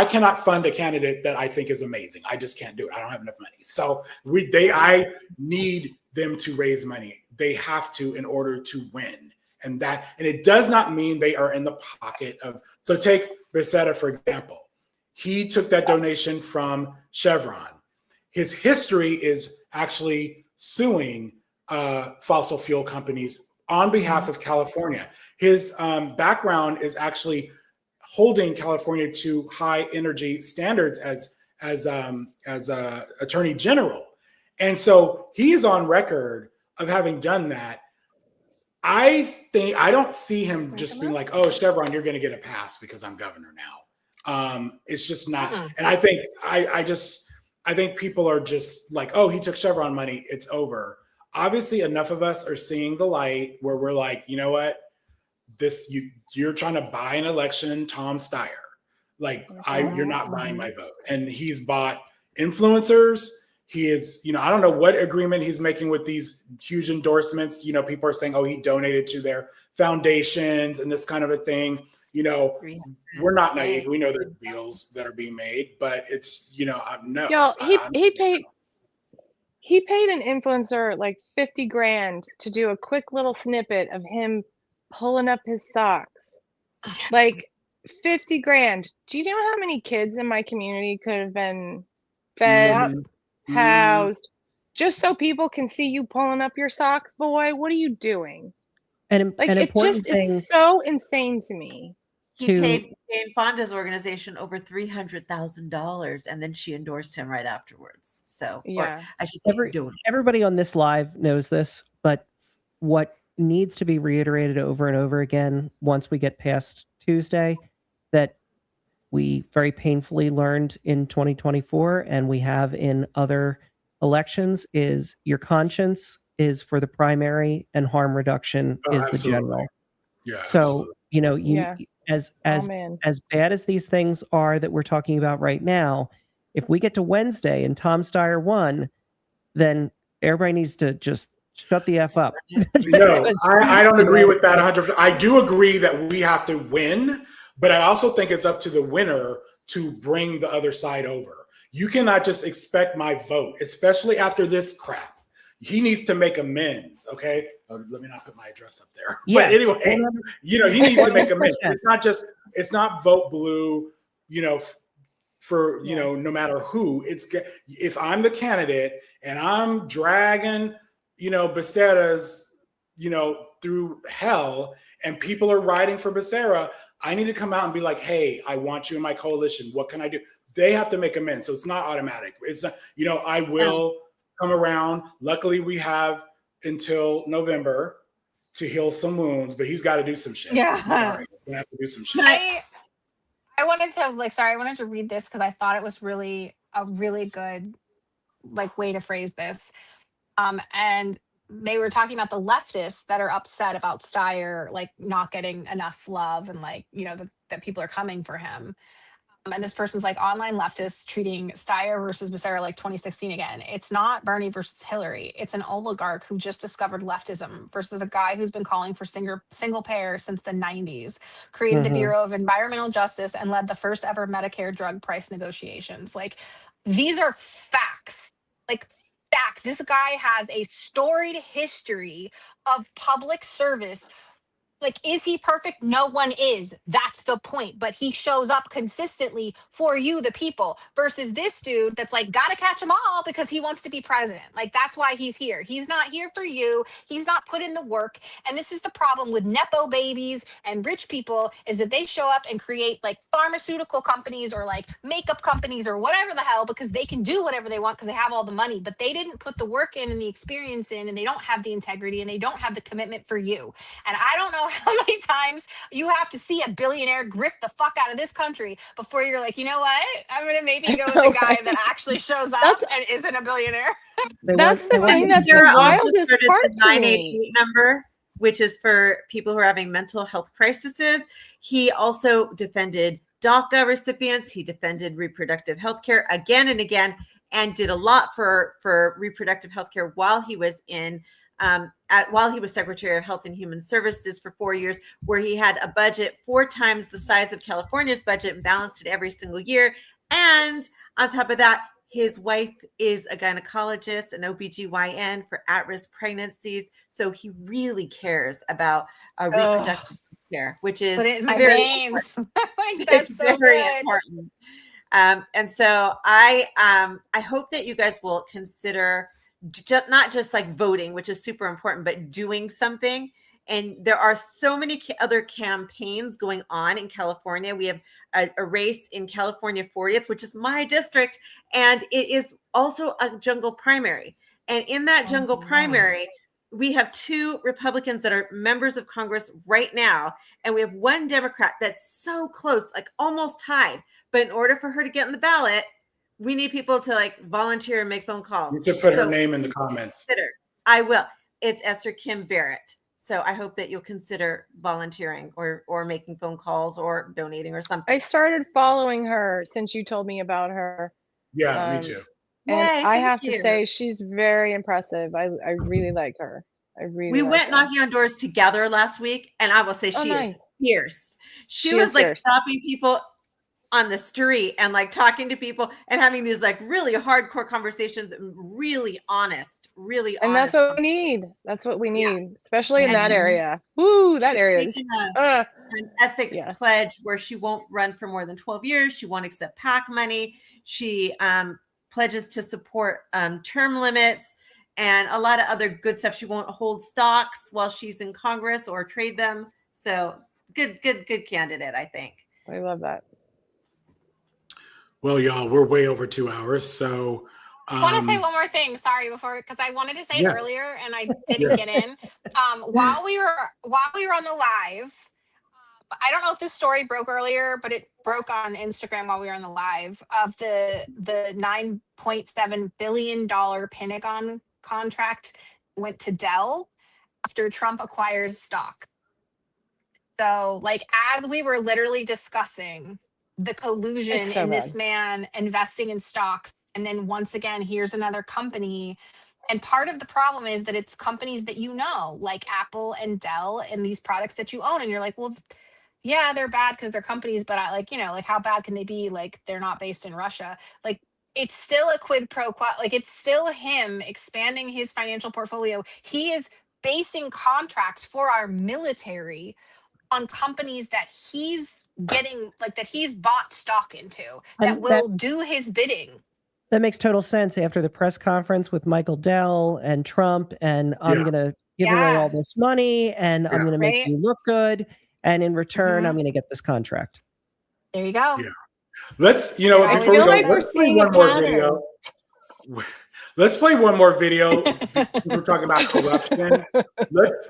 cannot fund a candidate that I think is amazing. I just can't do it. I don't have enough money. So I need them to raise money. They have to in order to win. And it does not mean they are in the pocket of, so take Becerra, for example. He took that donation from Chevron. His history is actually suing fossil fuel companies on behalf of California. His background is actually holding California to high energy standards as Attorney General. And so he is on record of having done that. I don't see him just being like, oh, Chevron, you're going to get a pass because I'm governor now. It's just not. And I think I think people are just like, oh, he took Chevron money, it's over. Obviously, enough of us are seeing the light where we're like, you know what? You're trying to buy an election, Tom Steyer. Like, you're not buying my vote. And he's bought influencers. He is, I don't know what agreement he's making with these huge endorsements. People are saying, oh, he donated to their foundations and this kind of a thing. We're not naive. We know there's deals that are being made, but it's, no. Y'all, he paid an influencer like $50,000 to do a quick little snippet of him pulling up his socks. Like $50,000. Do you know how many kids in my community could have been fed, housed, just so people can see you pulling up your socks, boy? What are you doing? It just is so insane to me. He paid Jane Fonda's organization over $300,000, and then she endorsed him right afterwards. So, yeah, I should say, everybody on this live knows this, but what needs to be reiterated over and over again once we get past Tuesday, that we very painfully learned in 2024 and we have in other elections, is your conscience is for the primary and harm reduction is the general. Yeah. So, as bad as these things are that we're talking about right now, if we get to Wednesday and Tom Steyer won, then everybody needs to just shut the F up. No, I don't agree with that 100%. I do agree that we have to win, but I also think it's up to the winner to bring the other side over. You cannot just expect my vote, especially after this crap. He needs to make amends, okay? Let me not put my address up there. Yes. But anyway, he needs to make amends. It's not vote blue, for, no matter who. If I'm the candidate and I'm dragging, Becerra's, through hell and people are riding for Becerra, I need to come out and be like, hey, I want you in my coalition. What can I do? They have to make amends. So it's not automatic. It's not, I will come around. Luckily, we have until November to heal some wounds, but he's got to do some shit. Yeah. Sorry. We have to do some shit. I wanted to read this because I thought it was really a really good way to phrase this. And they were talking about the leftists that are upset about Steyer not getting enough love and that people are coming for him. And this person's like, online leftists treating Steyer versus Becerra like 2016 again. It's not Bernie versus Hillary. It's an oligarch who just discovered leftism versus a guy who's been calling for single payer since the 90s, created the Bureau of Environmental Justice, and led the first ever Medicare drug price negotiations. These are facts. Facts. This guy has a storied history of public service. Is he perfect? No one is. That's the point. But he shows up consistently for you, the people, versus this dude that's gotta catch them all because he wants to be president. That's why he's here. He's not here for you. He's not put in the work. And this is the problem with Nepo babies and rich people, is that they show up and create pharmaceutical companies or makeup companies or whatever the hell, because they can do whatever they want because they have all the money, but they didn't put the work in and the experience in, and they don't have the integrity and they don't have the commitment for you. And I don't know how many times you have to see a billionaire grift the fuck out of this country before you're like, you know what? I'm going to maybe go with the guy that actually shows up and isn't a billionaire. That's the thing that's the wildest part to me. 988 number, which is for people who are having mental health crises. He also defended DACA recipients. He defended reproductive health care again and again, and did a lot for reproductive health care while he was while he was Secretary of Health and Human Services for 4 years, where he had a budget 4 times the size of California's budget and balanced it every single year. And on top of that, his wife is a gynecologist, an OBGYN for at-risk pregnancies. So he really cares about reproductive care, which is Put it in my very veins. Like, that's so very good. important. And so I hope that you guys will consider not just like voting, which is super important, but doing something. And there are so many other campaigns going on in California. We have a race in California 40th, which is my district, and it is also a jungle primary. And in that jungle primary, we have 2 Republicans that are members of Congress right now, and we have 1 Democrat that's so close, like almost tied. But in order for her to get on the ballot, we need people to like volunteer and make phone calls. You should put her name in the comments. I will. It's Esther Kim Barrett. So I hope that you'll consider volunteering or making phone calls or donating or something. I started following her since you told me about her. Yeah, me too. And Yay, I have thank to you. say, she's very impressive. I really like her. We went knocking on doors together last week, and I will say she is fierce. She was like stopping people on the street and like talking to people and having these like really hardcore conversations, really honest, And that's what we need. That's what we need, especially in that area. Woo, that area. Taken an ethics pledge where she won't run for more than 12 years. She won't accept PAC money. She pledges to support term limits and a lot of other good stuff. She won't hold stocks while she's in Congress or trade them. So good candidate, I think. I love that. Well, y'all, we're way over 2 hours. So I want to say one more thing. Sorry, because I wanted to say it earlier and I didn't get in. While we were on the live, I don't know if this story broke earlier, but it broke on Instagram while we were on the live of the $9.7 billion Pentagon contract went to Dell after Trump acquires stock. So, like, as we were literally discussing the collusion in this man investing in stocks, and then once again, here's another company. And part of the problem is that it's companies that you know, like Apple and Dell, and these products that you own, and you're like, well, yeah, they're bad because they're companies, but I like, like how bad can they be? Like they're not based in Russia. Like it's still a quid pro quo. Like it's still him expanding his financial portfolio. He is basing contracts for our military on companies that he's getting, like that he's bought stock into, that will do his bidding. That makes total sense after the press conference with Michael Dell and Trump, and I'm going to give away all this money, and I'm going to make you look good, and in return, I'm going to get this contract. There you go. Yeah. Let's, before we go, let's play one more video. Let's play one more video. We're talking about corruption.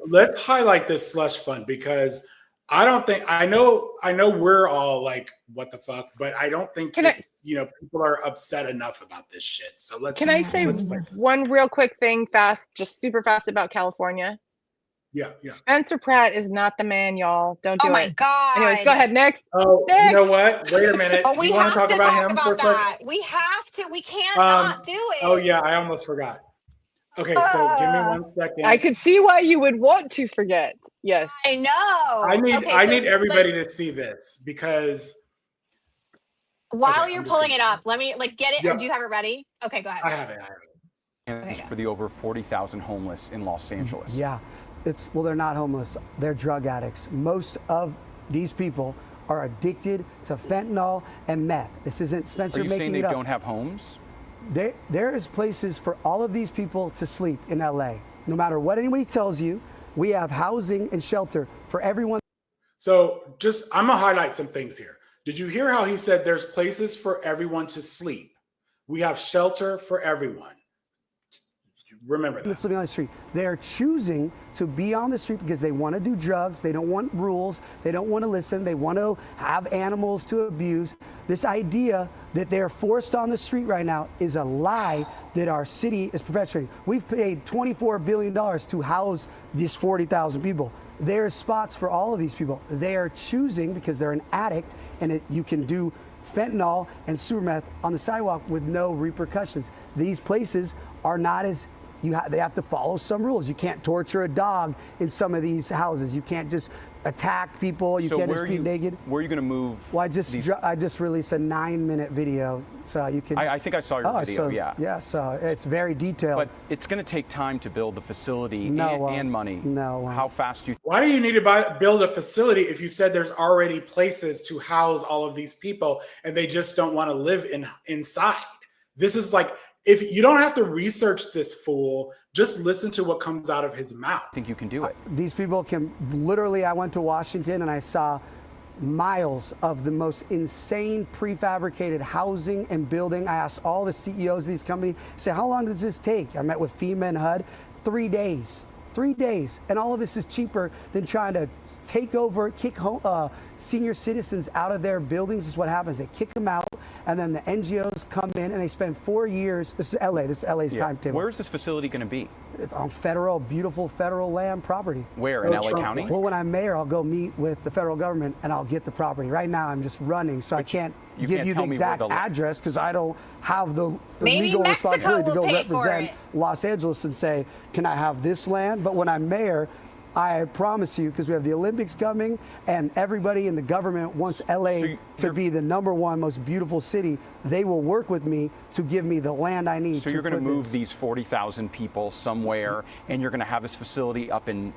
Let's highlight this slush fund, because I don't think I know we're all like, what the fuck, but I don't think people are upset enough about this shit. So Can I say one real quick thing just super fast about California? Yeah. Spencer Pratt is not the man, y'all. Don't do it. Oh my God. Anyways, go ahead. Next. Oh, next. You know what? Wait a minute. Oh, we want to talk about him for a that. second? We have to. We can't not do it. Oh yeah, I almost forgot. Okay, so give me 1 second. I could see why you would want to forget. Yes. I know. I need everybody to see this, because while you're pulling it up, let me get it. Yeah. Or do you have it ready? Okay, go ahead. I have it. For the over 40,000 homeless in Los Angeles. Yeah, they're not homeless. They're drug addicts. Most of these people are addicted to fentanyl and meth. This isn't Spencer making it up. Are you saying they don't have homes? There is places for all of these people to sleep in LA. No matter what anybody tells you, we have housing and shelter for everyone. So I'm gonna highlight some things here. Did you hear how he said there's places for everyone to sleep? We have shelter for everyone. Remember that. That's living on the street. They are choosing to be on the street because they want to do drugs. They don't want rules. They don't want to listen. They want to have animals to abuse. This idea that they're forced on the street right now is a lie that our city is perpetuating. We've paid $24 billion to house these 40,000 people. There's spots for all of these people. They are choosing, because they're an addict, and you can do fentanyl and super meth on the sidewalk with no repercussions. These places are not as, they have to follow some rules. You can't torture a dog in some of these houses. You can't just attack people. You can't just be naked. Where are you going to move? Well, I just released a 9-minute video, so you can. I think I saw your video. Yeah, so it's very detailed. But it's going to take time to build the facility and money. No. How fast do you? Why do you need to build a facility if you said there's already places to house all of these people and they just don't want to live inside? This is like, if you don't have to research this fool, just listen to what comes out of his mouth. I think you can do it. These people can literally, I went to Washington and I saw miles of the most insane prefabricated housing and building. I asked all the CEOs of these companies, say, how long does this take? I met with FEMA and HUD, 3 days. 3 days. And all of this is cheaper than trying to take over, kick senior citizens out of their buildings. Is what happens. They kick them out, and then the NGOs come in and they spend 4 years. This is LA. This is LA's timetable. Where is this facility going to be? It's on beautiful federal land property. Where, in LA County? Well, when I'm mayor, I'll go meet with the federal government and I'll get the property. Right now, I'm just running, so I can't give you the exact address because I don't have the legal responsibility to go represent Los Angeles and say, can I have this land? But when I'm mayor, I promise you, because we have the Olympics coming and everybody in the government wants LA to be the #1 most beautiful city, they will work with me to give me the land I need. So you're going to move these 40,000 people somewhere and you're going to have this facility up in,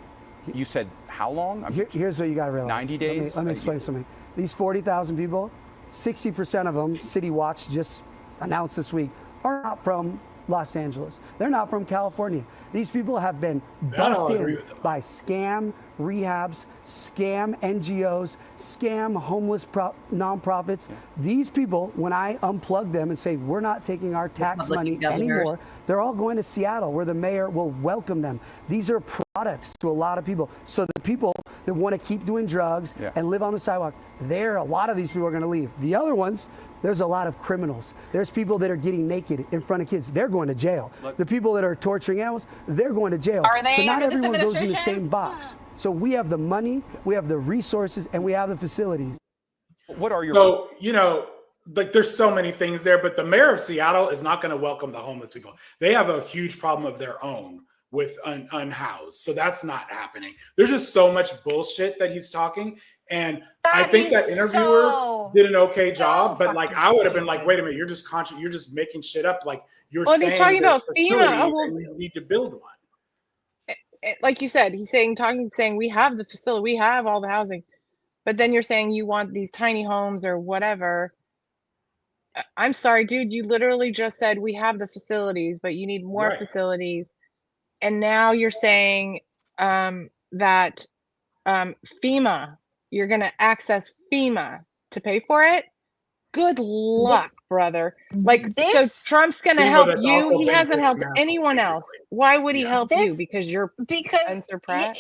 you said how long? Here's what you got to realize. 90 days? Let me explain something. These 40,000 people, 60% of them, City Watch just announced this week, are not from Los Angeles. They're not from California. These people have been busted by scam rehabs, scam NGOs, scam homeless nonprofits. These people, when I unplug them and say, we're not taking our tax money anymore, they're all going to Seattle, where the mayor will welcome them. These are products to a lot of people. So the people that want to keep doing drugs and live on the sidewalk, a lot of these people are going to leave. The other ones, there's a lot of criminals. There's people that are getting naked in front of kids. They're going to jail. The people that are torturing animals, they're going to jail. Are they so not under this everyone goes in the administration? same box. So we have the money, we have the resources, and we have the facilities. What are your... So, like there's so many things there, but the mayor of Seattle is not going to welcome the homeless people. They have a huge problem of their own with unhoused. So that's not happening. There's just so much bullshit that he's talking. And I think that interviewer did an okay job, but like I would have been like, wait a minute, you're just you're just making shit up. Like you're saying he's talking about FEMA. And you need to build one. Like you said, he's saying we have the facility, we have all the housing, but then you're saying you want these tiny homes or whatever. I'm sorry, dude, you literally just said we have the facilities, but you need more facilities. And now you're saying that FEMA, you're going to access FEMA to pay for it? Good luck, brother. Like, so Trump's going to help you. He hasn't helped anyone else. Why would he help you? Because you're Spencer Pratt?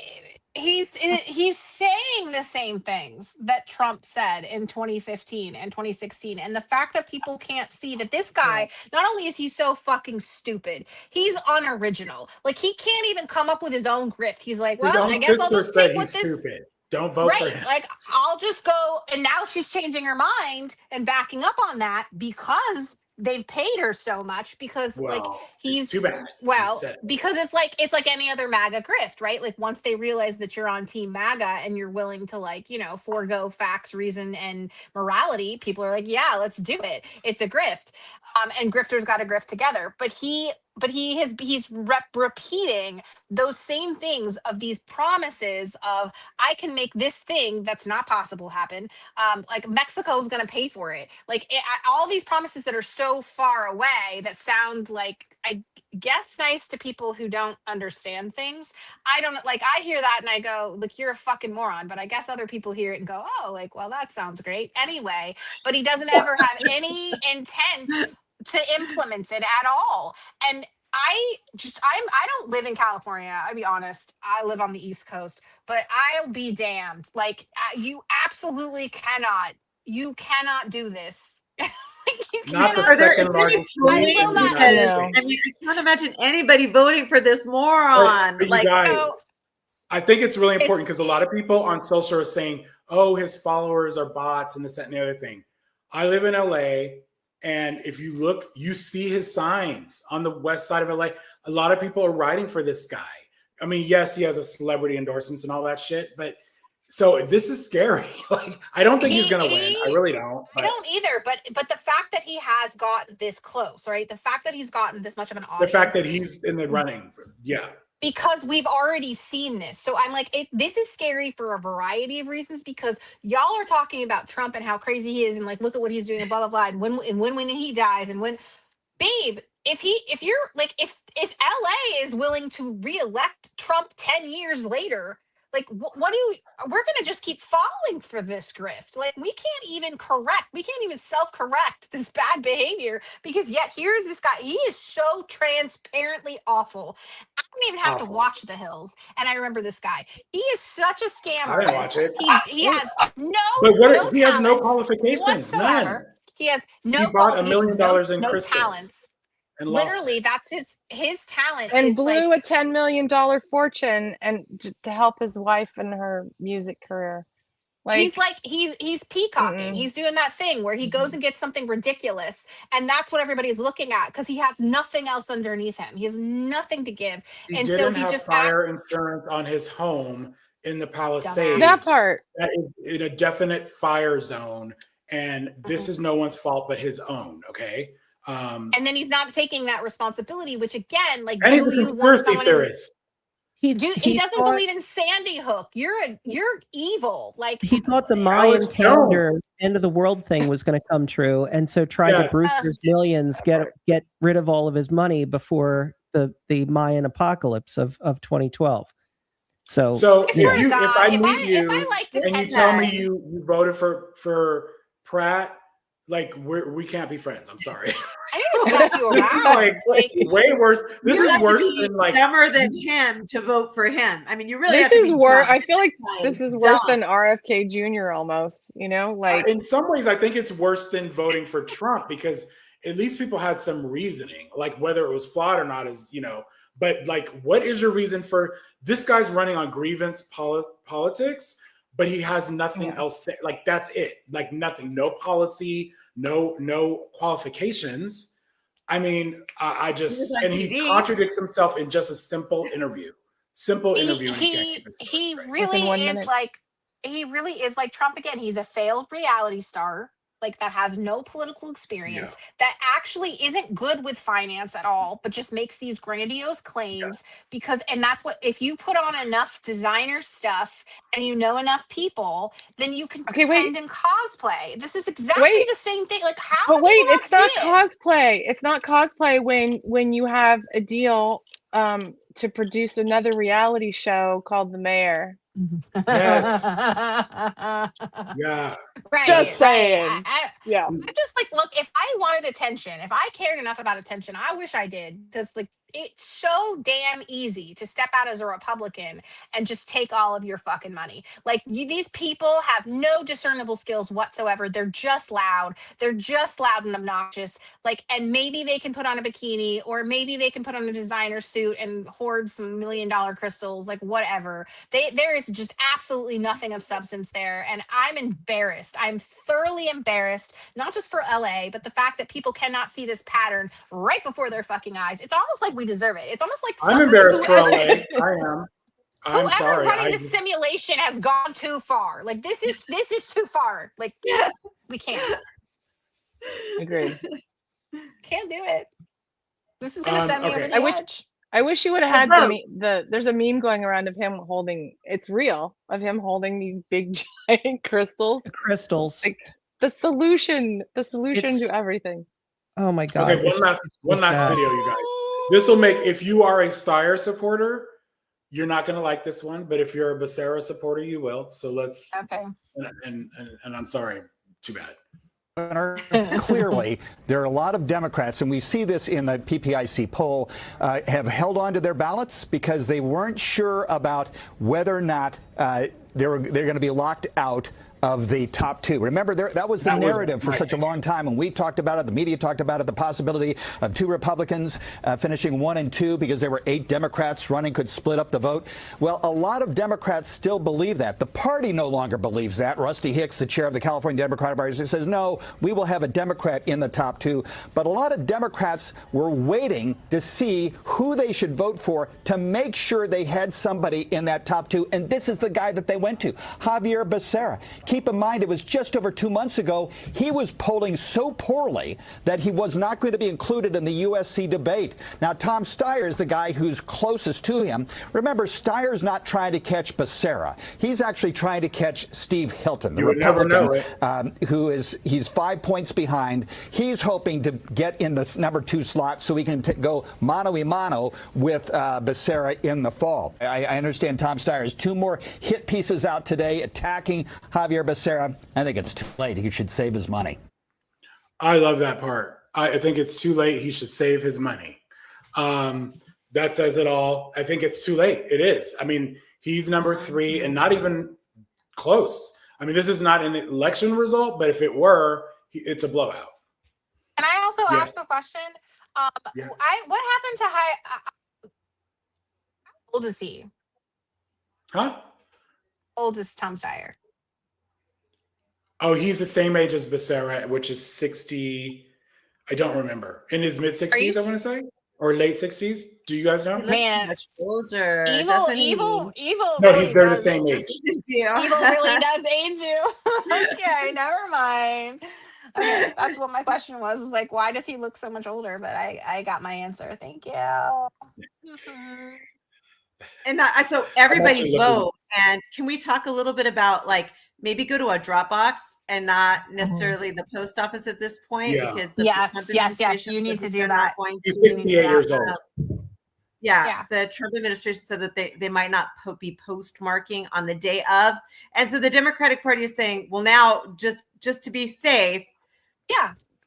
He's saying the same things that Trump said in 2015 and 2016. And the fact that people can't see that this guy, not only is he so fucking stupid, he's unoriginal. Like he can't even come up with his own grift. He's like, well, I guess I'll just stick with this. Stupid. Don't vote for him. Like I'll just go. And now she's changing her mind and backing up on that because they've paid her so much because he's too bad. Because it's like any other MAGA grift, right? Like once they realize that you're on team MAGA and you're willing to forego facts, reason, and morality, people are like, yeah, let's do it. It's a grift. And grifters got to grift together. But he's repeating those same things of these promises of I can make this thing that's not possible happen. Like Mexico's going to pay for it. Like all these promises that are so far away that sound like, I guess, nice to people who don't understand things. I hear that and I go, look, you're a fucking moron. But I guess other people hear it and go, oh, like, well, that sounds great anyway. But he doesn't ever have any intent to implement it at all. And I don't live in California. I'll be honest. I live on the East Coast, but I'll be damned. Like you absolutely cannot. You cannot do this. Not the second largest. I mean, I can't imagine anybody voting for this moron. I think it's really important because a lot of people on social are saying, oh, his followers are bots and this, that, and the other thing. I live in LA, and if you look, you see his signs on the west side of LA. A lot of people are writing for this guy. I mean, yes, he has a celebrity endorsements and all that shit, but so this is scary. Like, I don't think he's going to win. I really don't. I don't either. But the fact that he has got this close, right? The fact that he's gotten this much of an audience. The fact that he's in the running. Yeah. Because we've already seen this. So I'm like, this is scary for a variety of reasons, because y'all are talking about Trump and how crazy he is and like, look at what he's doing and blah, blah, blah. And when he dies and when, babe, if LA is willing to reelect Trump 10 years later, like, we're going to just keep falling for this grift. Like, we can't even self-correct this bad behavior, because yet here's this guy. He is so transparently awful. I don't even have to watch The Hills. And I remember this guy. He is such a scammer. I didn't watch it. He has he has no qualifications. whatsoever. None. He has no He bought $1 million in no crystals. talents. Literally, that's his talent. And is blew like, a $10 million fortune and to help his wife in her music career. he's peacocking. He's doing that thing where he goes and gets something ridiculous, and that's what everybody's looking at, because he has nothing else underneath him. He has nothing to give, He didn't have fire insurance on his home in the Palisades. That part. That is in a definite fire zone, and this is no one's fault but his own. Okay. And then he's not taking that responsibility, which again, like, and he's a conspiracy theorist. He doesn't believe in Sandy Hook. You're evil. Like, he thought the Mayan calendar end of the world thing was going to come true, and so tried to Brewster's Millions get rid of all of his money before the Mayan apocalypse of 2012. So if I meet you and you tell me you voted for Pratt, like, we can't be friends. I'm sorry. I didn't slap you around. like way worse. This is worse than like dumber than him to vote for him. I mean, you really. This is worse. I feel like this is worse than RFK Jr. almost. You know, like in some ways, I think it's worse than voting for Trump, because at least people had some reasoning, like whether it was flawed or not is, But like, what is your reason for this guy's running on grievance politics? But he has nothing else. Like, that's it. Like, nothing. No policy. No qualifications. I mean, I just, and he contradicts himself in just a simple interview. He really is like Trump again. He's a failed reality star, like, that has no political experience, that actually isn't good with finance at all, but just makes these grandiose claims and that's what, if you put on enough designer stuff and you know enough people, then you can pretend and cosplay. This is exactly the same thing. Like, how? But wait, it's not cosplay. It's not cosplay when you have a deal to produce another reality show called The Mayor. Yes. Yeah. Right. Just saying. I'm just like, look, if I wanted attention, if I cared enough about attention, I wish I did, because like, it's so damn easy to step out as a Republican and just take all of your fucking money. Like, these people have no discernible skills whatsoever. They're just loud. They're just loud and obnoxious. Like, and maybe they can put on a bikini, or maybe they can put on a designer suit and hoard some $1 million crystals, like, whatever. There is just absolutely nothing of substance there. And I'm embarrassed. I'm thoroughly embarrassed, not just for LA, but the fact that people cannot see this pattern right before their fucking eyes. It's almost like we deserve it. It's almost like I'm embarrassed for LA. I am. I'm whoever sorry. running the simulation has gone too far. Like, this is too far. Like, we can't. Agreed. Can't do it. This is gonna send me over the edge. I wish you would have had there's a meme going around of him holding, it's real, of him holding these big giant crystals. Crystals. Like the solution to everything. Oh my God. Okay, one last video, you guys. This will make, if you are a Steyer supporter, you're not going to like this one, but if you're a Becerra supporter, you will. So let's. Okay. And I'm sorry. Too bad. Clearly, there are a lot of Democrats, and we see this in the PPIC poll, have held on to their ballots because they weren't sure about whether or not they're going to be locked out of the top two. Remember, that was the narrative for such a long time. When we talked about it, the media talked about it, the possibility of 2 Republicans finishing 1 and 2 because there were 8 Democrats running could split up the vote. Well, a lot of Democrats still believe that. The party no longer believes that. Rusty Hicks, the chair of the California Democratic Party, says, no, we will have a Democrat in the top 2. But a lot of Democrats were waiting to see who they should vote for to make sure they had somebody in that top 2. And this is the guy that they went to, Javier Becerra. Keep in mind, it was just over 2 months ago. He was polling so poorly that he was not going to be included in the USC debate. Now, Tom Steyer is the guy who's closest to him. Remember, Steyer's not trying to catch Becerra. He's actually trying to catch Steve Hilton, the Republican, he's 5 points behind. He's hoping to get in the number 2 slot so he can go mano-a-mano with Becerra in the fall. I understand Tom Steyer has 2 more hit pieces out today attacking Javier Becerra. I think it's too late. He should save his money. I love that part. I think it's too late. He should save his money. That says it all. I think it's too late. It is. I mean, he's number 3 and not even close. I mean, this is not an election result, but if it were, it's a blowout. Can I also ask a question? What happened to how old is he? Huh? Old is Tom Steyer? Oh, he's the same age as Becerra, which is 60. I don't remember. In his mid 60s, I want to say, or late 60s. Do you guys know? Man, much older. Evil. No, really they're the same age. Evil really does age you. Okay, never mind. Okay, that's what my question was like, why does he look so much older? But I got my answer. Thank you. And so everybody vote. And can we talk a little bit about maybe go to a Dropbox and not necessarily the post office at this point? Yeah. Because the yes, you need to do that. He's 58 years old. Yeah, the Trump administration said that they might not be postmarking on the day of. And so the Democratic Party is saying, well, now just to be safe,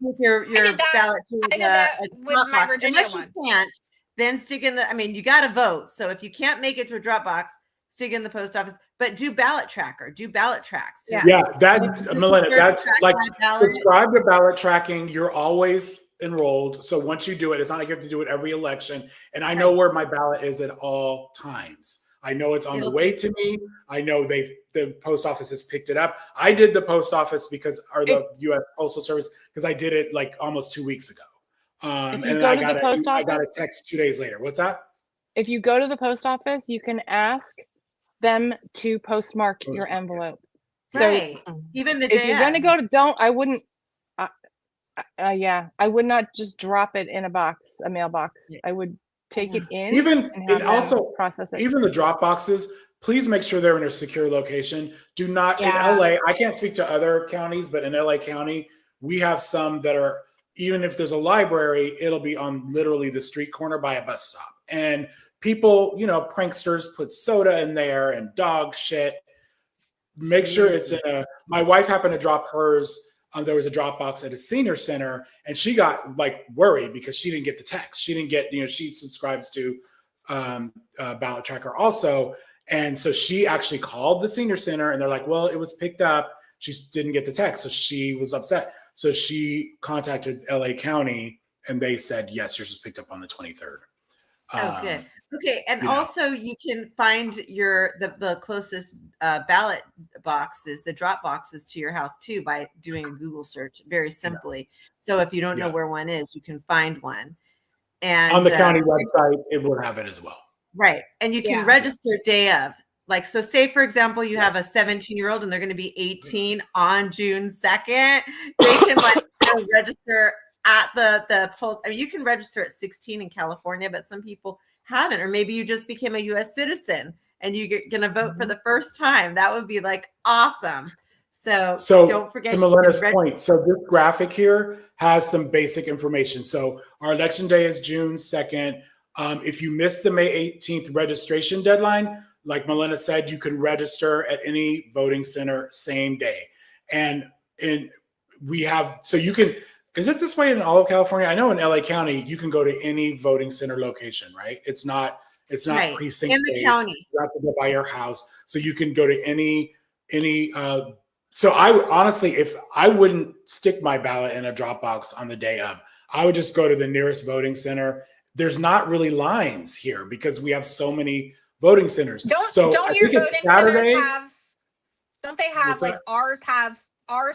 with your ballot to with my Virginia unless you can't, then stick in you got to vote. So if you can't make it to a Dropbox, stick in the post office, but do ballot tracker, do ballot tracks. Melinda, that's like subscribe to ballot tracking. You're always enrolled. So once you do it, it's not like you have to do it every election. And I know where my ballot is at all times. I know it's on the way to me. I know the post office has picked it up. I did the post office the U.S. Postal Service because I did it like almost 2 weeks ago. If you go to the post office, I got a text 2 days later. What's that? If you go to the post office, you can ask them to postmark your envelope. Right. So even the if day you're going to go to I wouldn't. I would not just drop it in a mailbox. I would take it in and also process it. Even the drop boxes, please make sure they're in a secure location. Do not in LA. I can't speak to other counties, but in LA County, we have some that are, even if there's a library, it'll be on literally the street corner by a bus stop. And people, pranksters put soda in there and dog shit. Make sure it's in my wife happened to drop hers. There was a drop box at a senior center and she got worried because she didn't get the text. She didn't get, she subscribes to Ballot Tracker also. And so she actually called the senior center and they're like, well, it was picked up. She didn't get the text. So she was upset. So she contacted LA County and they said, yes, yours was picked up on the 23rd. Oh, good. Okay. And also you can find the closest ballot boxes, the drop boxes to your house too, by doing a Google search very simply. So if you don't know where one is, you can find one. And on the county website, it will have it as well. Right. And you can register day of. So say, for example, you have a 17-year-old and they're going to be 18 on June 2nd. They can register at the polls. I mean, you can register at 16 in California, but some people haven't. Or maybe you just became a U.S. citizen and you're going to vote for the first time. That would be awesome. So don't forget. To Melinda's point, so this graphic here has some basic information. So our election day is June 2nd. If you miss the May 18th registration deadline, like Melinda said, you can register at any voting center same day. And we have, so you can, is it this way in all of California? I know in LA County, you can go to any voting center location, right? It's not precinct in the based. county. You have to go by your house. So you can go to any So I honestly, if I wouldn't stick my ballot in a drop box on the day of, I would just go to the nearest voting center. There's not really lines here because we have so many voting centers. Don't your voting centers have? Don't they have like ours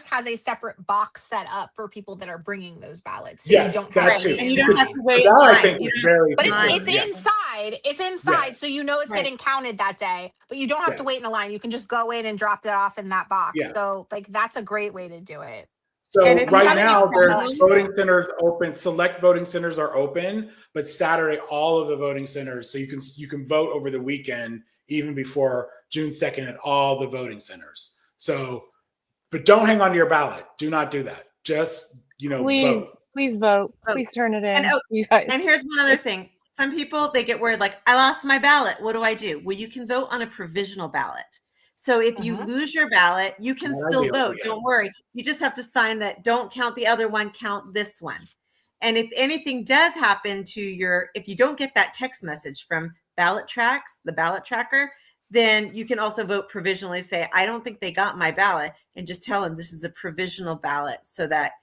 has a separate box set up for people that are bringing those ballots. So Yes, you don't that have too. to And you don't have to wait. That I line. think is very But different. it's inside. It's inside, Yes. so you know it's getting counted that day. But you don't have to wait in a line. You can just go in and drop it off in that box. Yeah. So like that's a great way to do it. So And if you right have any now, there's problems- voting centers open. Select voting centers are open, but Saturday, all of the voting centers. So you can vote over the weekend, even before June 2nd, at all the voting centers. So, but don't hang on to your ballot. Do not do that. Just vote. Please vote. Please turn it in. And here's one other thing. Some people, they get worried, like, I lost my ballot. What do I do? Well, you can vote on a provisional ballot. So if you lose your ballot, you can still vote. Don't worry. You just have to sign that. Don't count the other one, count this one. And if anything does happen to if you don't get that text message from Ballot Tracks, the ballot tracker, then you can also vote provisionally. Say, I don't think they got my ballot, and just tell them this is a provisional ballot so that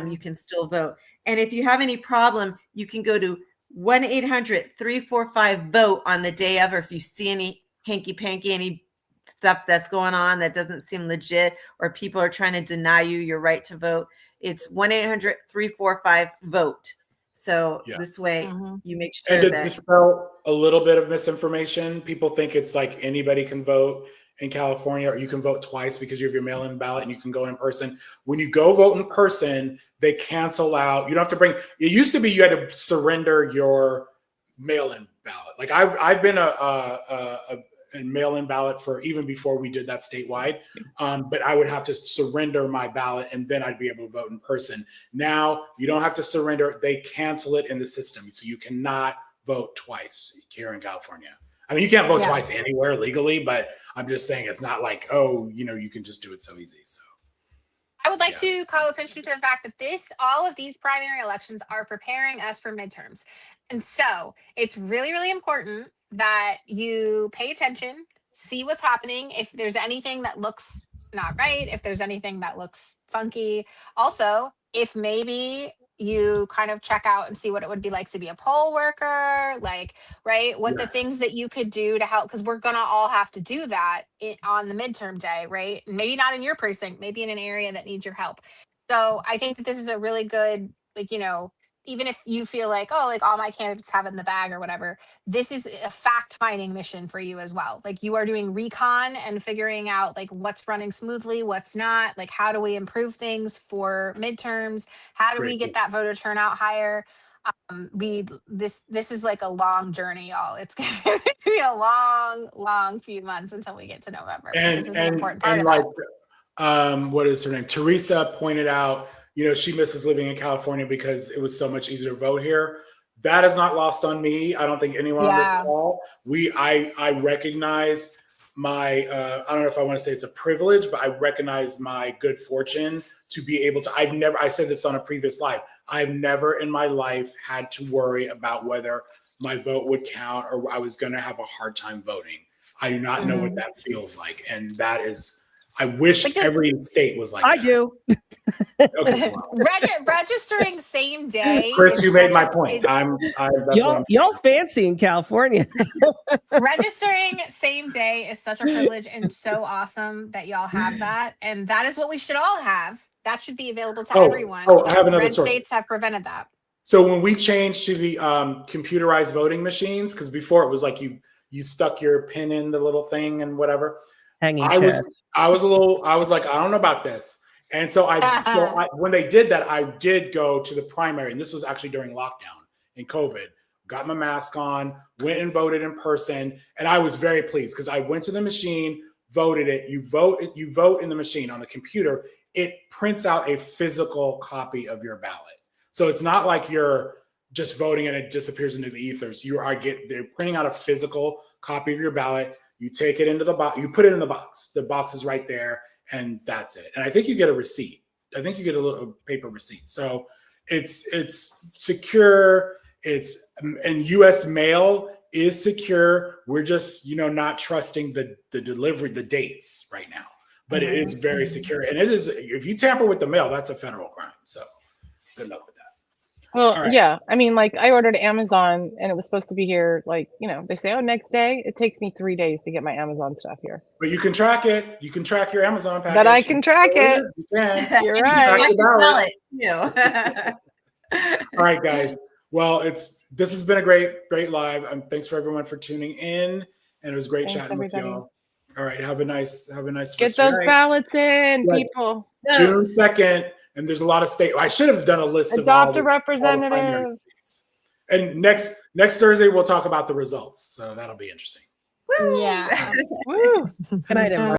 you can still vote. And if you have any problem, you can go to 1-800-345-VOTE on the day of, or if you see any hanky-panky, any stuff that's going on that doesn't seem legit, or people are trying to deny you your right to vote, it's 1-800-345-VOTE. So this way you make sure And to that dispel a little bit of misinformation, people think it's like anybody can vote in California, or you can vote twice because you have your mail-in ballot and you can go in person. When you go vote in person, they cancel out. You don't have to bring. It used to be you had to surrender your mail-in ballot. Like I've been a mail-in ballot for even before we did that statewide, but I would have to surrender my ballot and then I'd be able to vote in person. Now you don't have to surrender; they cancel it in the system, so you cannot vote twice here in California. I mean, you can't vote twice anywhere legally, but I'm just saying it's not like, you can just do it so easy. So I would like to call attention to the fact that all of these primary elections are preparing us for midterms. And so it's really, really important that you pay attention, see what's happening. If there's anything that looks not right, if there's anything that looks funky. Also, if maybe you kind of check out and see what it would be like to be a poll worker, what the things that you could do to help, because we're gonna all have to do that on the midterm day, right? Maybe not in your precinct, maybe in an area that needs your help. So I think that this is a really good, even if you feel like, all my candidates have it in the bag or whatever, this is a fact-finding mission for you as well. Like, you are doing recon and figuring out what's running smoothly, what's not, how do we improve things for midterms? How do we get that voter turnout higher? This is like a long journey, y'all. It's going to be a long few months until we get to November. This is an important part of it. What is her name? Teresa pointed out, she misses living in California because it was so much easier to vote here. That is not lost on me. I don't think anyone on this call. I recognize my, I don't know if I want to say it's a privilege, but I recognize my good fortune to be able to, I said this on a previous live, I've never in my life had to worry about whether my vote would count or I was going to have a hard time voting. I do not know what that feels like. And that is, I wish every state was like I that. do. Okay, well. Registering same day. Chris, you made my point. Y'all fancy in California. Registering same day is such a privilege and so awesome that y'all have that. And that is what we should all have. That should be available to everyone. I have another Red story. states have prevented that. So when we changed to the computerized voting machines, because before it was like you stuck your pin in the little thing and whatever. I was like, I don't know about this. And so when they did that, I did go to the primary, and this was actually during lockdown in COVID. Got my mask on, went and voted in person, and I was very pleased because I went to the machine, voted it. You vote in the machine on the computer. It prints out a physical copy of your ballot, so it's not like you're just voting and it disappears into the ethers. They're printing out a physical copy of your ballot. You take it into the box. You put it in the box. The box is right there. And that's it. And I think you get a receipt. I think you get a little paper receipt. So it's secure. And U.S. mail is secure. We're just not trusting the delivery, the dates right now. but it is very secure. And it is, if you tamper with the mail, that's a federal crime. So good luck with that. Well, All right. yeah. I mean, like I ordered Amazon and it was supposed to be here, like, you know, they say, oh, next day. It takes me 3 days to get my Amazon stuff here. But you can track it. You can track your Amazon package. But I can track it. You can. You're You right. can track it too. All right, guys. Well, this has been a great live. Thanks for everyone for tuning in. And it was great chatting with y'all. All right. Have a nice Get those ballots in, people. June 2nd. And there's a lot of state. I should have done a list of Adopt all a representative. And next Thursday we'll talk about the results. So that'll be interesting. Yeah. Woo. Good night, everyone.